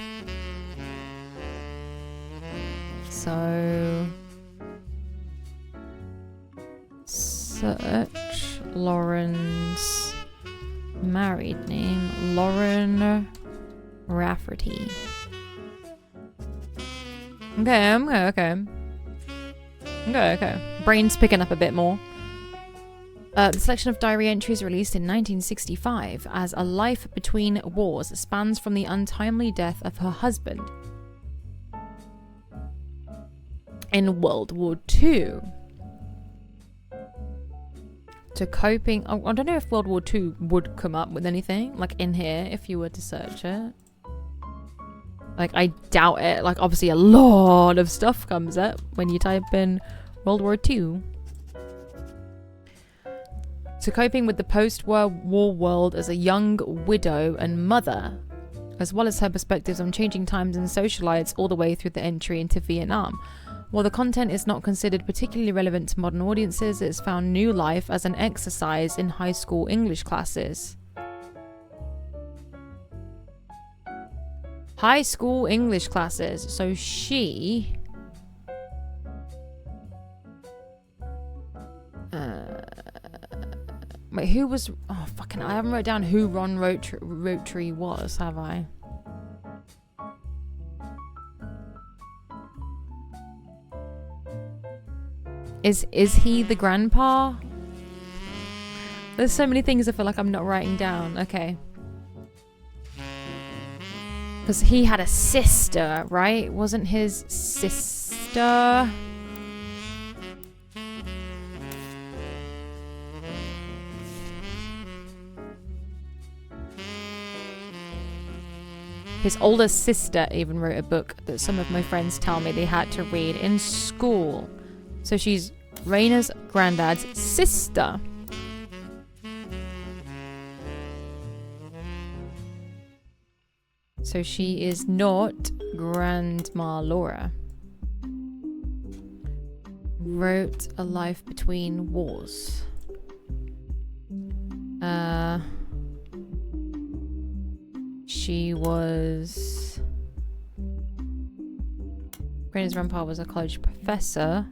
So... search Lauren's married name, Lauren Rafferty. Okay. Brain's picking up a bit more. The selection of diary entries released in 1965 as A Life Between Wars spans from the untimely death of her husband in World War II to coping... Oh, I don't know if World War II would come up with anything, like, in here, if you were to search it. Like, I doubt it. Like, obviously a lot of stuff comes up when you type in World War II. To coping with the post-war world as a young widow and mother, as well as her perspectives on changing times and socialites all the way through the entry into Vietnam. While the content is not considered particularly relevant to modern audiences, it's found new life as an exercise in high school English classes. High school English classes. So she... wait, who was... Oh, fucking... I haven't wrote down who Ron Roottrees was, have I? Is he the grandpa? There's so many things I feel like I'm not writing down. Okay. Because he had a sister, right? Wasn't his sister... His older sister even wrote a book that some of my friends tell me they had to read in school. So she's Raina's granddad's sister. So she is not Grandma Laura. Wrote A Life Between Wars. She was... Granny's grandpa was a college professor.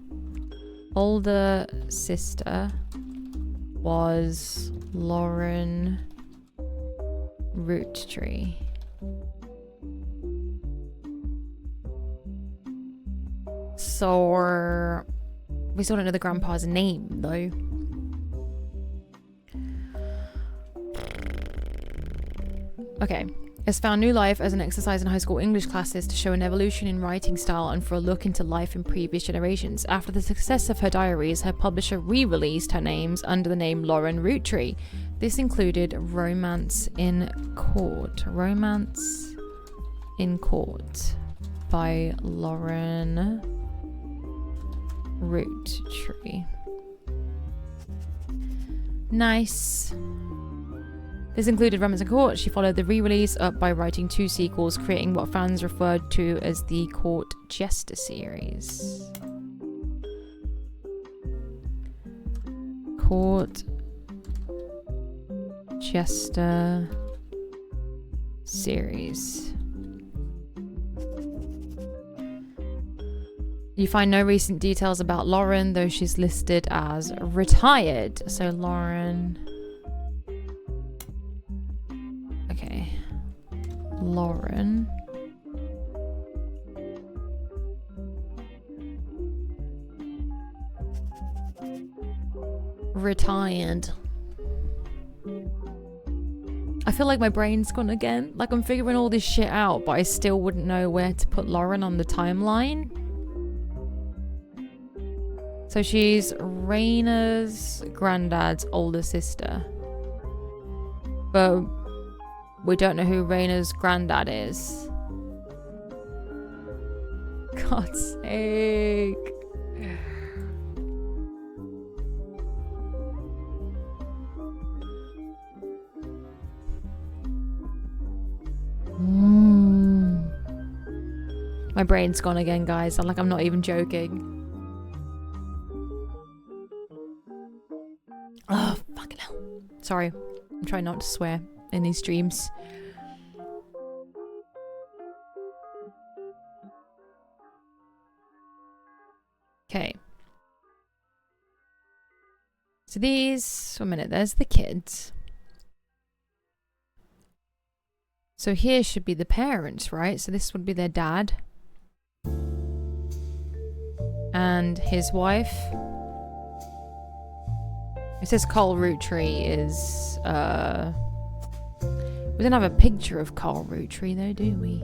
Older sister was Lauren Roottrees. So we still don't know the grandpa's name though. Okay. Has found new life as an exercise in high school English classes to show an evolution in writing style and for a look into life in previous generations. After the success of her diaries, her publisher re-released her names under the name Lauren Roottrees. This included Romance in Court. Romance in Court by Lauren Roottrees. Nice. This included Romance in Court. She followed the re-release up by writing 2 sequels, creating what fans referred to as the Court Jester series. Court Jester series. You find no recent details about Lauren, though she's listed as retired. So Lauren... Okay. Lauren. Retired. I feel like my brain's gone again. Like I'm figuring all this shit out, but I still wouldn't know where to put Lauren on the timeline. So she's Raina's granddad's older sister. But we don't know who Raina's granddad is. God's sake. My brain's gone again, guys. I'm not even joking. Oh, fucking hell. Sorry. I'm trying not to swear in these streams. Okay. So these... 1 minute. There's the kids. So here should be the parents, right? So this would be their dad. And his wife. It says Carl Roottrees is, we don't have a picture of Carl Roottrees though, do we?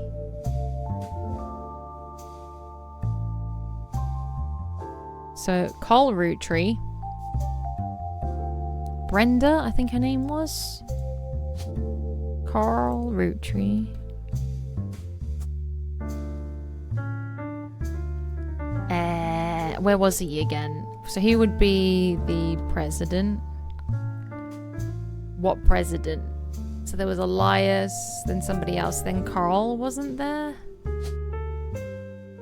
So, Carl Roottrees. Brenda, I think her name was. Carl Roottrees. Where was he again? So he would be the president. What president? So there was Elias, then somebody else, then Carl wasn't there?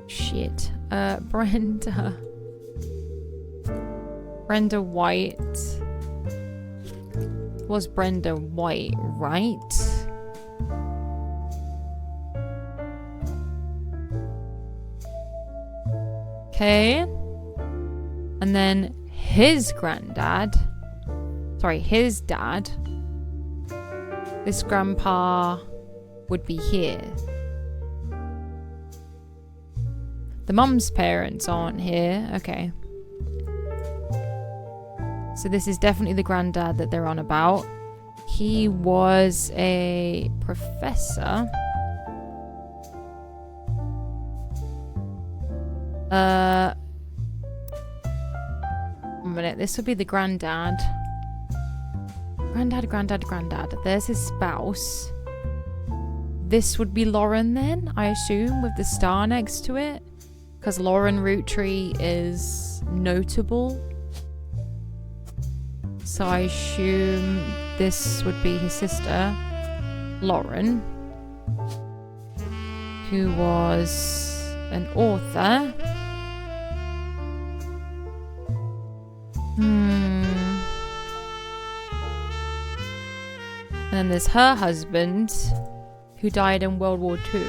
Shit. Brenda. Brenda White. Was Brenda White, right? Okay. And then his granddad. Sorry, his dad. This grandpa would be here. The mum's parents aren't here. Okay. So this is definitely the granddad that they're on about. He was a professor. One minute. This would be the granddad. Granddad. There's his spouse. This would be Lauren then, I assume, with the star next to it. Because Lauren Roottrees is notable. So I assume this would be his sister, Lauren. who was an author. And then there's her husband, who died in World War II.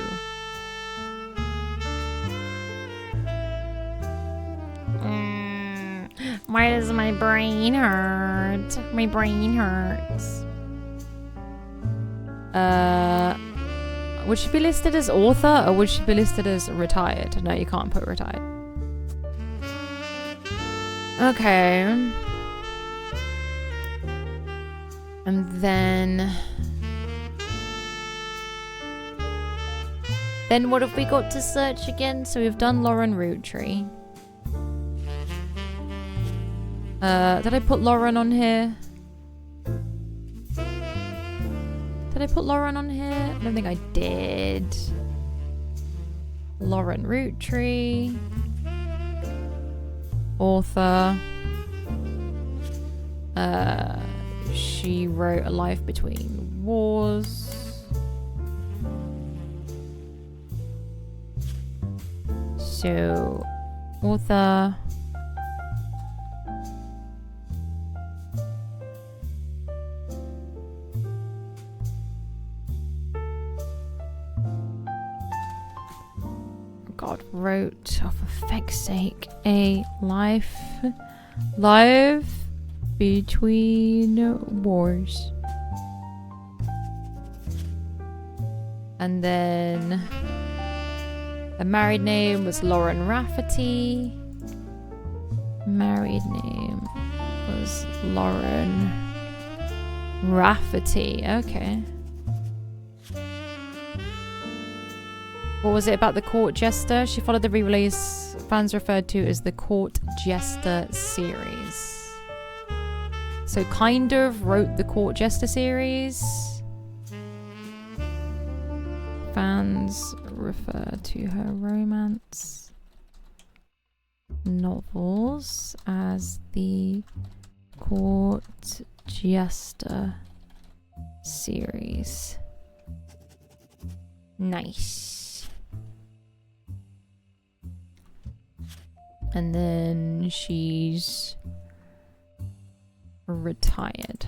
Why does my brain hurt? My brain hurts. Would she be listed as author, or would she be listed as retired? No, you can't put retired. Okay. And then what have we got to search again? So we've done Lauren Roottrees. Did I put Lauren on here? Did I put Lauren on here? I don't think I did. Lauren Roottrees. Author. She wrote A Life Between Wars. So, author. God, wrote, oh, for feck's sake, A Life Between Wars. And then a married name was Lauren Rafferty. Married name was Lauren Rafferty. Okay. What was it about the Court Jester? She followed the re-release fans referred to as the Court Jester series. So kind of wrote the Court Jester series. Fans refer to her romance novels as the Court Jester series. Nice. And then she's retired.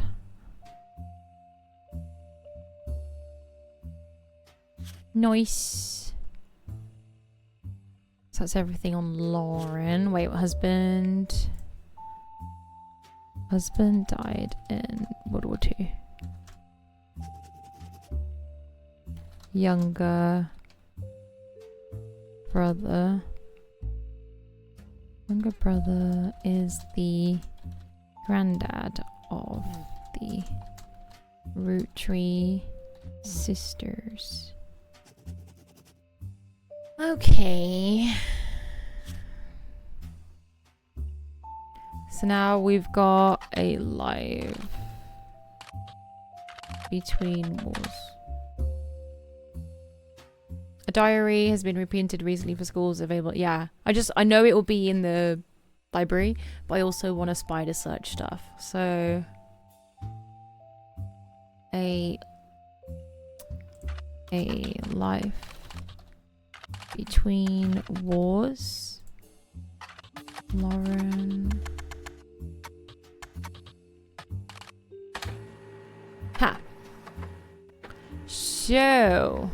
Nice. So that's everything on Lauren. Wait, husband? Husband died in World War II. Younger brother. Younger brother is the granddad of the Roottrees sisters. Okay. So now we've got A Life Between Wars. A diary has been reprinted recently for schools available. Yeah, I know it will be in the library, but I also want to spider search stuff. So a Life Between Wars. Lauren. Ha. So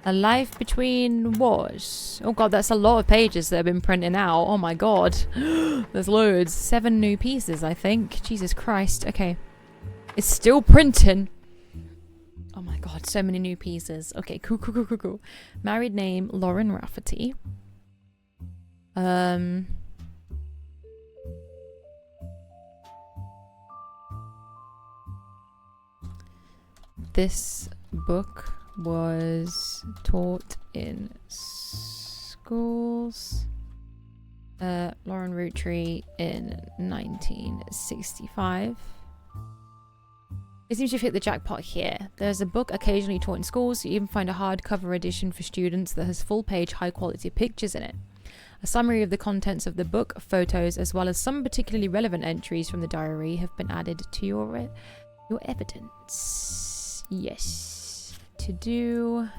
A Life Between Wars. Oh god, that's a lot of pages that have been printing out. Oh my god. There's loads. 7 new pieces, I think. Jesus Christ. Okay. It's still printing. Oh my god, so many new pieces. Okay, cool. Married name, Lauren Rafferty. This book was taught in schools. Lauren Roottrees in 1965. It seems you've hit the jackpot here. There's a book occasionally taught in schools. You even find a hardcover edition for students that has full-page, high-quality pictures in it. A summary of the contents of the book, photos, as well as some particularly relevant entries from the diary have been added to your evidence. Yes. To do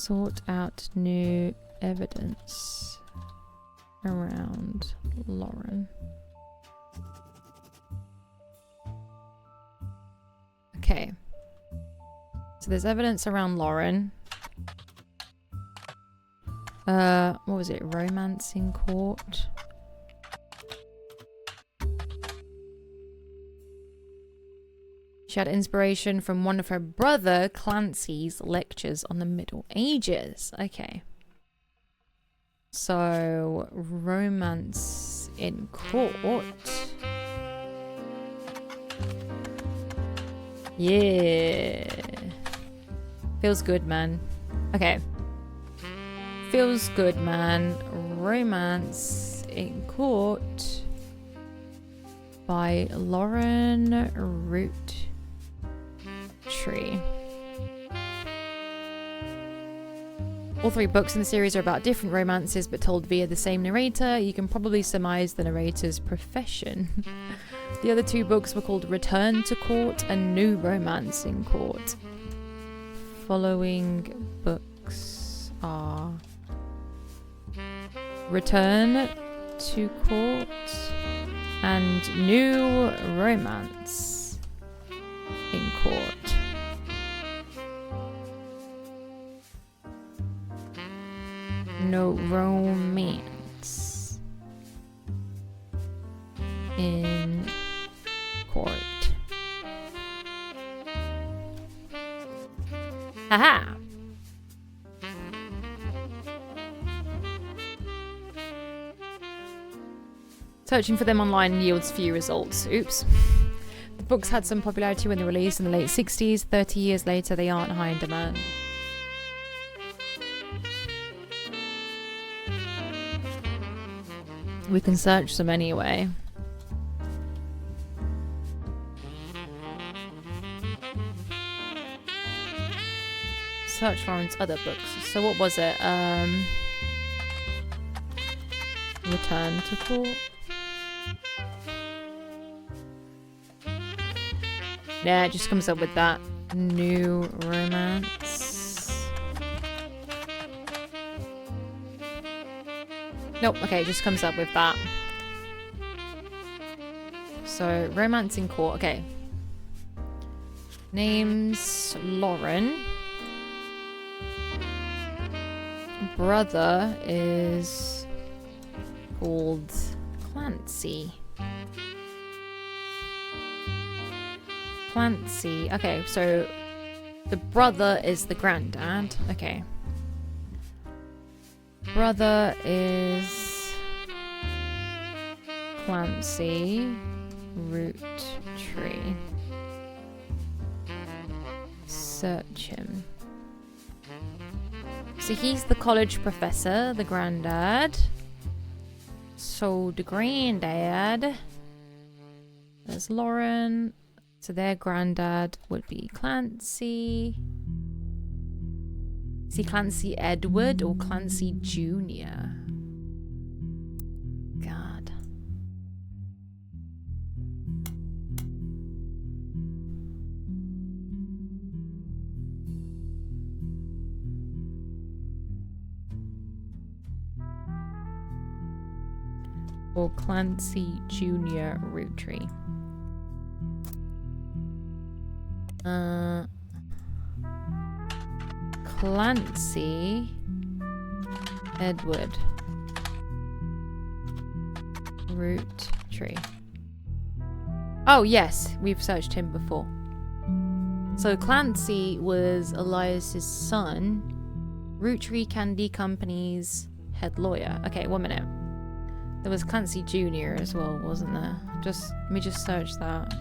Sort out new evidence around Lauren. Okay. So there's evidence around Lauren. What was it? Romance in court. She had inspiration from one of her brother Clancy's lectures on the Middle Ages. Okay. So, romance in court. Yeah. Feels good, man. Okay. Feels good, man. Romance in Court by Lauren Roottrees. All three books in the series are about different romances but told via the same narrator. You can probably surmise the narrator's profession. The other two books were called Return to Court and New Romance in Court. Following books are Return to Court and New Romance in Court. No romance in court. Haha! Searching for them online yields few results. Oops. The books had some popularity when they were released in the late 60s. 30 years later, they aren't high in demand. We can search them anyway. Search Lauren's other books. So what was it? Return to Court. Yeah, it just comes up with that. New Romance. Nope, okay, it just comes up with that. So, Romance in Court, okay. Name's Lauren. Brother is called Clancy. Clancy, okay, so the brother is the granddad, okay. Brother is Clancy Roottrees. Search him. So he's the college professor, the granddad. So the granddad, there's Lauren. So their granddad would be Clancy. Is he Clancy Edward or Clancy Jr.? God. Or Clancy Jr. Roottrees. Clancy Edward Roottrees. Oh yes, we've searched him before. So Clancy was Elias's son, Roottrees Candy Company's head lawyer. Okay, 1 minute. There was Clancy Jr. as well, wasn't there? Let me just search that.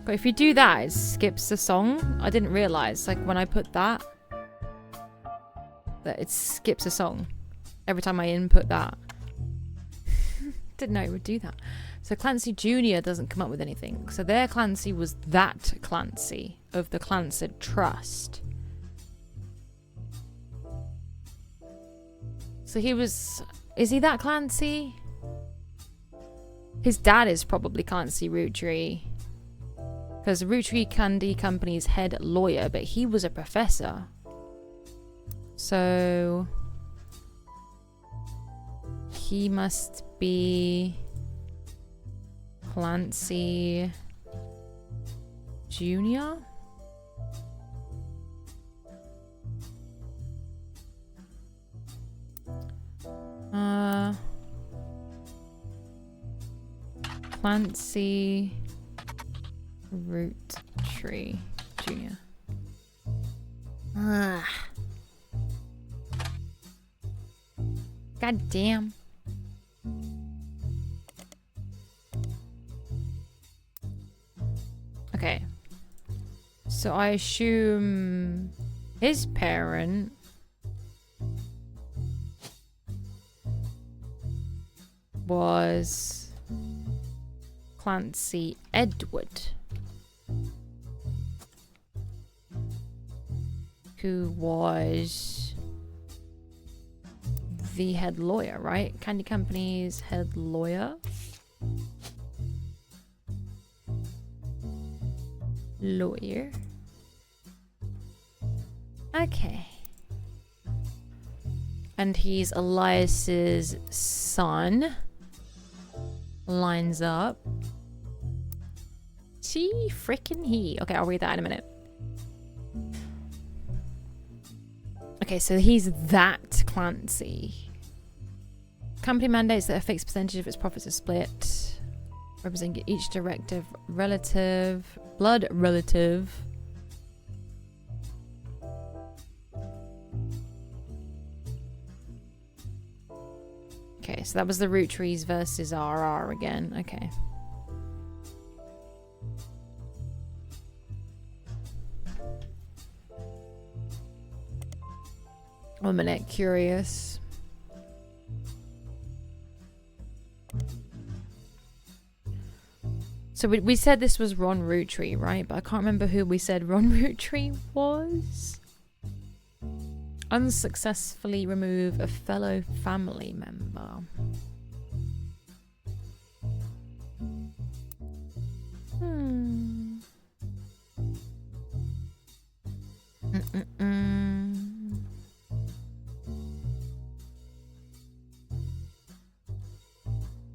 But if you do that, it skips the song. I didn't realise, like, when I put that it skips a song every time I input that. Didn't know it would do that. So Clancy Jr. doesn't come up with anything. So their Clancy was that Clancy of the Clancy Trust. So he was... Is he that Clancy? His dad is probably Clancy Roottrees. Because Roottrees Candy Company's head lawyer, but he was a professor. So he must be Clancy Jr.? Clancy Roottrees Jr. God damn. Okay. So I assume his parent was Clancy Edward, who was the head lawyer, right? Candy Company's head lawyer. Okay. And he's Elias's son. Lines up. See, frickin' he. Okay, I'll read that in a minute. Okay, so he's that Clancy. Company mandates that a fixed percentage of its profits are split, representing each directive blood relative. Okay, so that was the Roottrees versus RR again. Okay. I'm a minute curious. So we said this was Ron Roottrees, right? But I can't remember who we said Ron Roottrees was. Unsuccessfully remove a fellow family member.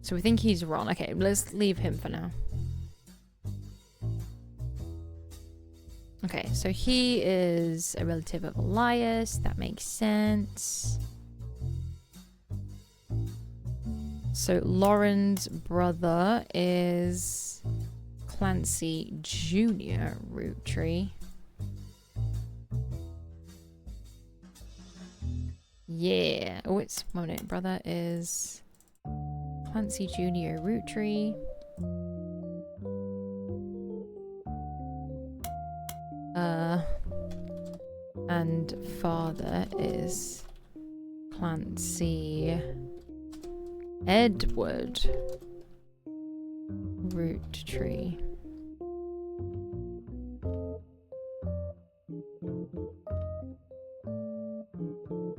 So we think he's Ron. Okay, let's leave him for now. Okay, so he is a relative of Elias. That makes sense. So Lauren's brother is Clancy Jr. Roottrees. Yeah. Oh, it's 1 minute. Brother is Clancy Jr. Roottrees. And father is Clancy Edward Roottrees.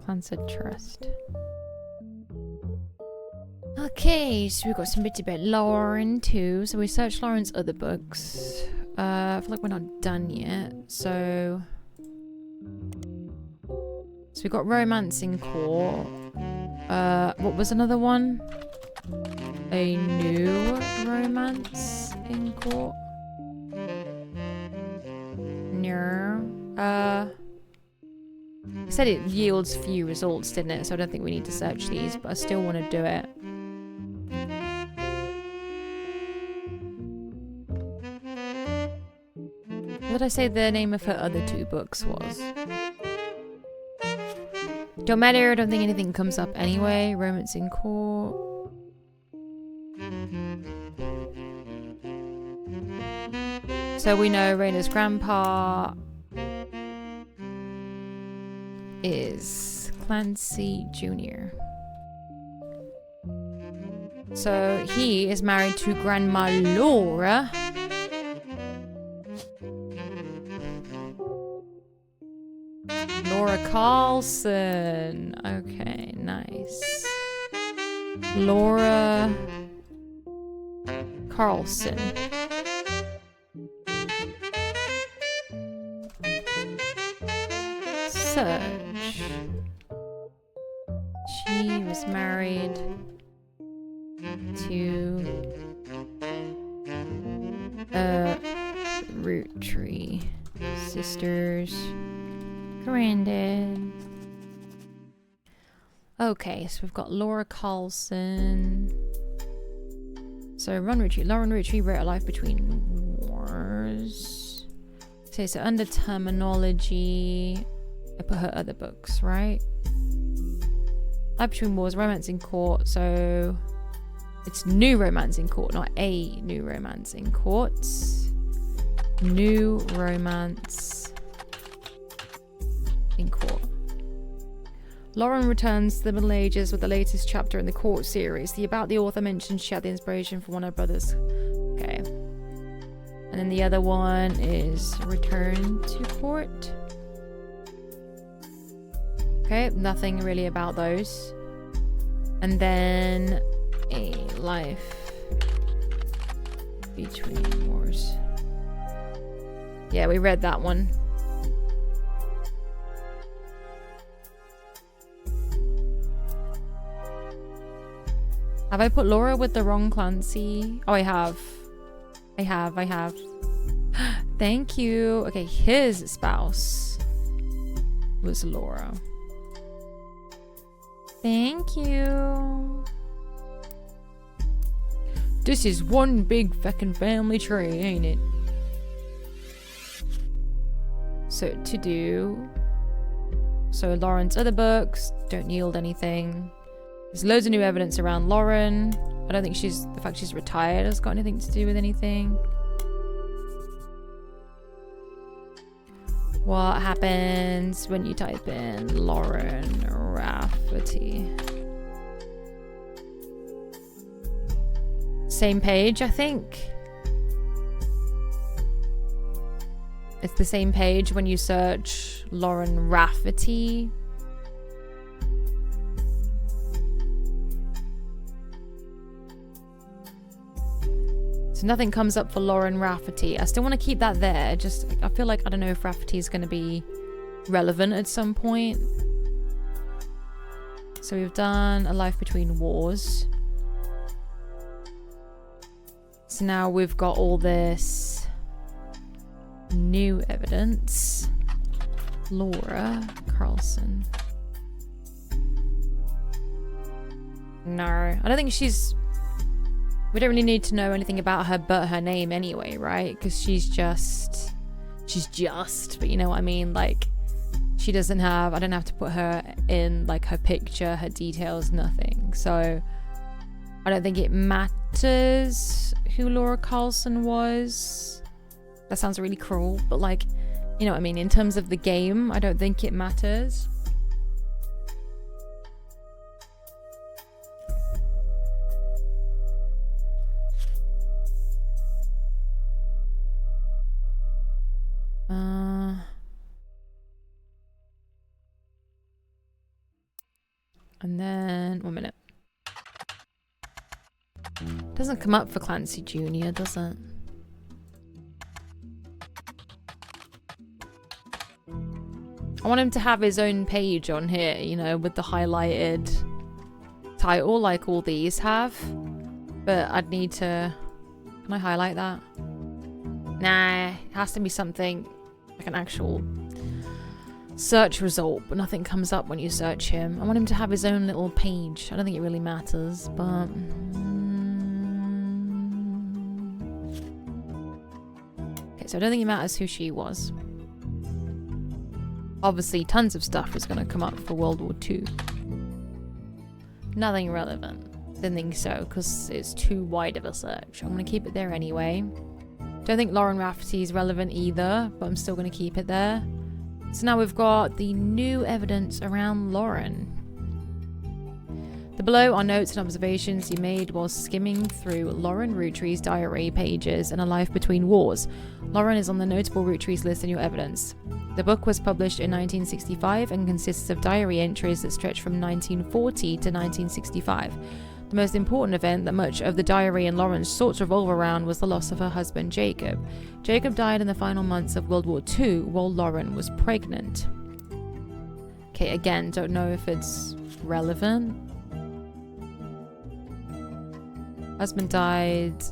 Clancy Trust. Okay, so we've got some bits about Lauren too. So we searched Lauren's other books. I feel like we're not done yet. So we've got Romance in Court. What was another one? A New Romance in Court? No. It said it yields few results, didn't it? So I don't think we need to search these, but I still want to do it. What did I say the name of her other 2 books was? Don't matter, I don't think anything comes up anyway. Romance in Court. So we know Raina's grandpa is Clancy Jr. So he is married to Grandma Laura. Laura Carlson. Okay, nice. Laura Carlson. search. She was married to a Roottrees. Sisters. Granddad. Okay, so we've got Laura Carlson. So Lauren Roottrees wrote A Life Between Wars. Okay, so under terminology, I put her other books, right? Life Between Wars, Romance in Court, so it's New Romance in Court, not A New Romance in Court. New Romance in Court. Lauren returns to the Middle Ages with the latest chapter in the Court series. The About the author mentions she had the inspiration from one of her brothers. Okay. And then the other one is Return to Court. Okay, nothing really about those. And then A Life Between Wars. Yeah, we read that one. Have I put Laura with the wrong Clancy? Oh, I have. I have. Thank you. Okay, his spouse was Laura. Thank you. This is one big fucking family tree, ain't it? So to do. So Lauren's other books don't yield anything. There's loads of new evidence around Lauren. I don't think the fact she's retired has got anything to do with anything. What happens when you type in Lauren Rafferty? Same page, I think. It's the same page when you search Lauren Rafferty. So nothing comes up for Lauren Rafferty. I still want to keep that there. Just, I feel like, I don't know if Rafferty is going to be relevant at some point. So we've done A Life Between Wars. So now we've got all this new evidence. Laura Carlson. No, I don't think she's... We don't really need to know anything about her but her name anyway, right? Because she's just, but you know what I mean? Like, she doesn't have, I don't have to put her in, like, her picture, her details, nothing. So, I don't think it matters who Laura Carlson was. That sounds really cruel, but, like, you know what I mean? In terms of the game, I don't think it matters. And then, 1 minute. Doesn't come up for Clancy Jr., does it? I want him to have his own page on here, you know, with the highlighted title like all these have. But I'd need to... Can I highlight that? Nah, it has to be something like an actual search result, but nothing comes up when you search him. I want him to have his own little page. I don't think it really matters, but... Okay, so I don't think it matters who she was. Obviously, tons of stuff is going to come up for World War II. Nothing relevant. Didn't think so, because it's too wide of a search. I'm going to keep it there anyway. Don't think Lauren Rafferty is relevant either, but I'm still going to keep it there. So now we've got the new evidence around Lauren. The below are notes and observations you made while skimming through Lauren Roottrees' diary pages and A Life Between Wars. Lauren is on the notable Roottrees list in your evidence. The book was published in 1965 and consists of diary entries that stretch from 1940 to 1965. The most important event that much of the diary and Lauren's thoughts revolve around was the loss of her husband, Jacob. Jacob died in the final months of World War II while Lauren was pregnant. Okay, again, don't know if it's relevant. Husband died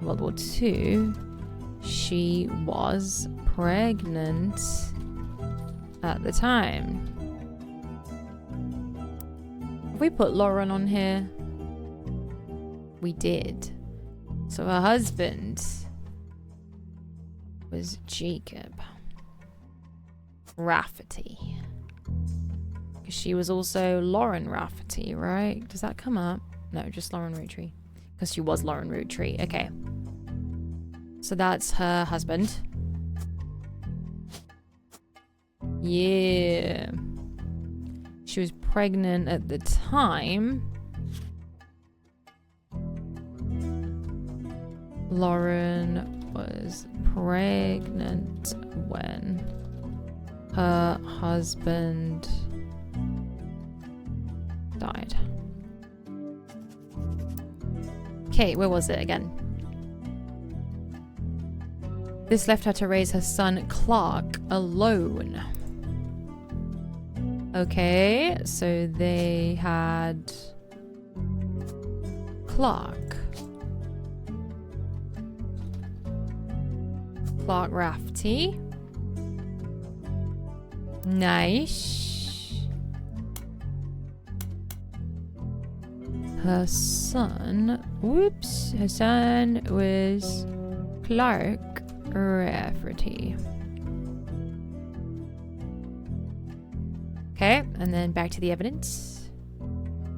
World War II. She was pregnant at the time. Have we put Lauren on here? We did. So her husband was Jacob Rafferty. Because she was also Lauren Rafferty, right? Does that come up? No, just Lauren Roottrees. Because she was Lauren Roottrees. Okay. So that's her husband. Yeah. She was pregnant at the time. Lauren was pregnant when her husband died. Okay, where was it again? This left her to raise her son Clark alone. Okay, so they had Clark Rafferty. Nice. Her son was Clark Rafferty. Okay, and then back to the evidence.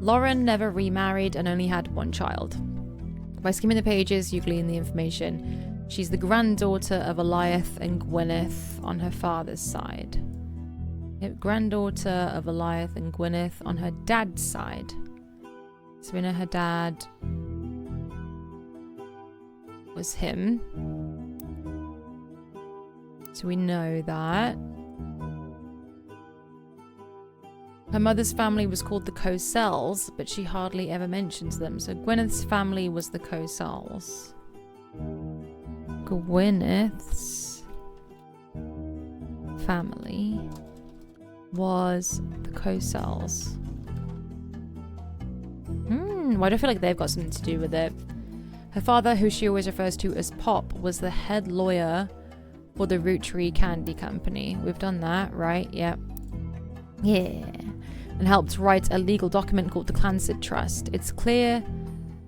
Lauren never remarried and only had one child. By skimming the pages, you glean the information. She's the granddaughter of Eliath and Gwyneth on her father's side. Yep, granddaughter of Eliath and Gwyneth on her dad's side. So we know her dad was him. So we know that. Her mother's family was called the Cosells, but she hardly ever mentions them. So Gwyneth's family was the Cosells. Gwyneth's family was the Cosells. Why do I feel like they've got something to do with it? Her father, who she always refers to as Pop, was the head lawyer for the Roottrees Candy Company. We've done that, right? Yep. Yeah. And helped write a legal document called the Clancy Trust. It's clear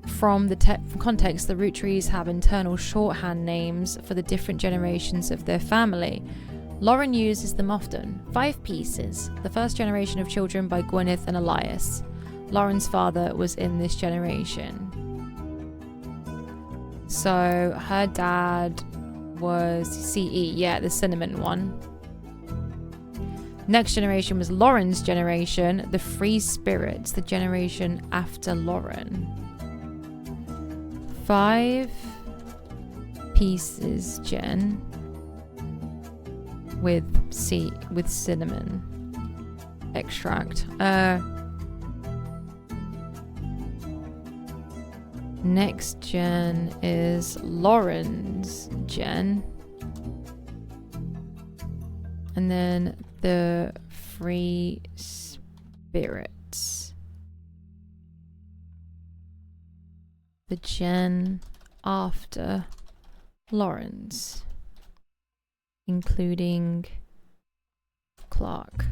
from the context the Roottrees have internal shorthand names for the different generations of their family. Lauren uses them often. 5 pieces. The first generation of children by Gwyneth and Elias. Lauren's father was in this generation. So her dad was CE, yeah, the cinnamon one. Next generation was Lauren's generation, the Free Spirits, the generation after Lauren. 5 pieces gen with cinnamon extract. Next gen is Lauren's gen. And then the Free Spirits. The gen after Lauren's. Including Clark.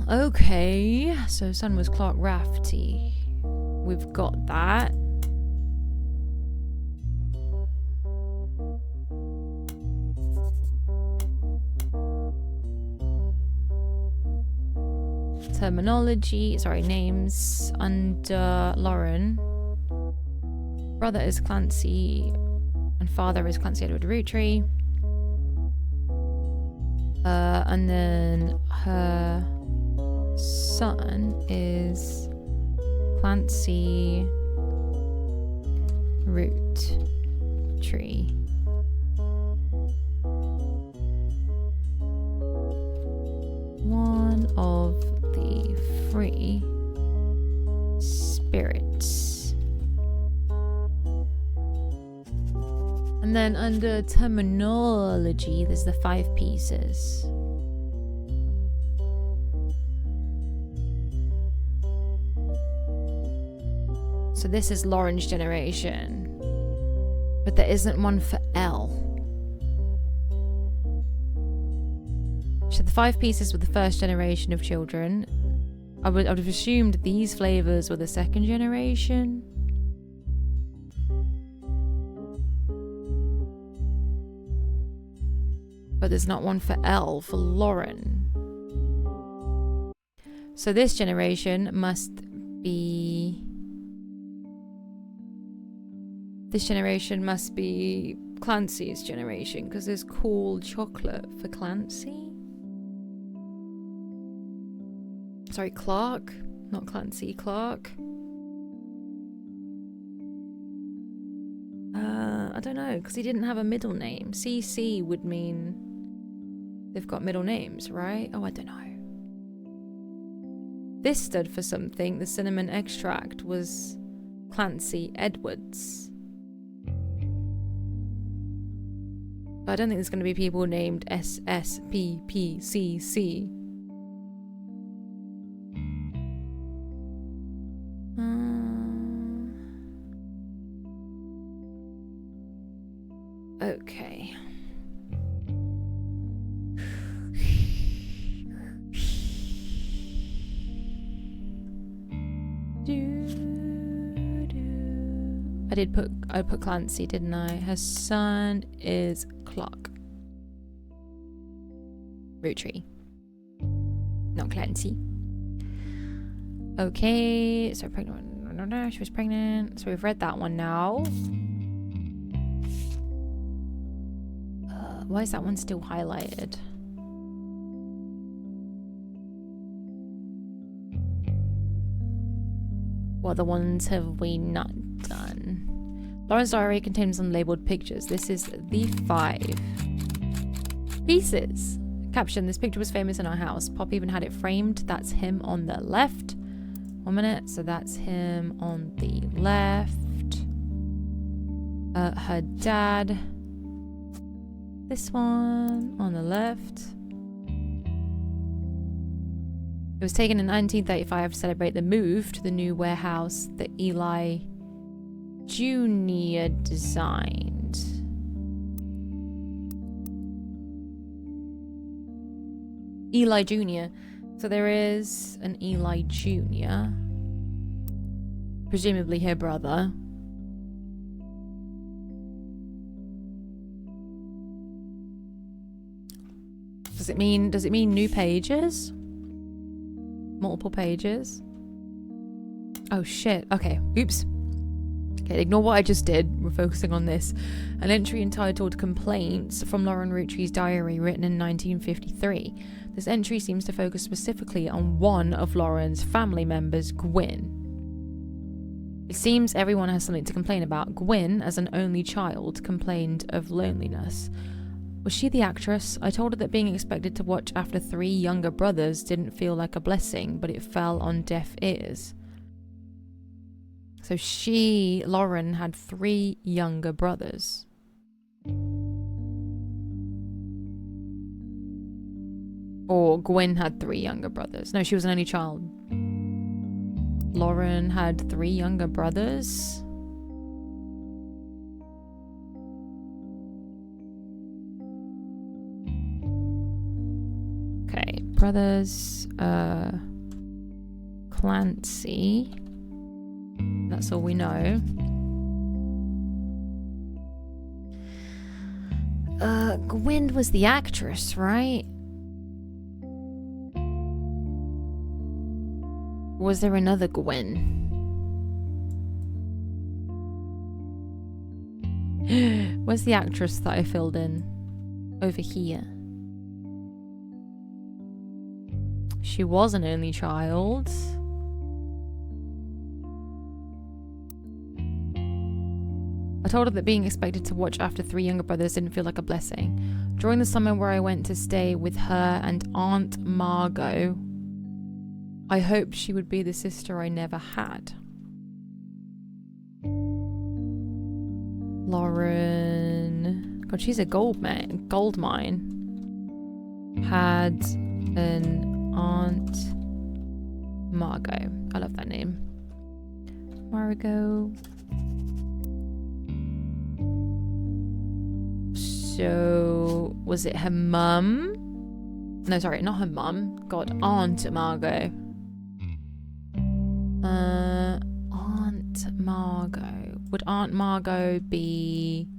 Okay, so son was Clark Rafferty. We've got that. Names under Lauren. Brother is Clancy and father is Clancy Edward Roottrees. And then her son is Clancy Roottrees. One of the Free Spirits. And then under terminology, there's the 5 pieces. So this is Lauren's generation. But there isn't one for L. So the 5 pieces were the first generation of children. I would have assumed these flavors were the second generation. But there's not one for L, for Lauren. So this generation must be... This generation must be Clancy's generation, because there's cool chocolate for Clancy. Sorry, Clark. Not Clancy, Clark. I don't know, because he didn't have a middle name. CC would mean they've got middle names, right? Oh, I don't know. This stood for something. The cinnamon extract was Clancy Edwards. I don't think there's going to be people named SSPPCC. Okay. I put Clancy, didn't I? Her son is Clark. Roottrees. Not Clancy. Okay, so pregnant. She was pregnant. So we've read that one now. Why is that one still highlighted? What other ones have we not done? Lauren's diary contains unlabeled pictures. This is the 5 pieces. Caption: this picture was famous in our house. Pop even had it framed. That's him on the left. 1 minute. So that's him on the left. Her dad. This one on the left. It was taken in 1935 to celebrate the move to the new warehouse that Eli Jr. designed. Eli Jr. So there is an Eli Jr. Presumably her brother. Does it mean new pages? Multiple pages? Oh shit. Okay. Oops. Okay, ignore what I just did. We're focusing on this. An entry entitled Complaints from Lauren Roottrees' diary, written in 1953. This entry seems to focus specifically on one of Lauren's family members, Gwyn. It seems everyone has something to complain about. Gwyn, as an only child, complained of loneliness. Was she the actress? I told her that being expected to watch after 3 younger brothers didn't feel like a blessing, but it fell on deaf ears. So Lauren, had 3 younger brothers. Or Gwyn had 3 younger brothers. No, she was an only child. Lauren had 3 younger brothers. Okay, brothers, Clancy. That's all we know. Gwyn was the actress, right? Was there another Gwyn? Where's the actress that I filled in? Over here. She was an only child. I told her that being expected to watch after 3 younger brothers didn't feel like a blessing. During the summer where I went to stay with her and Aunt Margot, I hoped she would be the sister I never had. Lauren God, she's a gold mine. Had an Aunt Margot. I love that name. Margot. So, was it her mum? No, sorry, not her mum. God, Aunt Margot. Aunt Margot. Would Aunt Margot be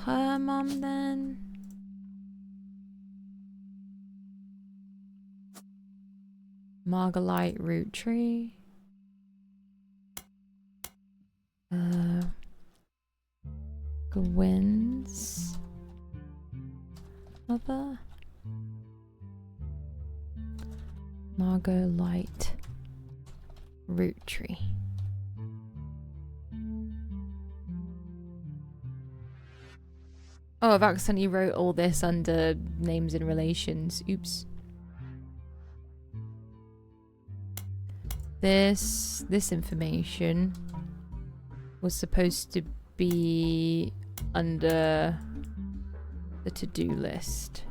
her mum then? Margolite Roottrees. Gwyn's mother. Margolite Roottrees. Oh, I've accidentally wrote all this under names and relations. Oops. This information was supposed to be under the to-do list.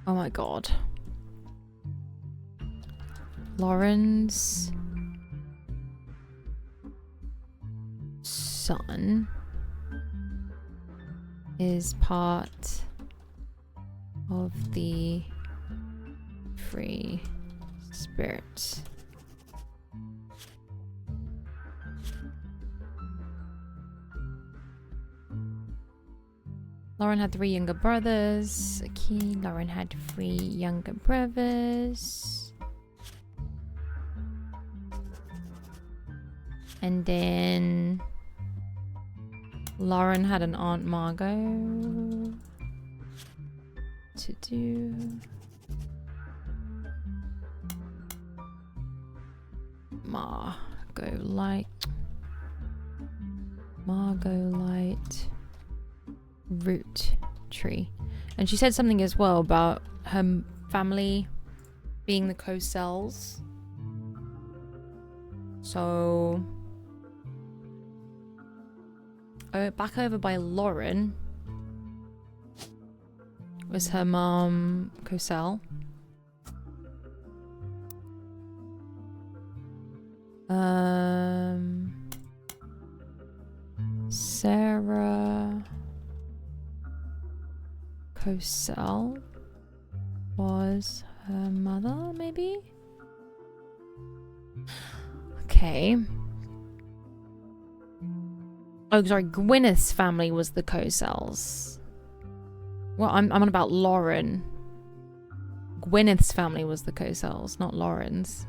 Oh my god. Lauren's son is part of the free spirit. Lauren had 3 younger brothers. Okay, Lauren had 3 younger brothers. And then Lauren had an Aunt Margot to do. Margolite Roottrees. And she said something as well about her family being the Coselles. So back over by Lauren was her mom Coselle. Sarah Coselle was her mother, maybe? Okay. Oh, sorry, Gwyneth's family was the Coselles. Well, I'm on about Lauren. Gwyneth's family was the Coselles, not Lauren's.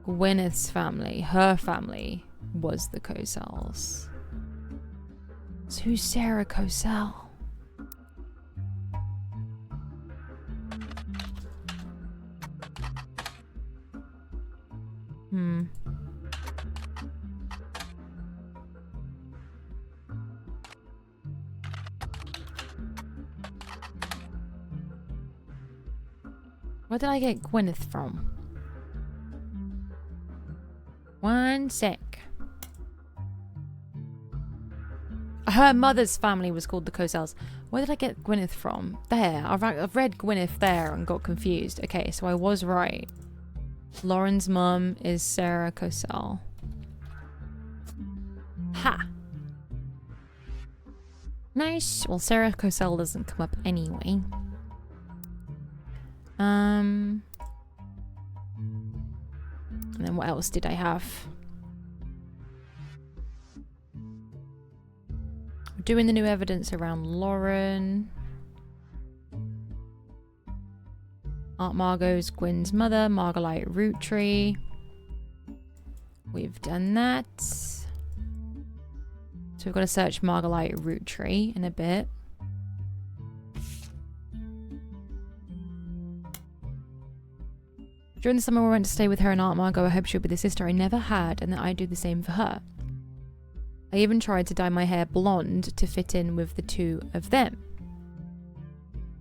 Gwyneth's family, her family, was the Coselles. So who's Sarah Coselle? Where did I get Gwyneth from? One sec. Her mother's family was called the Coselles. Where did I get Gwyneth from? There. I've read Gwyneth there and got confused. Okay, so I was right. Lauren's mum is Sarah Coselle. Ha! Nice. Well, Sarah Coselle doesn't come up anyway. And then what else did I have? Doing the new evidence around Lauren. Aunt Margot's Gwyn's mother, Margolite Roottrees. We've done that. So we've got to search Margolite Roottrees in a bit. During the summer we went to stay with her and Aunt Margot. I hope she'll be the sister I never had and that I do the same for her. I even tried to dye my hair blonde to fit in with the two of them.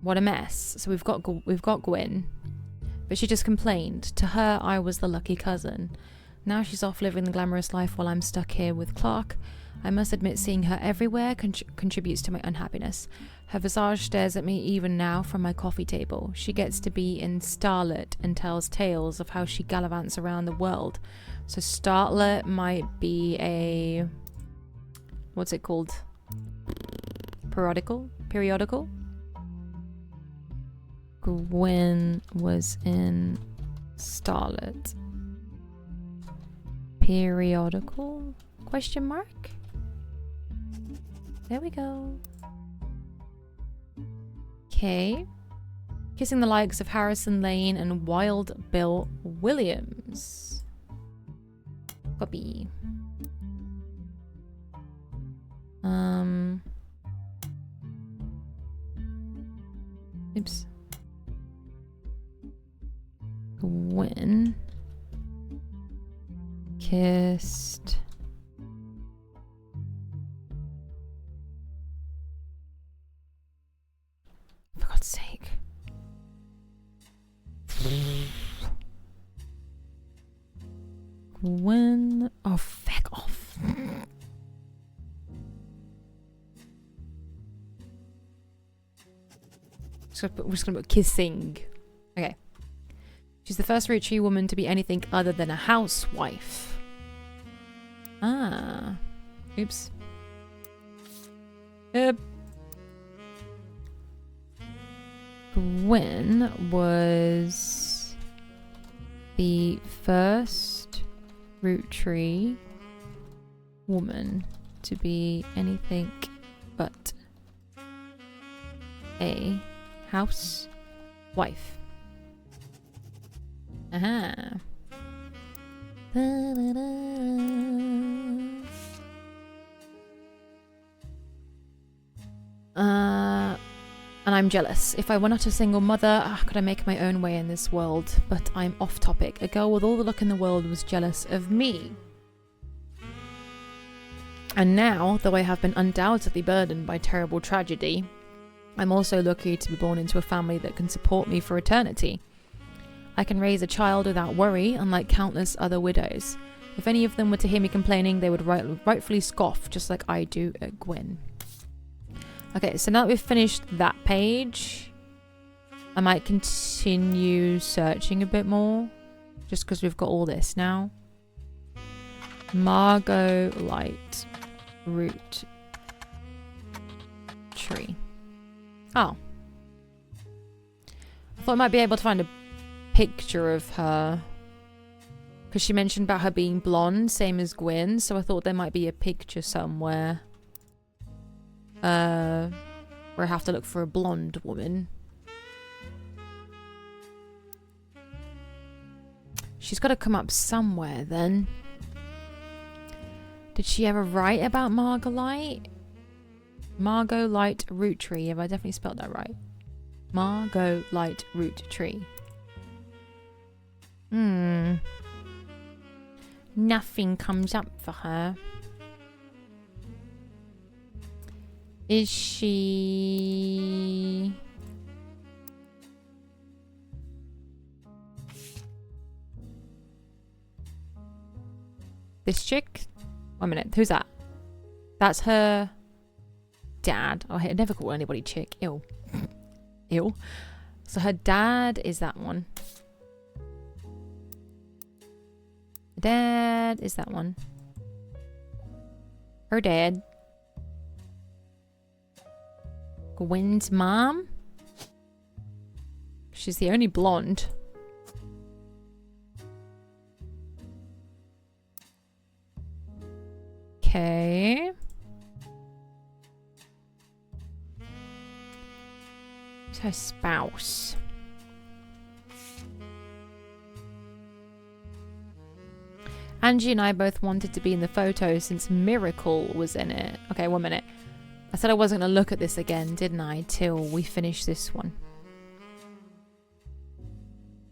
What a mess. So we've got Gwyn, but she just complained. To her, I was the lucky cousin. Now she's off living the glamorous life while I'm stuck here with Clark. I must admit, seeing her everywhere contributes to my unhappiness. Her visage stares at me even now from my coffee table. She gets to be in Starlet and tells tales of how she gallivants around the world. So Starlet might be a... what's it called? Periodical? Gwyn was in Starlet. Periodical? Question mark? There we go. Okay. Kissing the likes of Harrison Lane and Wild Bill Williams. Copy. Oops. Gwyn kissed for God's sake. Gwyn, oh feck off. We're just gonna put kissing. Okay. She's the first Roottrees woman to be anything other than a housewife. Ah. Oops. Gwyn was the first Roottrees woman to be anything but a housewife. Aha. And I'm jealous. If I were not a single mother, could I make my own way in this world? But I'm off topic. A girl with all the luck in the world was jealous of me. And now, though I have been undoubtedly burdened by terrible tragedy, I'm also lucky to be born into a family that can support me for eternity. I can raise a child without worry, unlike countless other widows. If any of them were to hear me complaining, they would rightfully scoff, just like I do at Gwyn. Okay, so now that we've finished that page, I might continue searching a bit more, just because we've got all this now. Margot Light Roottrees. Oh. I thought I might be able to find a picture of her, because she mentioned about her being blonde, same as Gwyn, so I thought there might be a picture somewhere where I have to look for a blonde woman. She's got to come up somewhere then. Did she ever write about Margot Light? Margot Light Roottrees. Have I definitely spelled that right? Margot Light Roottrees. Nothing comes up for her. Is she... this chick? 1 minute. Who's that? That's her dad. Oh, I never call anybody chick. Ew. Ew. So her dad is that one. Dad is that one. Her dad. Gwyn's mom. She's the only blonde. Okay. Who's her spouse? Angie and I both wanted to be in the photo since Miracle was in it. Okay, 1 minute. I said I wasn't going to look at this again, didn't I? Till we finish this one.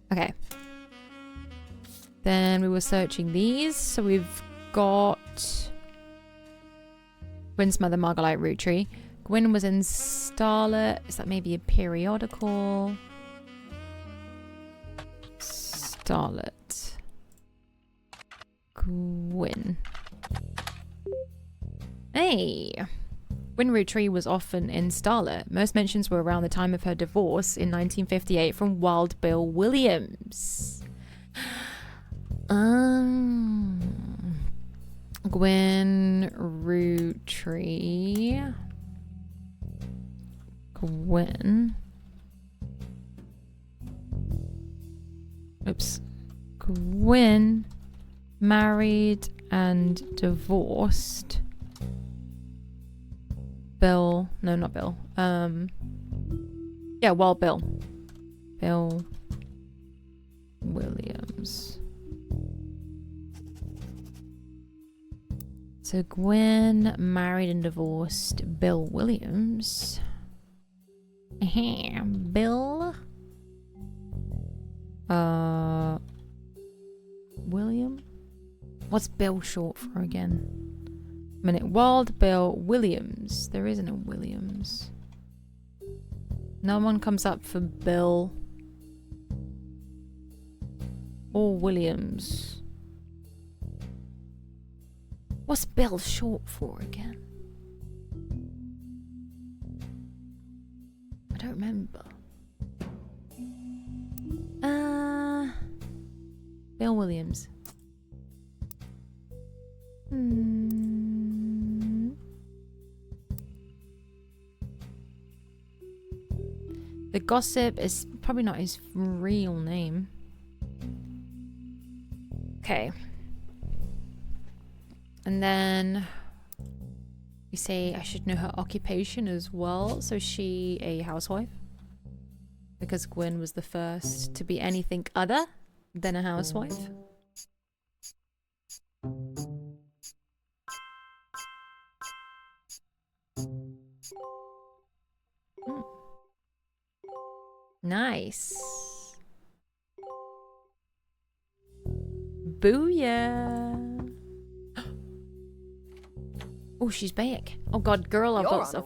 Okay. Then we were searching these. So we've got Gwyn's mother, Margolite Rootree. Gwyn was in Starlet. Is that maybe a periodical? Starlet. Gwyn. Hey! Gwyn Rootree was often in Starlet. Most mentions were around the time of her divorce in 1958 from Wild Bill Williams. Gwyn Rootree. Gwyn. Oops. Gwyn married and divorced Bill. No, not Bill. Yeah, Wild Bill. Bill Williams. So Gwyn married and divorced Bill Williams. Bill. William? What's Bill short for again? A minute. Wild Bill Williams. There isn't a Williams. No one comes up for Bill or Williams. What's Bill short for again? I don't remember. Bill Williams. The gossip is probably not his real name. Okay. And then we say I should know her occupation as well. So she a housewife? Because Gwyn was the first to be anything other than a housewife. Nice. Booyah. Oh, she's back. Oh god, girl, I've got stuff.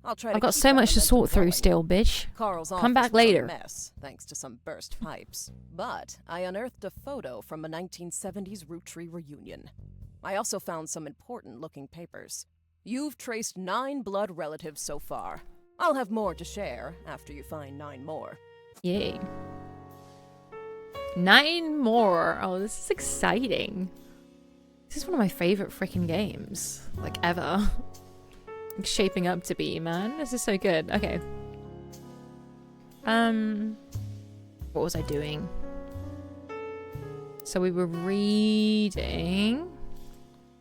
I've got so much to sort through still, bitch. Carl's Come back office was a later. mess, thanks to some burst pipes. But I unearthed a photo from a 1970s Rootree reunion. I also found some important-looking papers. You've traced 9 blood relatives so far. I'll have more to share after you find 9 more. Yay. 9 more. Oh, this is exciting. This is one of my favorite freaking games, like, ever. It's shaping up to be, man. This is so good. Okay. What was I doing? So we were reading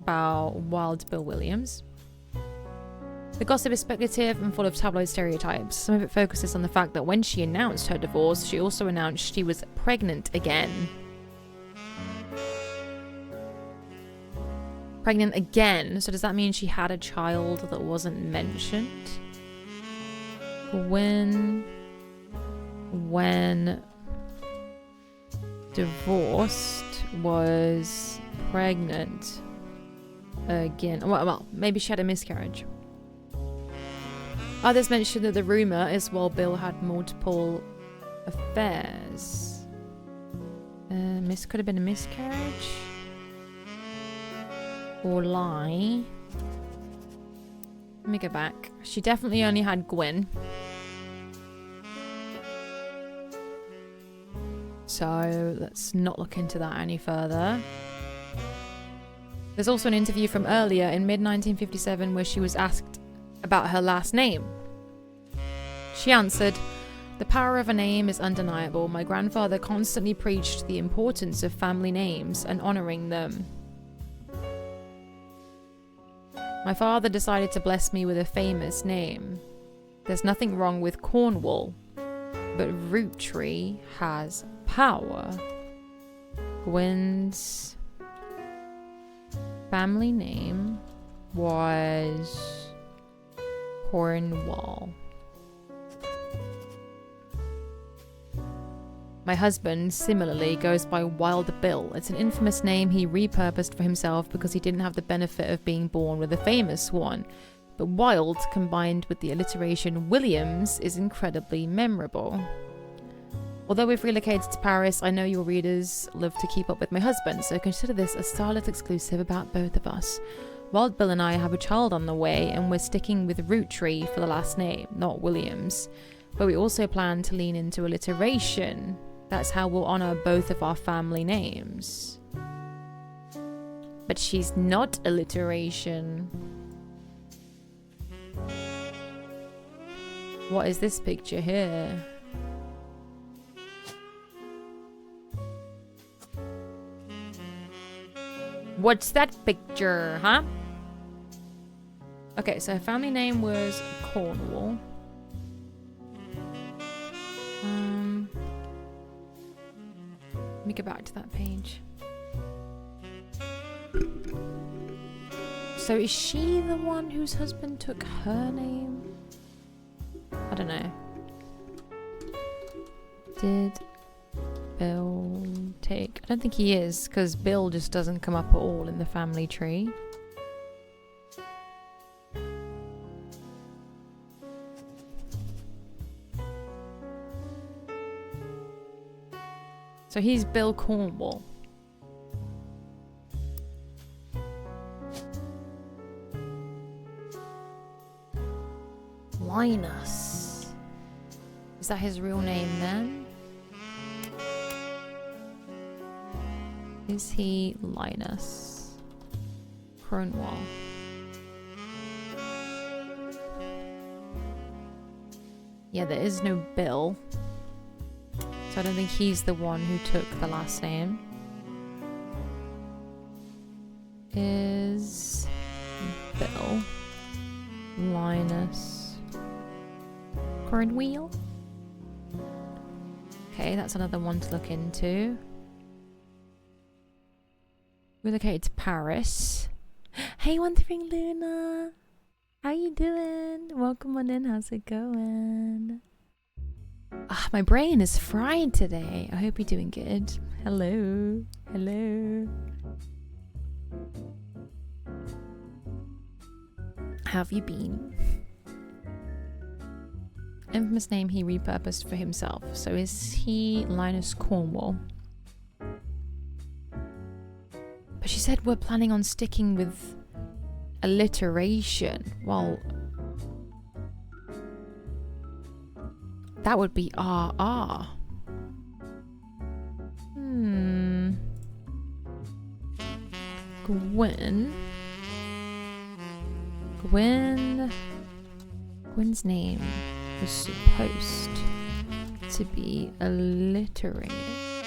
about Wild Bill Williams. The gossip is speculative and full of tabloid stereotypes. Some of it focuses on the fact that when she announced her divorce, she also announced she was pregnant again. Pregnant again? So does that mean she had a child that wasn't mentioned? When divorced, was pregnant again. Well, maybe she had a miscarriage. Others mentioned that the rumour is while Bill had multiple affairs. This could have been a miscarriage. Or lie. Let me go back. She definitely only had Gwyn. So let's not look into that any further. There's also an interview from earlier in mid-1957 where she was asked about her last name. She answered, "The power of a name is undeniable. My grandfather constantly preached the importance of family names and honouring them. My father decided to bless me with a famous name. There's nothing wrong with Cornwall, but Rootree has power." Gwyn's family name was Cornwall. My husband, similarly, goes by Wild Bill. It's an infamous name he repurposed for himself because he didn't have the benefit of being born with a famous one. But Wild, combined with the alliteration Williams, is incredibly memorable. Although we've relocated to Paris, I know your readers love to keep up with my husband, so consider this a Starlet exclusive about both of us. Wild Bill and I have a child on the way, and we're sticking with Roottrees for the last name, not Williams. But we also plan to lean into alliteration. That's how we'll honour both of our family names. But she's not alliteration. What is this picture here? What's that picture, huh? Okay, so her family name was Cornwall. Let me go back to that page. So is she the one whose husband took her name? I don't know. Did Bill take... I don't think he is, because Bill just doesn't come up at all in the family tree. So he's Bill Cornwall. Linus. Is that his real name then? Is he Linus Cornwall? Yeah, there is no Bill. So I don't think he's the one who took the last name. Is Bill Linus Cornwall? Okay, that's another one to look into. Relocated to Paris. Hey, Wandering Luna! How you doing? Welcome on in, how's it going? Ah, my brain is fried today. I hope you're doing good. Hello. Hello. How have you been? Infamous name he repurposed for himself. So is he Linus Cornwall? But she said we're planning on sticking with alliteration. Well, that would be RR. Gwen's name was supposed to be alliterated.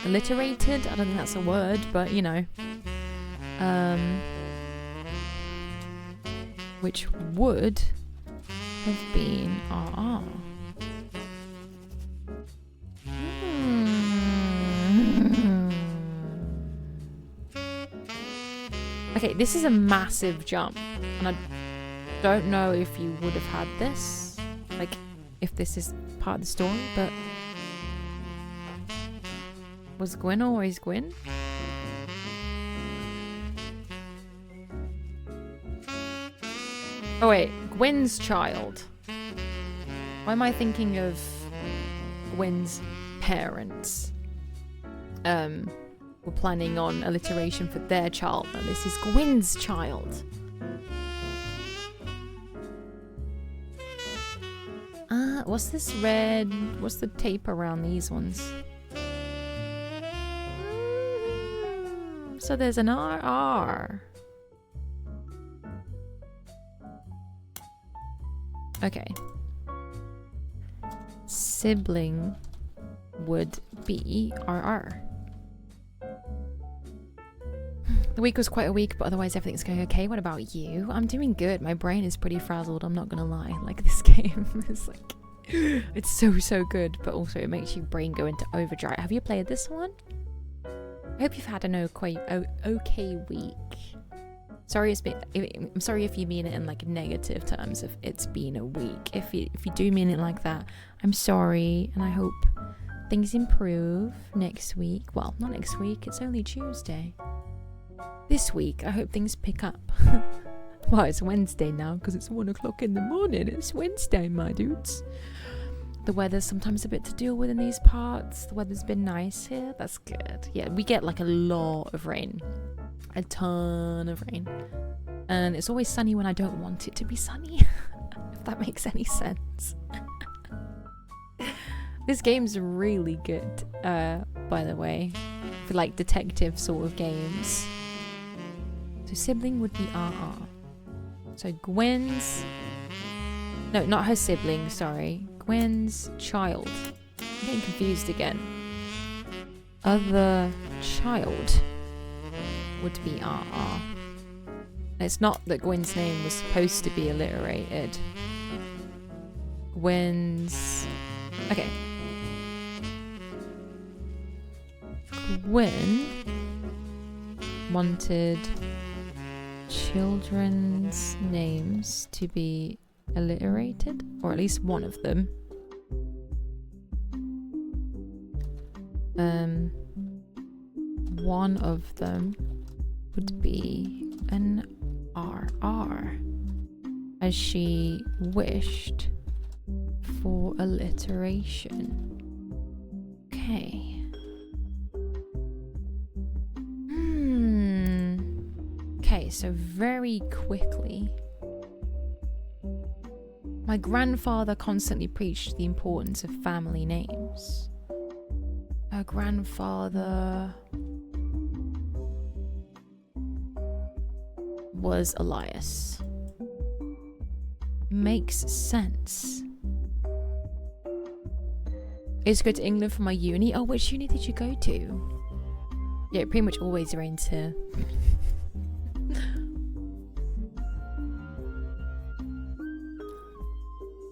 Alliterated? I don't think that's a word, but you know. Which would have been RR. Okay, this is a massive jump, and I don't know if you would have had this, like, if this is part of the story, but was Gwen always Gwen? Oh wait, Gwen's child. Why am I thinking of Gwen's parents? Were planning on alliteration for their child. Now this is Gwen's child. What's this red? What's the tape around these ones? So there's an RR. Okay. Sibling would be RR. The week was quite a week, but otherwise everything's going okay. What about you? I'm doing good. My brain is pretty frazzled, I'm not gonna lie. Like, this game is like... it's so good, but also it makes your brain go into overdrive. Have you played this one? I hope you've had an okay week. Sorry, I'm sorry if you mean it in like negative terms. If it's been a week, if you do mean it like that, I'm sorry, and I hope things improve next week. Well, not next week, it's only Tuesday. This week, I hope things pick up. Well, it's Wednesday now because it's 1 o'clock in the morning. It's Wednesday, my dudes. The weather's sometimes a bit to deal with in these parts. The weather's been nice here. That's good. Yeah, we get like a lot of rain. A ton of rain. And it's always sunny when I don't want it to be sunny. If that makes any sense. This game's really good, by the way. For like detective sort of games. So sibling would be RR. So Gwen's... No, not her sibling, sorry. Gwen's child. I'm getting confused again. Other child would be RR. It's not that Gwen's name was supposed to be alliterated. Gwen's... Okay. Gwen wanted children's names to be alliterated, or at least one of them. One of them would be an RR, as she wished for alliteration. Okay. Okay, so very quickly. My grandfather constantly preached the importance of family names. Her grandfather was Elias. Makes sense. I used to go to England for my uni. Oh, which uni did you go to? Yeah, it pretty much always rains here.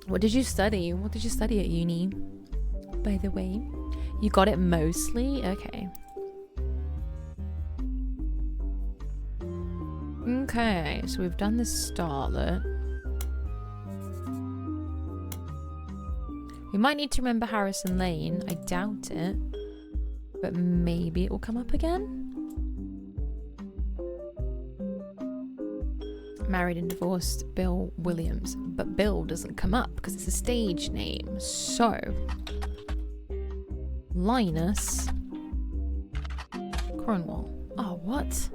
What did you study? What did you study at uni? By the way, you got it mostly? Okay. Okay, so we've done the starlet. We might need to remember Harrison Lane. I doubt it. But maybe it will come up again? Married and divorced Bill Williams. But Bill doesn't come up because it's a stage name. So, Linus Cornwall. Oh, what?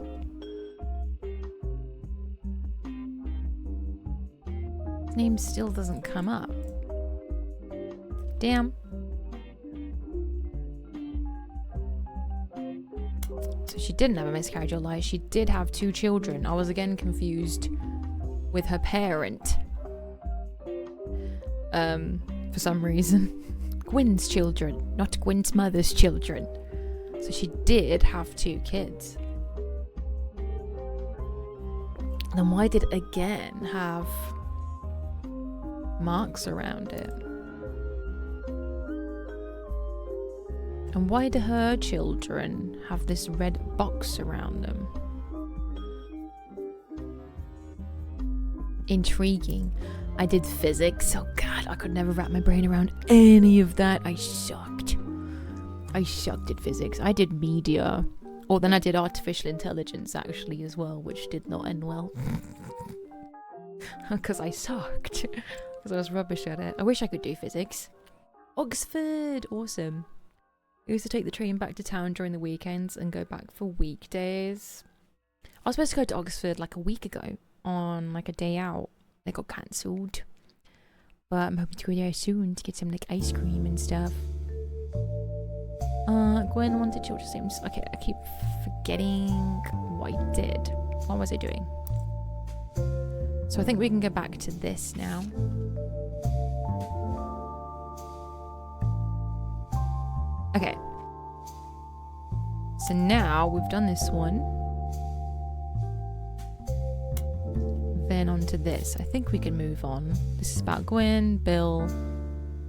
His name still doesn't come up. Damn. So she didn't have a miscarriage or lie. She did have 2 children. I was again confused with her parent. For some reason. Gwen's children, not Gwen's mother's children. So she did have 2 kids. Then why did it again have marks around it? And why do her children have this red box around them? Intriguing. I did physics. Oh god, I could never wrap my brain around any of that. I sucked at physics. I did media. Or then I did artificial intelligence actually as well, which did not end well. Because I sucked. Because I was rubbish at it. I wish I could do physics. Oxford! Awesome. I used to take the train back to town during the weekends and go back for weekdays. I was supposed to go to Oxford like a week ago on like a day out. They got cancelled. But I'm hoping to go there soon to get some like ice cream and stuff. Gwen wanted children's names. Okay, I keep forgetting what I did. What was I doing? So I think we can go back to this now. Okay. So now we've done this one. Then on to this. I think we can move on. This is about Gwen, Bill,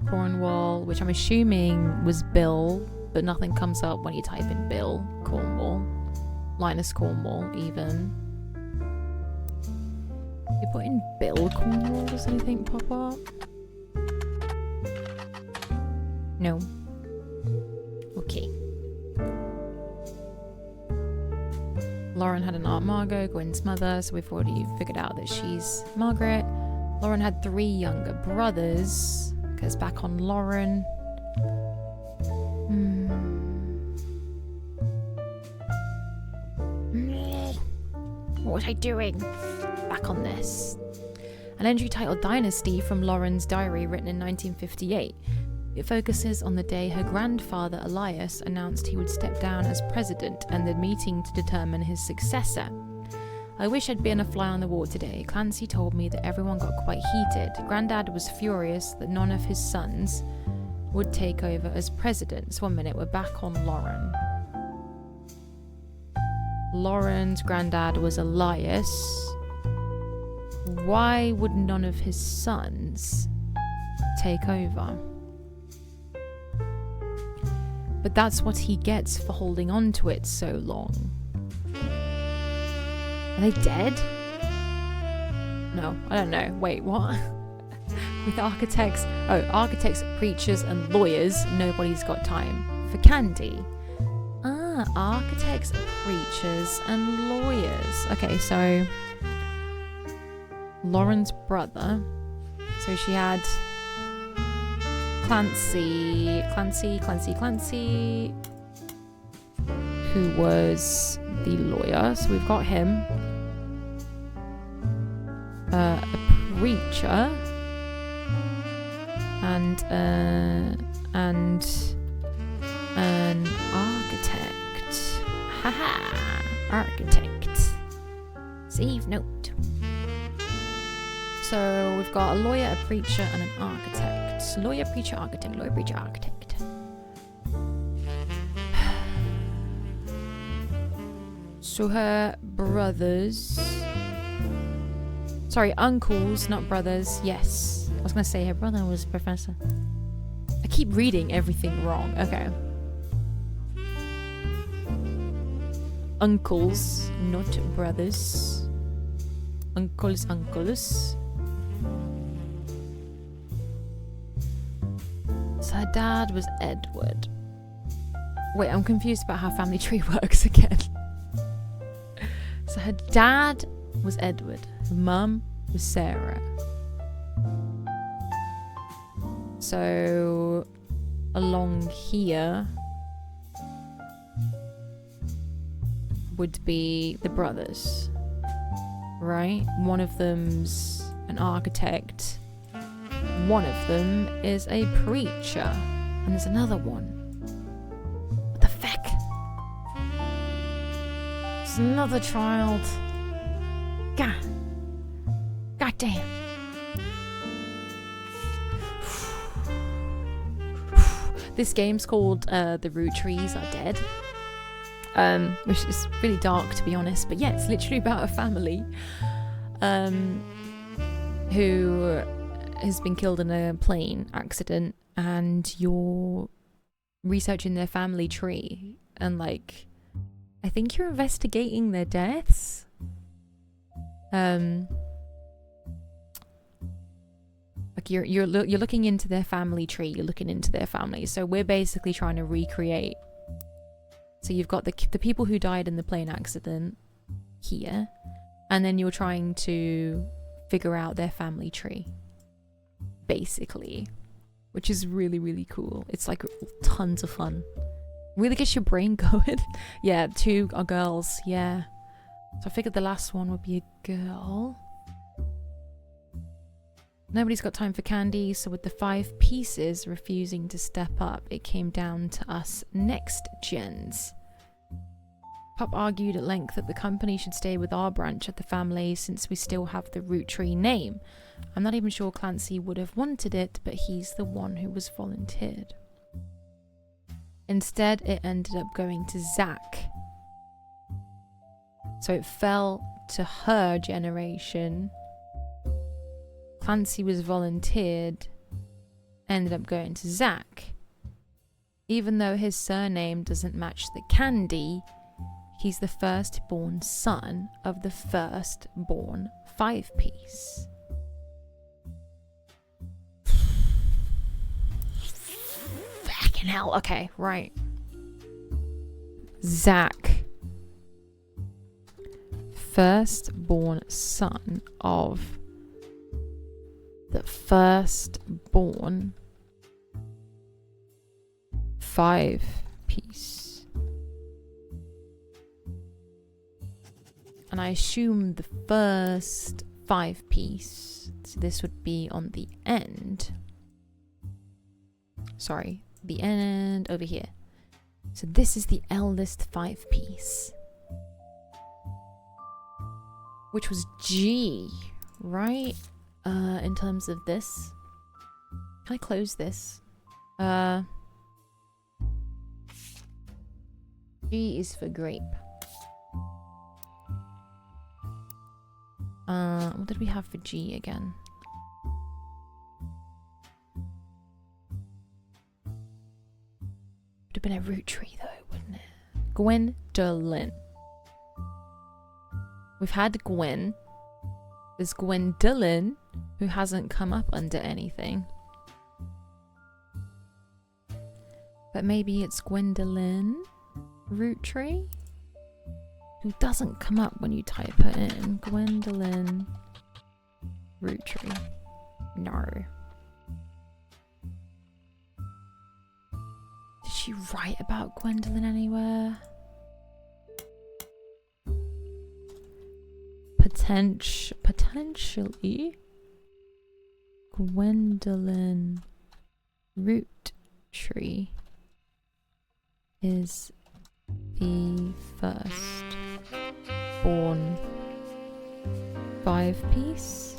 Cornwall, which I'm assuming was Bill, but nothing comes up when you type in Bill, Cornwall. Linus Cornwall, even. You put in Bill Cornwall, does anything pop up? No. Lauren had an Aunt Margot, Gwen's mother, so we've already figured out that she's Margaret. Lauren had 3 younger brothers. Goes back on Lauren. What was I doing? Back on this. An entry titled Dynasty from Lauren's diary written in 1958. It focuses on the day her grandfather Elias announced he would step down as president and the meeting to determine his successor. I wish I'd been a fly on the wall today. Clancy told me that everyone got quite heated. Grandad was furious that none of his sons would take over as president. So 1 minute, we're back on Lauren. Lauren's granddad was Elias. Why would none of his sons take over? But that's what he gets for holding on to it so long. Are they dead? No, I don't know. Wait, what? With architects, preachers and lawyers, nobody's got time for candy. Architects, preachers and lawyers. Okay, so Lauren's brother. So she had Clancy, who was the lawyer. So we've got him. A preacher. And an architect. Haha, architect. Save note. So we've got a lawyer, a preacher, and an architect. Lawyer, preacher, architect. Lawyer, preacher, architect. So her brothers... Sorry, uncles, not brothers. Yes. I was going to say her brother was professor. I keep reading everything wrong. Okay. Uncles, not brothers. Uncles. So her dad was Edward. Wait, I'm confused about how family tree works again. So her dad was Edward. Her mum was Sarah. So along here would be the brothers, right? One of them's an architect, one of them is a preacher, and there's another one. What the feck? It's another child. God damn. This game's called The Roottrees Are Dead. Which is really dark, to be honest, but yeah, it's literally about a family who has been killed in a plane accident, and you're researching their family tree, and like I think you're investigating their deaths. Like you're looking into their family tree, you're looking into their family. So we're basically trying to recreate. So you've got the people who died in the plane accident here, and then you're trying to figure out their family tree, basically, which is really, really cool. It's like tons of fun. Really gets your brain going. Yeah, 2 are girls, yeah. So I figured the last one would be a girl. Nobody's got time for candy, so with the 5 pieces refusing to step up, it came down to us next gens. Pup argued at length that the company should stay with our branch of the family since we still have the Roottree name. I'm not even sure Clancy would have wanted it, but he's the one who was volunteered. Instead, it ended up going to Zach. So it fell to her generation. Clancy was volunteered, ended up going to Zach. Even though his surname doesn't match the candy, he's the firstborn son of the firstborn 5-piece. Fucking hell. Okay, right. Zach. firstborn son of the firstborn 5-piece. And I assume the first 5-piece, so this would be on the end. Sorry, the end over here. So this is the eldest 5-piece. Which was G, right? In terms of this. Can I close this? G is for grape. What did we have for G again? Would have been a root tree though, wouldn't it? Gwendolyn. We've had Gwen. There's Gwendolyn, who hasn't come up under anything. But maybe it's Gwendolyn Roottrees, who doesn't come up when you type her in. Gwendolyn Roottrees. No. Did she write about Gwendolyn anywhere? Potentially Gwendolyn Roottrees is the first born 5-piece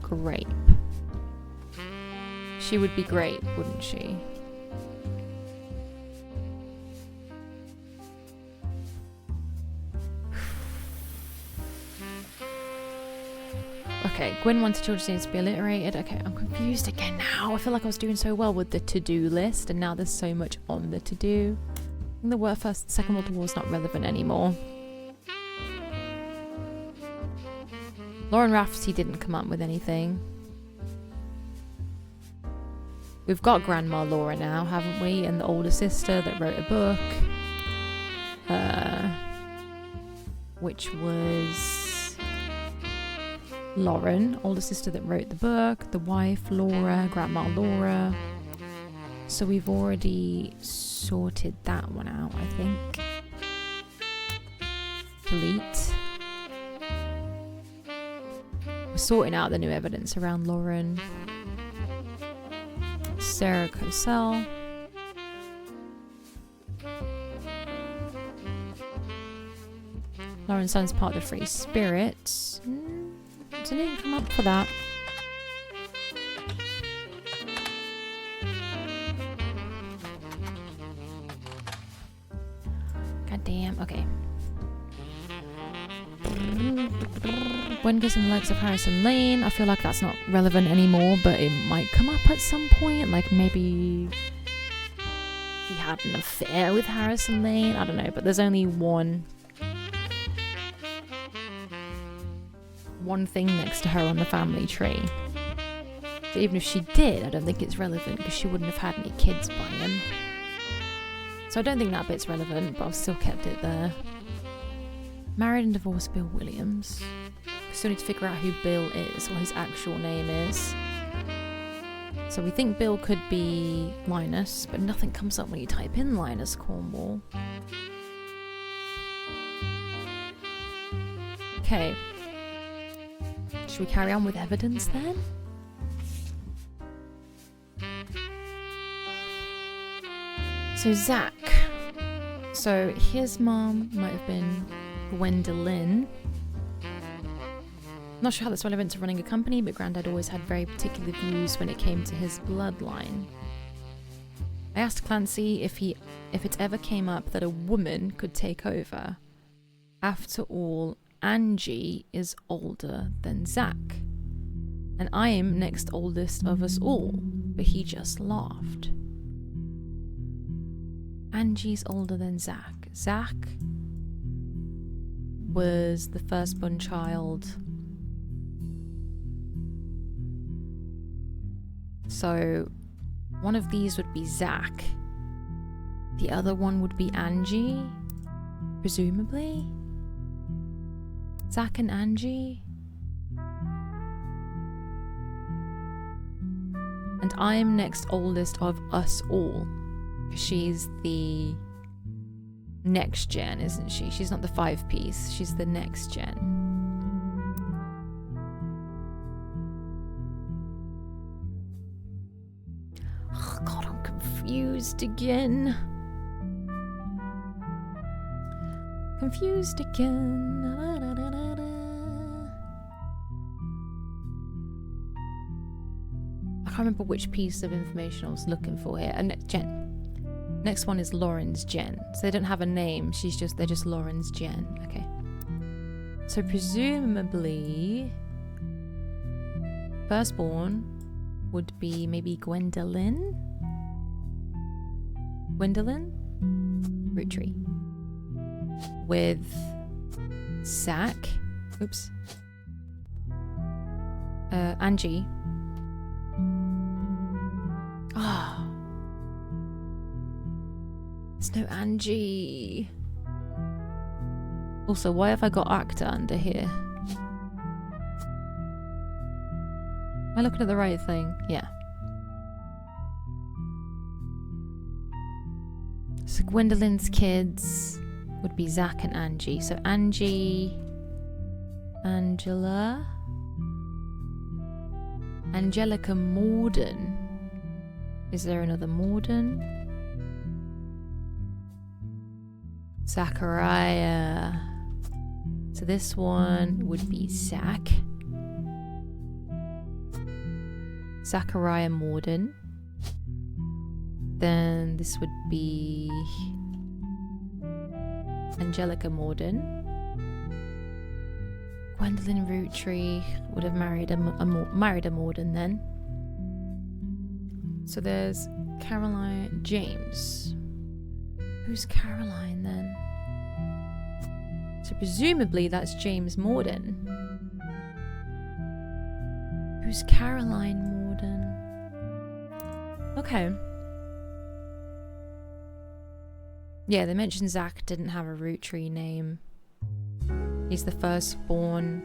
grape. She would be grape, wouldn't she? Okay, Gwen wanted children's names to be alliterated. Okay, I'm confused again now. I feel like I was doing so well with the to-do list, and now there's so much on the to-do. I think the Second World War is not relevant anymore. Lauren Rafferty didn't come up with anything. We've got Grandma Laura now, haven't we? And the older sister that wrote a book. Which was Lauren, older sister that wrote the book, the wife Laura, Grandma Laura. So we've already sorted that one out, I think. Delete. We're sorting out the new evidence around Lauren. Sarah Cosell. Lauren's son's part of the Free Spirits. Didn't come up for that. God damn. Okay. When gives him likes of Harrison Lane. I feel like that's not relevant anymore, but it might come up at some point. Like maybe he had an affair with Harrison Lane. I don't know, but there's only one thing next to her on the family tree. So even if she did, I don't think it's relevant because she wouldn't have had any kids by him. So I don't think that bit's relevant, but I've still kept it there. Married and divorced Bill Williams. We still need to figure out who Bill is, what his actual name is. So we think Bill could be Linus, but nothing comes up when you type in Linus Cornwall. Okay. Should we carry on with evidence then? So Zach. So his mom might have been Gwendolyn. Not sure how that's relevant to running a company, but Grandad always had very particular views when it came to his bloodline. I asked Clancy if it ever came up that a woman could take over. After all, Angie is older than Zach, and I am next oldest of us all, but he just laughed. Angie's older than Zach. Zach was the firstborn child. So one of these would be Zach. The other one would be Angie. Presumably? Zach and Angie? And I'm next oldest of us all. She's the next gen, isn't she? She's not the 5-piece. She's the next gen. Oh God, I'm confused again. Confused again. I can't remember which piece of information I was looking for here. And Jen. Next one is Lauren's Jen. So they don't have a name. They're just Lauren's Jen. Okay. So presumably, firstborn would be maybe Gwendolyn. Roottrees. With Zach. Oops. Angie. Ah. There's no Angie. Also, why have I got actor under here? Am I looking at the right thing? Yeah. So Gwendolyn's kids would be Zach and Angie. So Angie, Angela, Angelica Morden. Is there another Morden? Zachariah. So this one would be Zach. Zachariah Morden. Then this would be Angelica Morden. Gwendolyn Roottrees would have married a Morden then. So there's Caroline James. Who's Caroline then? So presumably that's James Morden. Who's Caroline Morden? Okay. Yeah, they mentioned Zach didn't have a Roottrees name. He's the firstborn.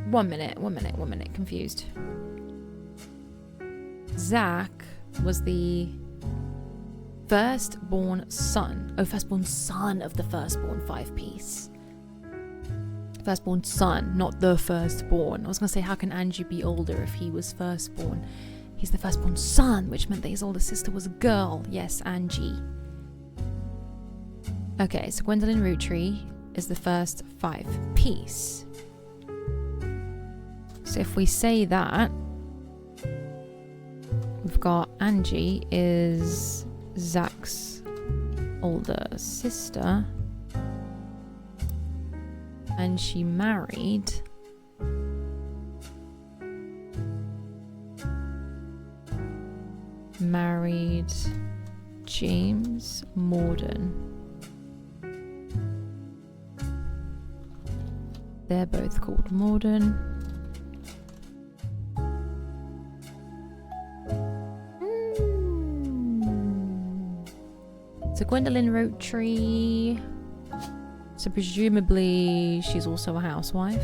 One minute. Confused. Zach was the firstborn son of the firstborn 5-piece. Firstborn son, not the firstborn. I was going to say, how can Angie be older if he was firstborn? He's the firstborn son, which meant that his older sister was a girl. Yes, Angie. Okay, so Gwendolyn Roottrees is the first 5-piece. So if we say that, we've got Angie is Zach's older sister, and she married James Morden. They're both called Morden. So Gwendolyn Roottrees. So presumably she's also a housewife.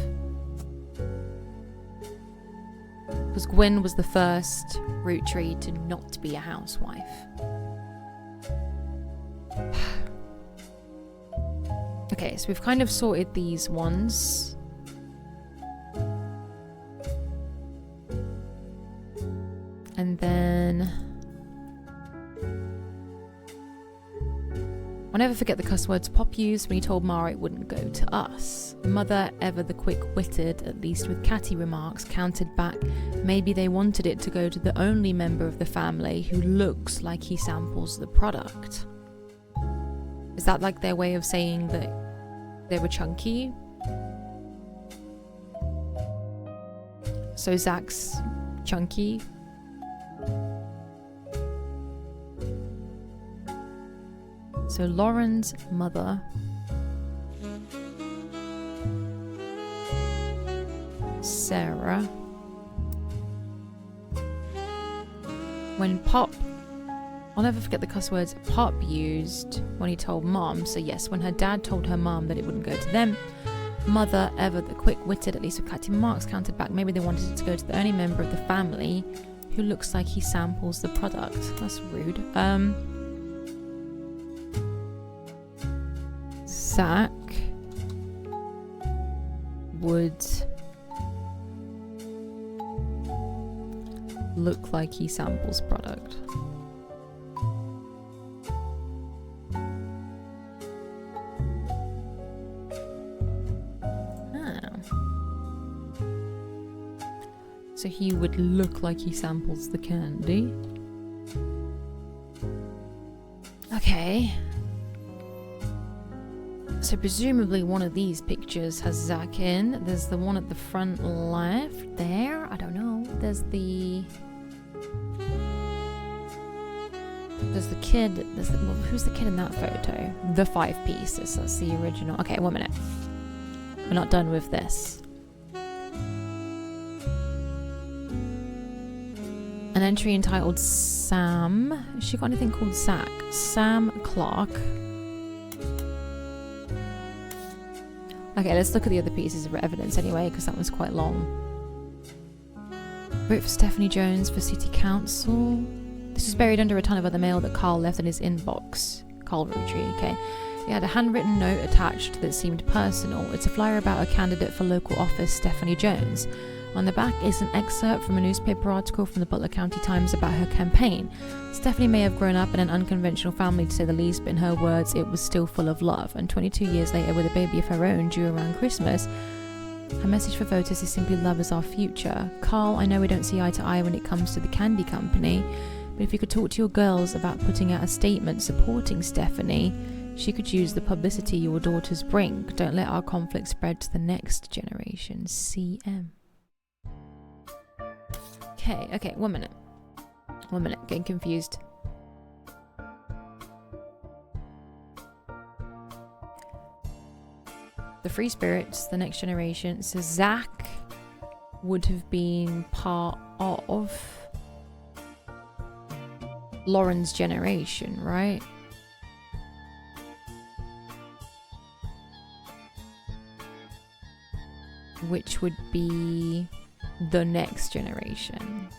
Because Gwen was the first Roottrees to not be a housewife. Okay, so we've kind of sorted these ones. And then I'll never forget the cuss words Pop used when he told Mara it wouldn't go to us. Mother, ever the quick-witted, at least with catty remarks, countered back, maybe they wanted it to go to the only member of the family who looks like he samples the product. Is that like their way of saying that they were chunky? So Zach's chunky? So Lauren's mother Sarah. When Pop I'll never forget the cuss words Pop used when he told Mom. So yes, when her dad told her mom that it wouldn't go to them, Mother, ever the quick-witted, at least with Captain Marks, countered back maybe they wanted it to go to the only member of the family who looks like he samples the product. That's rude. Zach would look like he samples product. So he would look like he samples the candy. Okay. So presumably one of these pictures has Zach in. There's the one at the front left there. I don't know. There's the kid. Who's the kid in that photo? The 5 pieces. That's the original. Okay, 1 minute. We're not done with this. An entry entitled Sam. Has she got anything called Zach? Sam Clark. Okay, let's look at the other pieces of evidence anyway, because that one's quite long. Vote for Stephanie Jones for City Council. This is buried under a ton of other mail that Carl left in his inbox. Carl Roottrees, okay. He had a handwritten note attached that seemed personal. It's a flyer about a candidate for local office, Stephanie Jones. On the back is an excerpt from a newspaper article from the Butler County Times about her campaign. Stephanie may have grown up in an unconventional family, to say the least, but in her words, it was still full of love. And 22 years later, with a baby of her own due around Christmas, her message for voters is simply love is our future. Carl, I know we don't see eye to eye when it comes to the candy company, but if you could talk to your girls about putting out a statement supporting Stephanie, she could use the publicity your daughters bring. Don't let our conflict spread to the next generation. CM. Okay, 1 minute. 1 minute, getting confused. The Free Spirits, the next generation. So Zach would have been part of Lauren's generation, right? Which would be the next generation.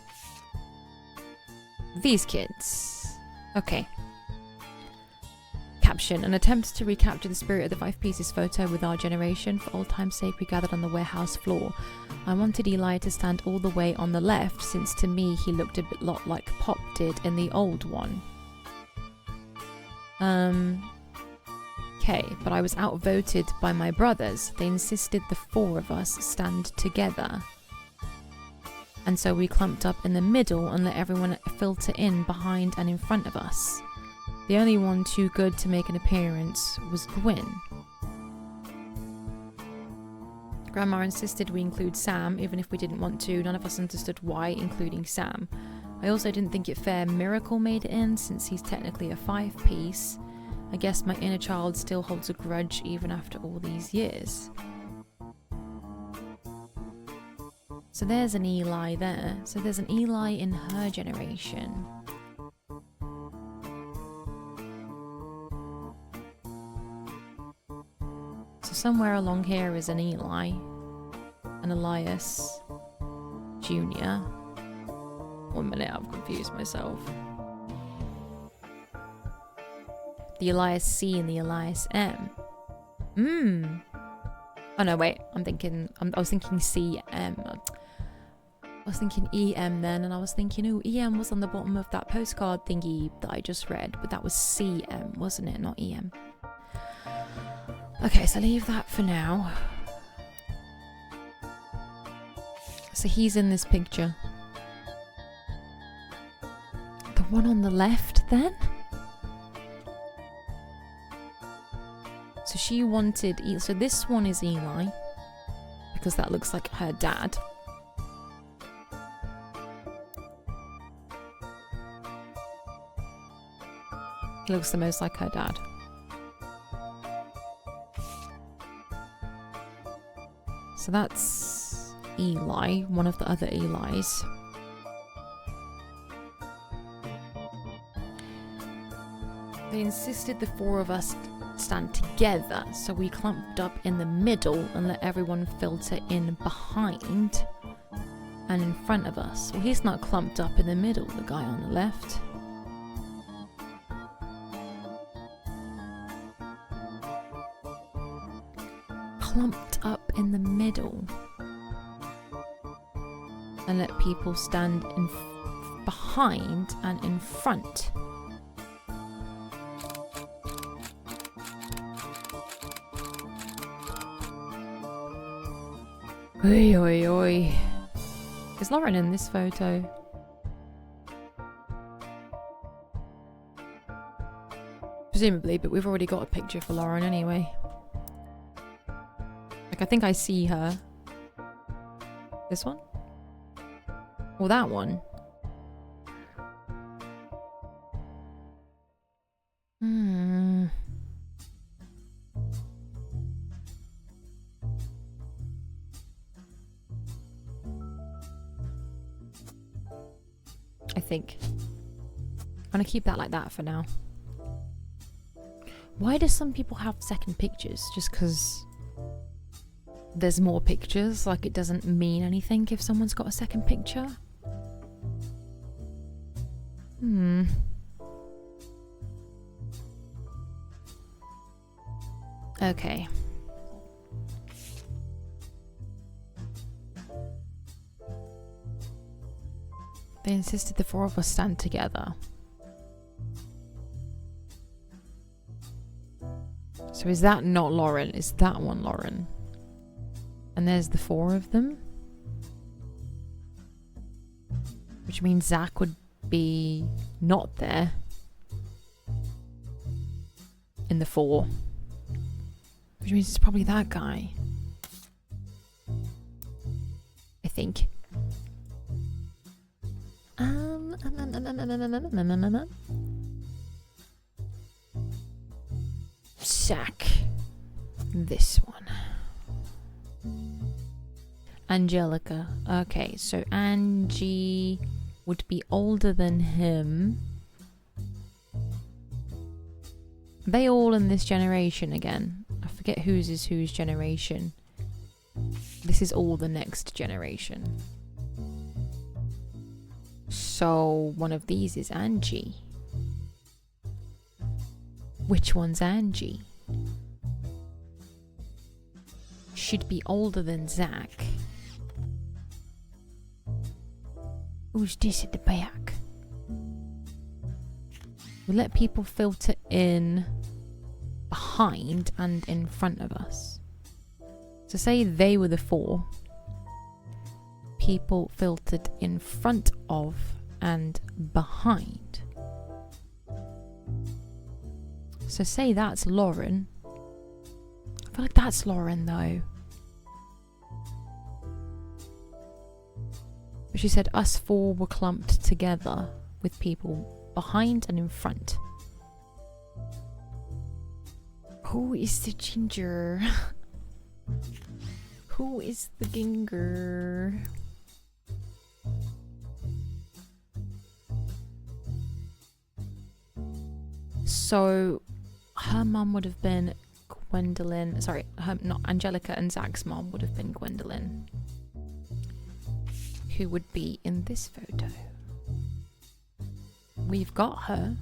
These kids. Okay. Caption: an attempt to recapture the spirit of the 5 pieces photo with our generation. For old time's sake, we gathered on the warehouse floor. I wanted Eli to stand all the way on the left, since to me he looked a lot like Pop did in the old one. Okay, but I was outvoted by my brothers. They insisted the 4 of us stand together. And so we clumped up in the middle and let everyone filter in behind and in front of us. The only one too good to make an appearance was Gwyn. Grandma insisted we include Sam, even if we didn't want to. None of us understood why, including Sam. I also didn't think it fair Miracle made it in, since he's technically a 5-piece. I guess my inner child still holds a grudge even after all these years. So there's an Eli there. So there's an Eli in her generation. So somewhere along here is an Eli, an Elias Jr. 1 minute, I've confused myself. The Elias C and the Elias M. Oh no, wait, I was thinking CM. I was thinking EM then, and I was thinking, oh, EM was on the bottom of that postcard thingy that I just read, but that was CM, wasn't it? Not EM. Okay, so leave that for now. So he's in this picture. The one on the left then? So she wanted, so this one is Eli, because that looks like her dad. He looks the most like her dad. So that's Eli, one of the other Elis. They insisted the four of us stand together, so we clumped up in the middle and let everyone filter in behind and in front of us. Well, he's not clumped up in the middle, the guy on the left. Clumped up in the middle and let people stand in behind and in front. Oi, oi, oi. Is Lauren in this photo? Presumably, but we've already got a picture for Lauren anyway. Like, I think I see her. This one? Or that one? I think. I'm gonna keep that like that for now. Why do some people have second pictures? Just because there's more pictures? Like, it doesn't mean anything if someone's got a second picture? Okay. They insisted the four of us stand together. So is that not Lauren? Is that one Lauren? And there's the four of them? Which means Zach would be not there. In the four. Which means it's probably that guy. I think. Zach. This one. Angelica. Okay, so Angie would be older than him. Are they all in this generation again? I forget whose is whose generation. This is all the next generation. So one of these is Angie. Which one's Angie? Should be older than Zach. Who's this at the back? We'll let people filter in behind and in front of us. So say they were the four. People filtered in front of and behind. So say that's Lauren. I feel like that's Lauren though. But she said us four were clumped together with people behind and in front. Who is the ginger? Who is the ginger? So her mum would have been Gwendolyn. Sorry, not Angelica, and Zach's mom would have been Gwendolyn. Who would be in this photo? We've got her.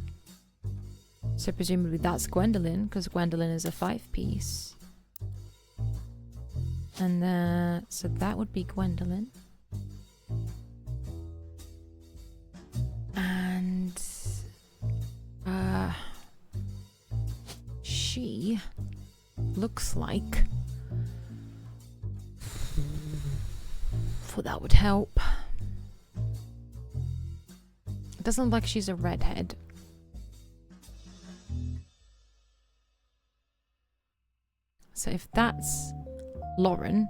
So presumably that's Gwendolyn, because Gwendolyn is a 5-piece. And so that would be Gwendolyn. And she looks like, thought that would help. It doesn't look like she's a redhead. So if that's Lauren,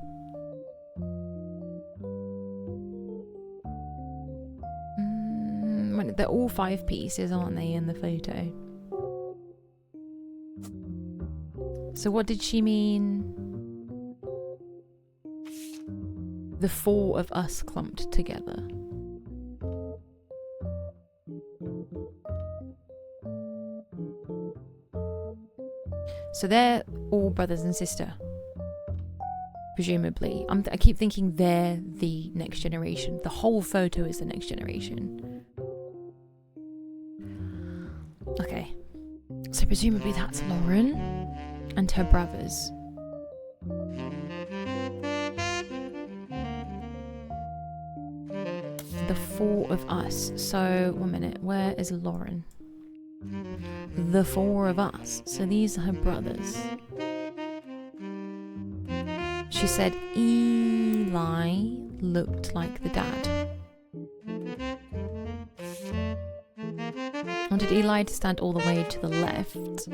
they're all 5 pieces, aren't they, in the photo? So what did she mean? The 4 of us clumped together. So they're all brothers and sister. Presumably. I keep thinking they're the next generation. The whole photo is the next generation. Okay. So presumably that's Lauren and her brothers. The four of us. So, 1 minute. Where is Lauren? The four of us. So these are her brothers. She said Eli looked like the dad. I wanted Eli to stand all the way to the left,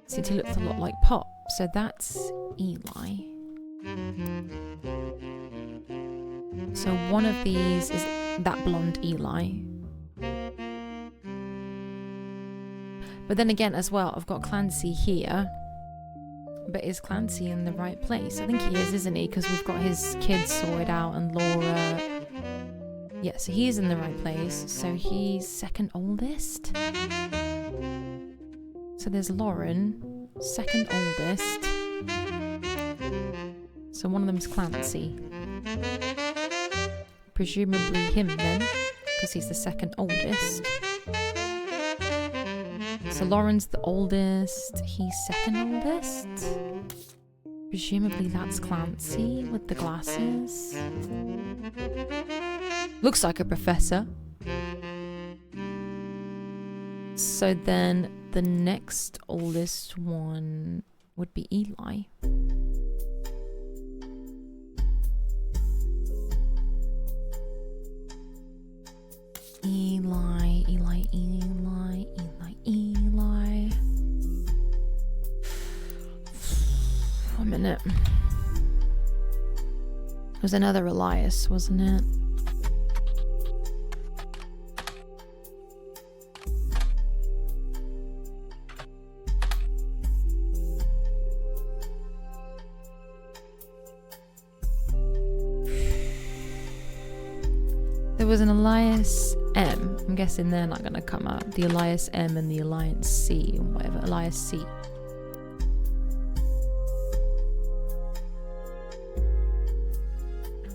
since he looked a lot like Pop. So that's Eli. So one of these is that blonde Eli. But then again as well, I've got Clancy here. But is Clancy in the right place? I think he is, isn't he? Because we've got his kids sorted out and Laura. Yeah, so he is in the right place. So he's second oldest. So there's Lauren, second oldest. So one of them's Clancy. Presumably him then, because he's the second oldest. So Lauren's the oldest, he's second oldest. Presumably that's Clancy with the glasses. Looks like a professor. So then the next oldest one would be Eli. Eli. 1 minute. It was another Elias, wasn't it? There was an Elias M. I'm guessing they're not going to come up. The Elias M and the Alliance C, or whatever. Elias C.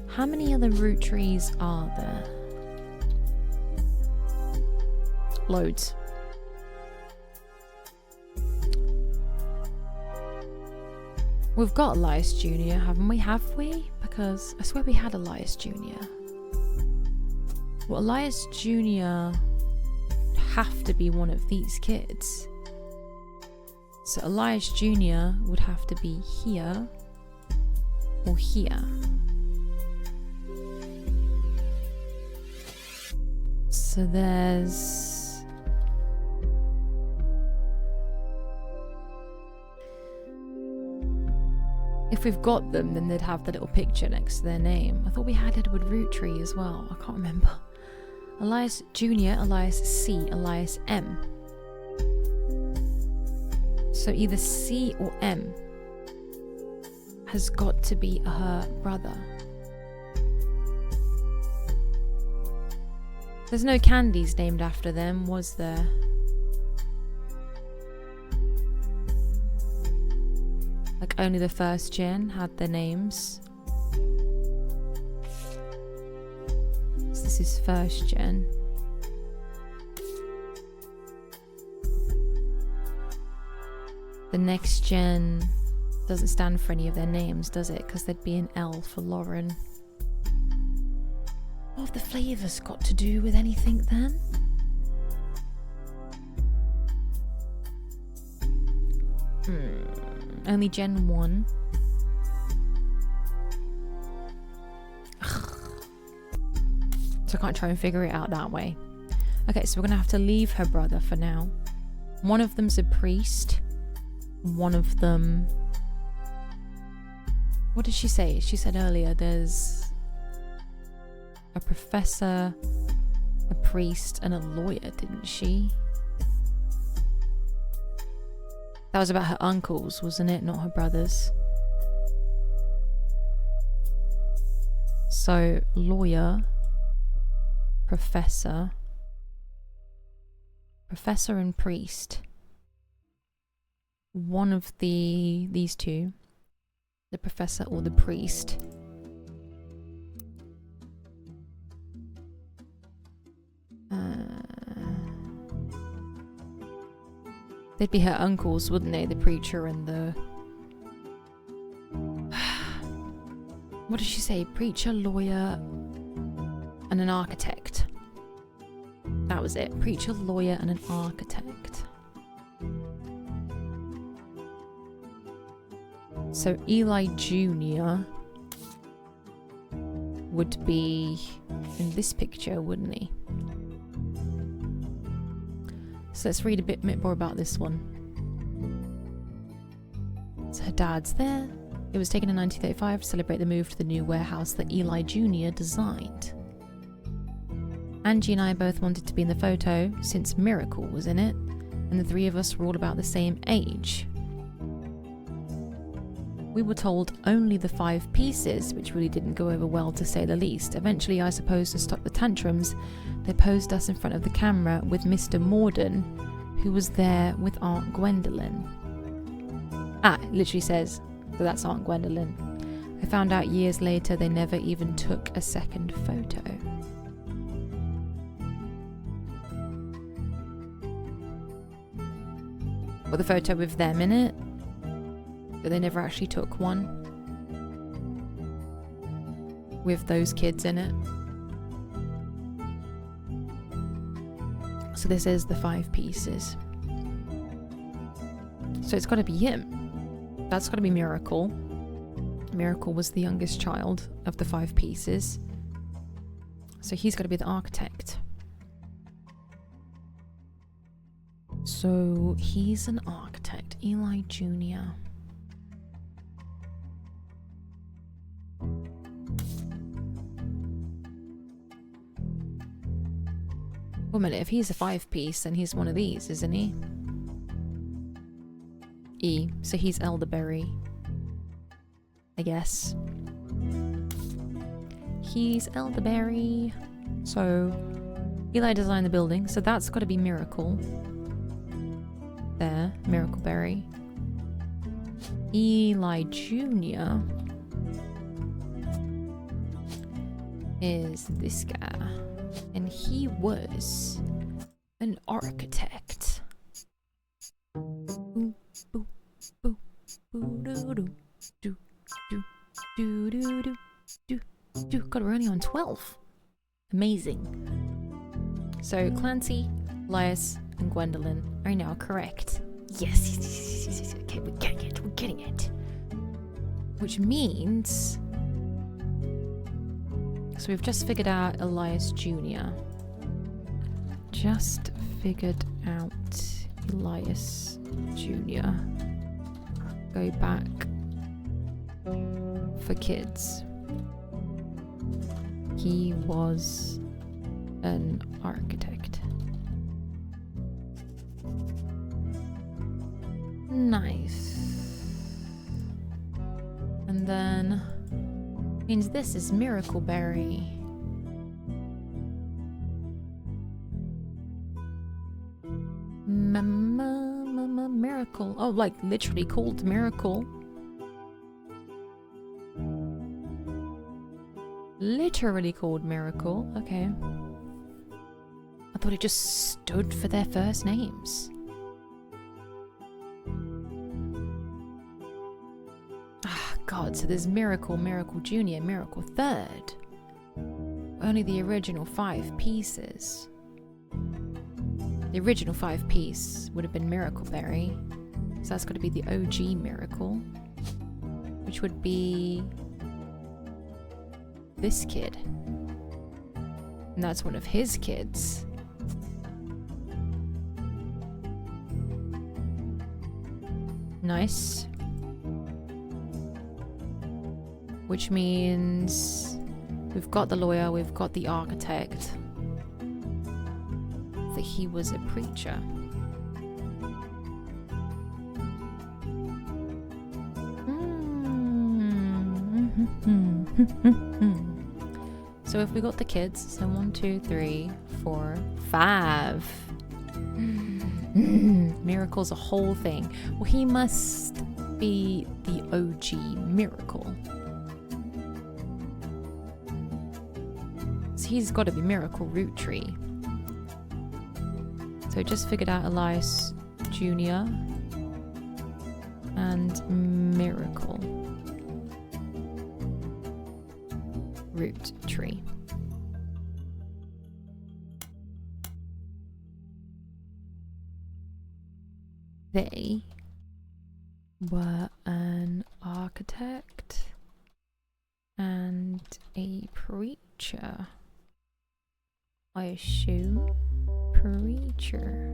How many other Roottrees are there? Loads. We've got Elias Jr., haven't we? Have we? Because I swear we had Elias Jr. Well, Elias Jr. have to be one of these kids. So Elias Jr. would have to be here or here. So there's... If we've got them, then they'd have the little picture next to their name. I thought we had Edward Roottree as well. I can't remember. Elias Jr., Elias C, Elias M. So either C or M has got to be her brother. There's no candies named after them, was there? Like only the first gen had their names. So this is first gen. The next gen doesn't stand for any of their names, does it? Because there'd be an L for Lauren. What have the flavours got to do with anything then? Only Gen 1. So I can't try and figure it out that way. Okay, so we're going to have to leave her brother for now. One of them's a priest. One of them... What did she say? She said earlier there's a professor, a priest, and a lawyer, didn't she? That was about her uncles, wasn't it? Not her brothers. So, lawyer, professor and priest. one of these two, the professor or the priest. They'd be her uncles, wouldn't they? The preacher and the... What did she say? Preacher, lawyer, and an architect. That was it. Preacher, lawyer, and an architect. So Eli Jr. would be in this picture, wouldn't he? So let's read a bit more about this one. So her dad's there. It was taken in 1935 to celebrate the move to the new warehouse that Eli Jr. designed. Angie and I both wanted to be in the photo since Miracle was in it, and the three of us were all about the same age. We were told only the 5 pieces, which really didn't go over well to say the least. Eventually, I suppose to stop the tantrums, they posed us in front of the camera with Mr. Morden, who was there with Aunt Gwendolyn. It literally says that that's Aunt Gwendolyn. I found out years later they never even took a second photo. Or the photo with them in it, but they never actually took one with those kids in it. So this is the 5 pieces. So it's got to be him. That's got to be Miracle. Miracle was the youngest child of the 5 pieces. So he's got to be the architect. So he's an architect, Eli Jr. Wait a minute, if he's a 5-piece, then he's one of these, isn't he? E, so he's elderberry. I guess. He's elderberry. So Eli designed the building, so that's got to be Miracle. There, Miracleberry. Eli Jr. is this guy, and he was an architect. Boo, boo, boo, boo, doo, doo, doo, doo, doo, doo, doo, doo, doo. God, we're only on 12. Amazing. So Clancy, Lias, and Gwendolyn are now correct. Yes. Okay, we're getting it. Which means... So we've just figured out Elias Jr. Just figured out Elias Jr. Go back for kids. He was an architect. Nice. And then means this is Miracleberry. Miracle. Oh, like literally called Miracle. Literally called Miracle. Okay. I thought it just stood for their first names. God, so there's Miracle, Miracle Jr., Miracle 3rd. Only the original 5 pieces. The original 5-piece would have been Miracleberry. So that's got to be the OG Miracle. Which would be... this kid. And that's one of his kids. Nice. Which means we've got the lawyer, we've got the architect. That he was a preacher. So if we got the kids, so 1, 2, 3, 4, 5. Miracle's a whole thing. Well, he must be the OG Miracle. So he's got to be Miracle Roottrees. So just figured out Elias Jr. and Miracle Roottrees. They were an architect and a preacher. I assume preacher.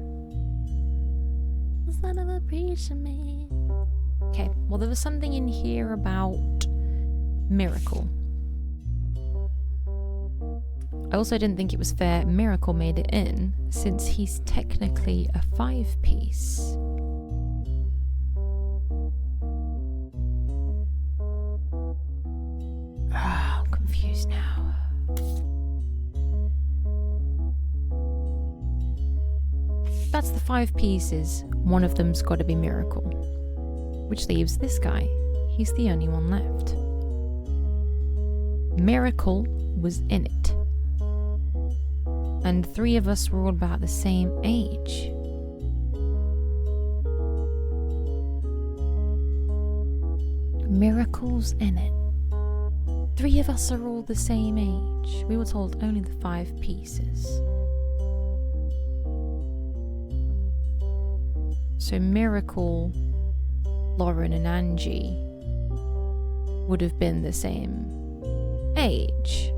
Son of a preacher man. Okay, well there was something in here about Miracle. I also didn't think it was fair Miracle made it in, since he's technically a 5-piece. I'm confused now. That's the 5 pieces. One of them's got to be Miracle. Which leaves this guy. He's the only one left. Miracle was in it. And 3 of us were all about the same age. Miracle's in it. 3 of us are all the same age. We were told only the 5 pieces. So Miracle, Lauren and Angie would have been the same age.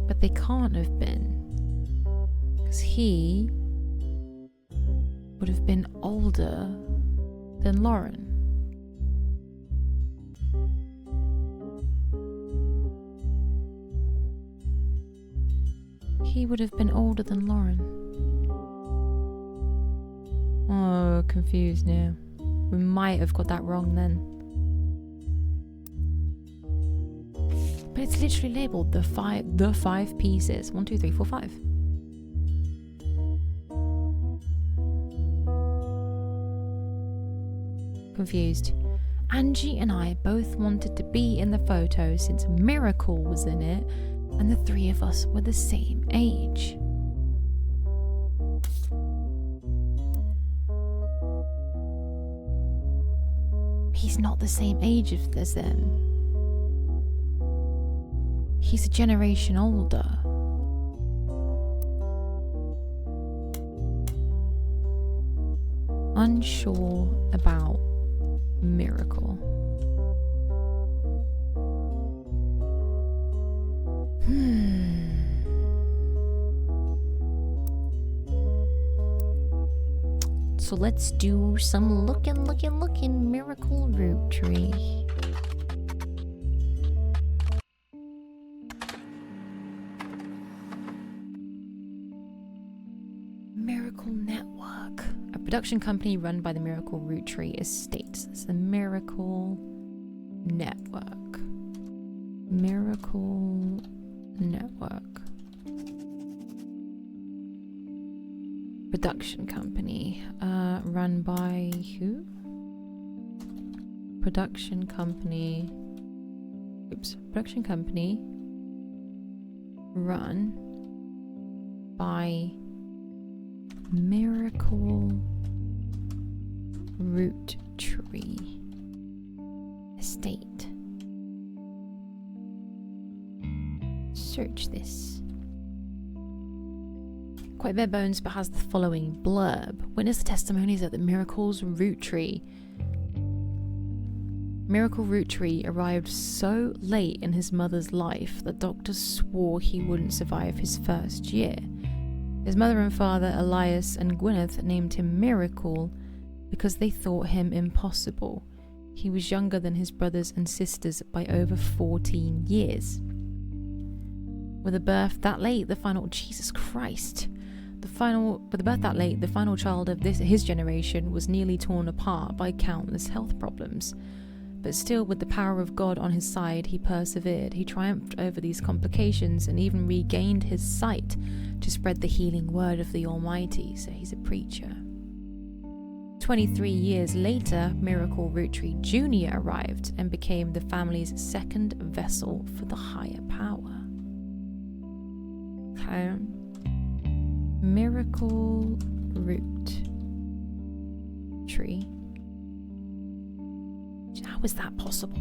But they can't have been. Because he would have been older than Lauren. He would have been older than Lauren. Oh, confused now. We might have got that wrong then. But it's literally labelled the five pieces. 1, 2, 3, 4, 5. Confused. Angie and I both wanted to be in the photo since Miracle was in it, and the 3 of us were the same age. He's not the same age as them. He's a generation older. Unsure about Miracle. So let's do some looking Miracle Roottrees. Miracle Network, a production company run by the Miracle Roottrees estate. It's the Miracle Network. Miracle Network. Production company, run by who? Production company run by Miracle Roottrees estate. Search this. Quite bare bones, but has the following blurb. Witness the testimonies of the Miracle's Roottrees. Miracle Roottrees arrived so late in his mother's life that doctors swore he wouldn't survive his first year. His mother and father, Elias and Gwyneth, named him Miracle because they thought him impossible. He was younger than his brothers and sisters by over 14 years. With a birth that late, the final child of his generation was nearly torn apart by countless health problems. But still, with the power of God on his side, he persevered. He triumphed over these complications and even regained his sight to spread the healing word of the Almighty. So he's a preacher. 23 years later, Miracle Rootree Jr. arrived and became the family's second vessel for the higher power. Okay. Miracle Rootree. How is that possible?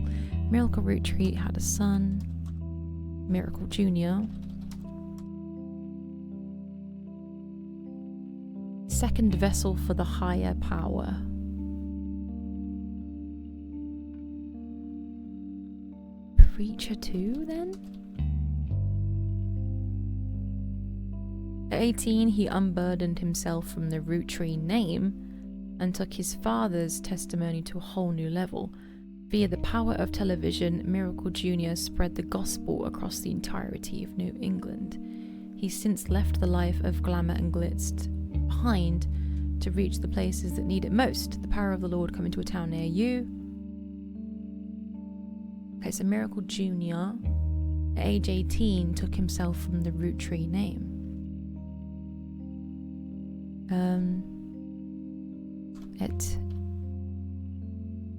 Miracle Rootree had a son, Miracle Jr. Second vessel for the higher power. Preacher too, then? At 18, he unburdened himself from the Rootree name and took his father's testimony to a whole new level. Via the power of television, Miracle Jr. spread the gospel across the entirety of New England. He's since left the life of glamour and glitz behind to reach the places that need it most. The power of the Lord coming to a town near you. Okay, so Miracle Jr. at age 18 took himself from the Rootree name. At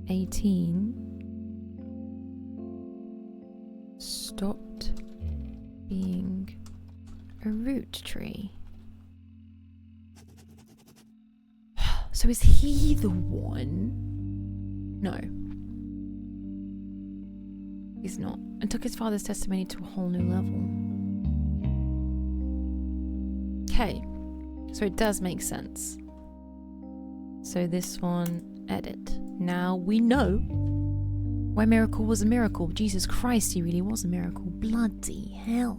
18, stopped being a Rootree. So is he the one? No. He's not. And took his father's testimony to a whole new level. Okay. So it does make sense. So this one, edit. Now we know why Miracle was a miracle. Jesus Christ, he really was a miracle. Bloody hell.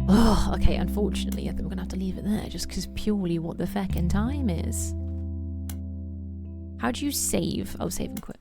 Oh, okay, unfortunately, I think we're going to have to leave it there just because purely what the feckin' time is. How do you save? Oh, save and quit.